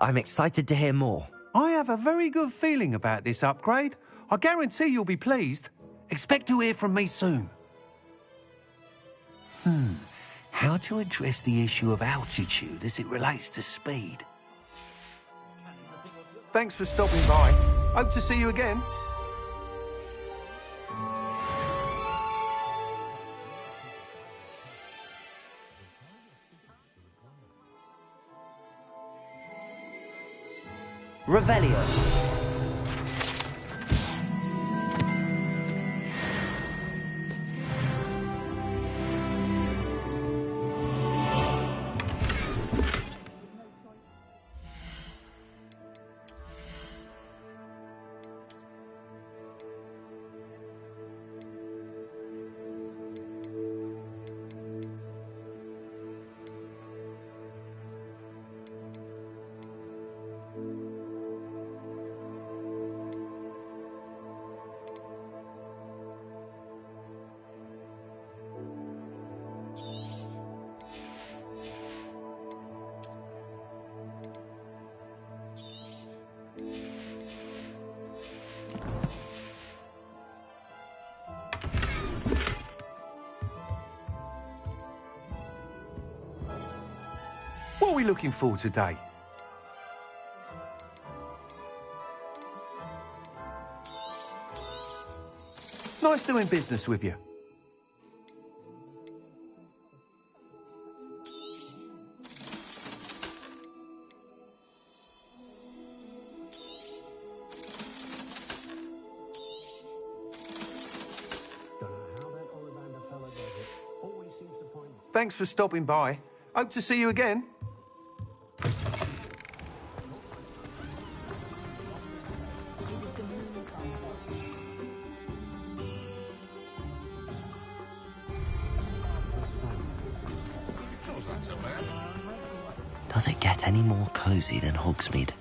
I'm excited to hear more. I have a very good feeling about this upgrade. I guarantee you'll be pleased. Expect to hear from me soon. How to address the issue of altitude as it relates to speed? Thanks for stopping by. Hope to see you again. Revelio. What are we looking for today? Nice doing business with you. Thanks for stopping by. Hope to see you again. Does it get any more cozy than Hogsmeade?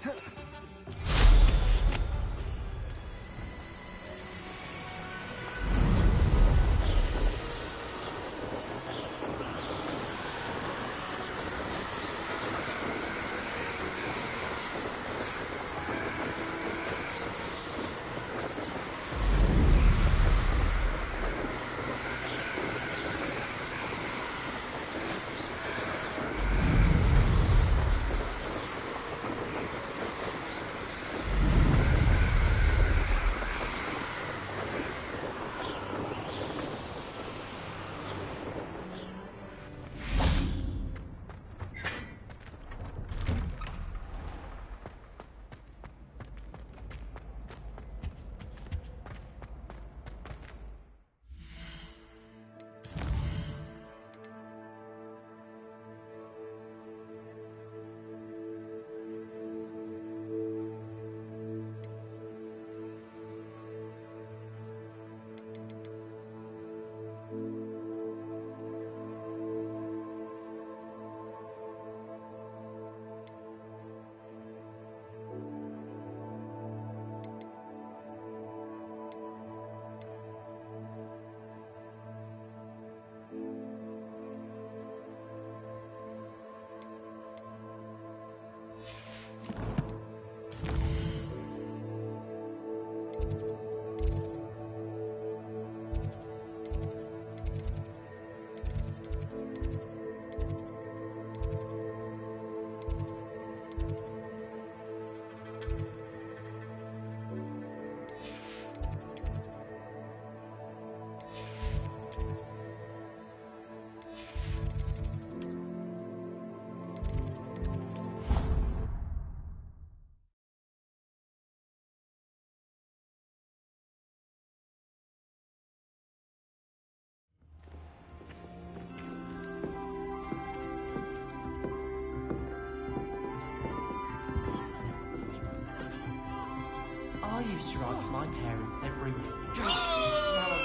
hugged my parents every week. Now I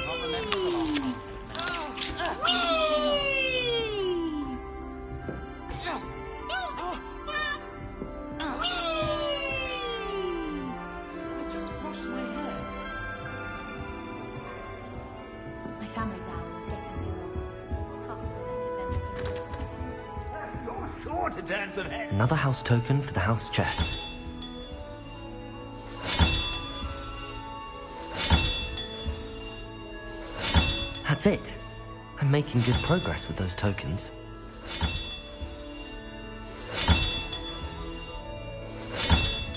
can't remember the last time. I just brushed my hair. My family's hour is getting too long. You're sure to turn some heads. Another house token for the house chest. That's it. I'm making good progress with those tokens.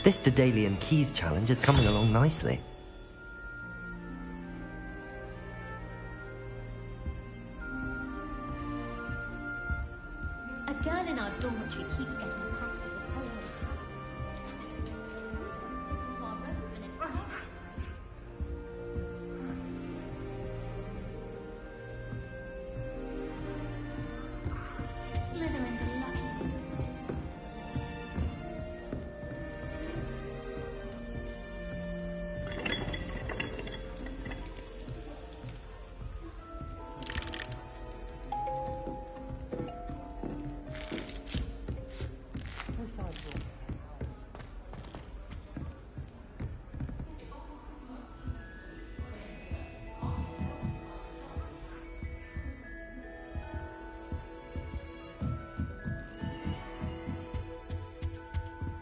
This Daedalian Keys challenge is coming along nicely. A girl in our dormitory keeps getting attacked with a poem. Our rose when it's time is right. Slytherin's a lucky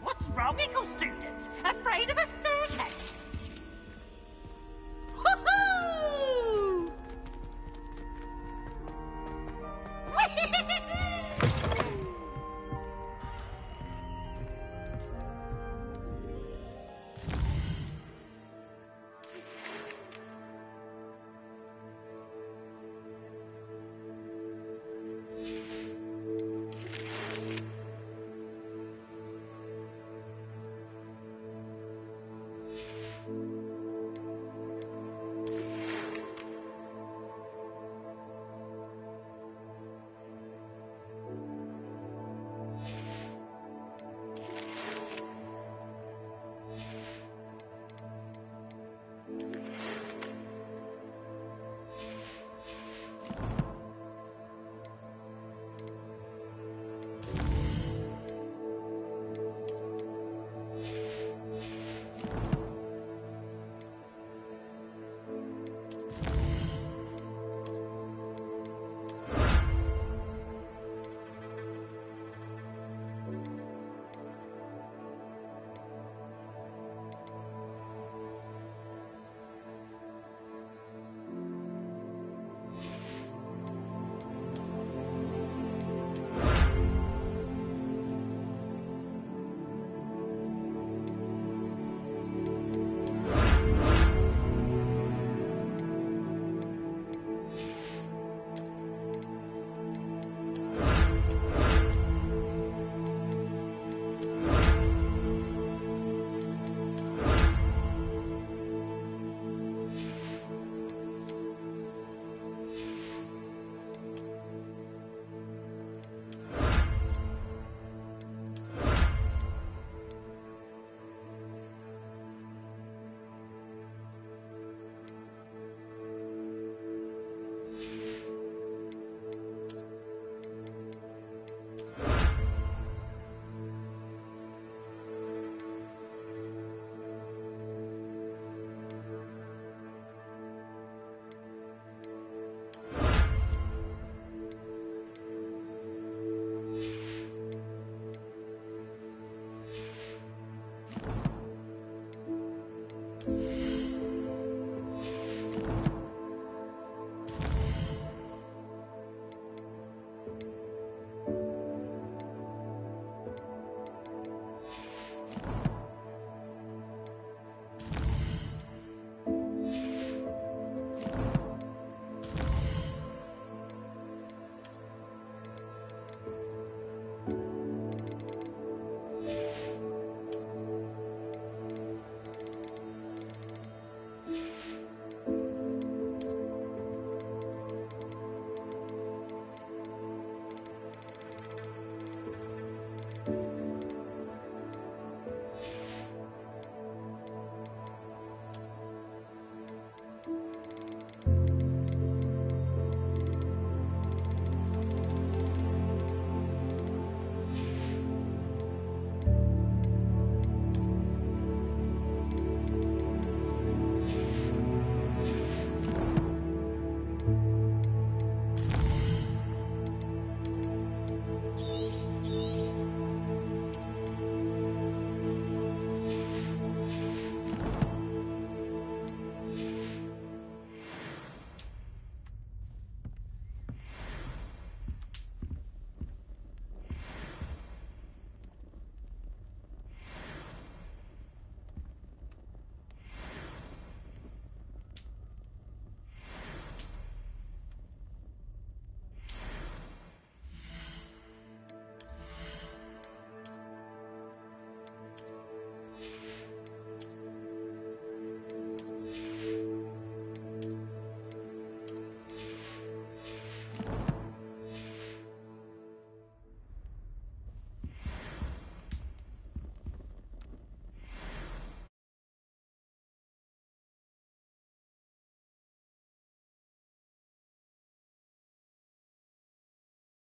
What's wrong, Eagle students? Afraid of a stairs?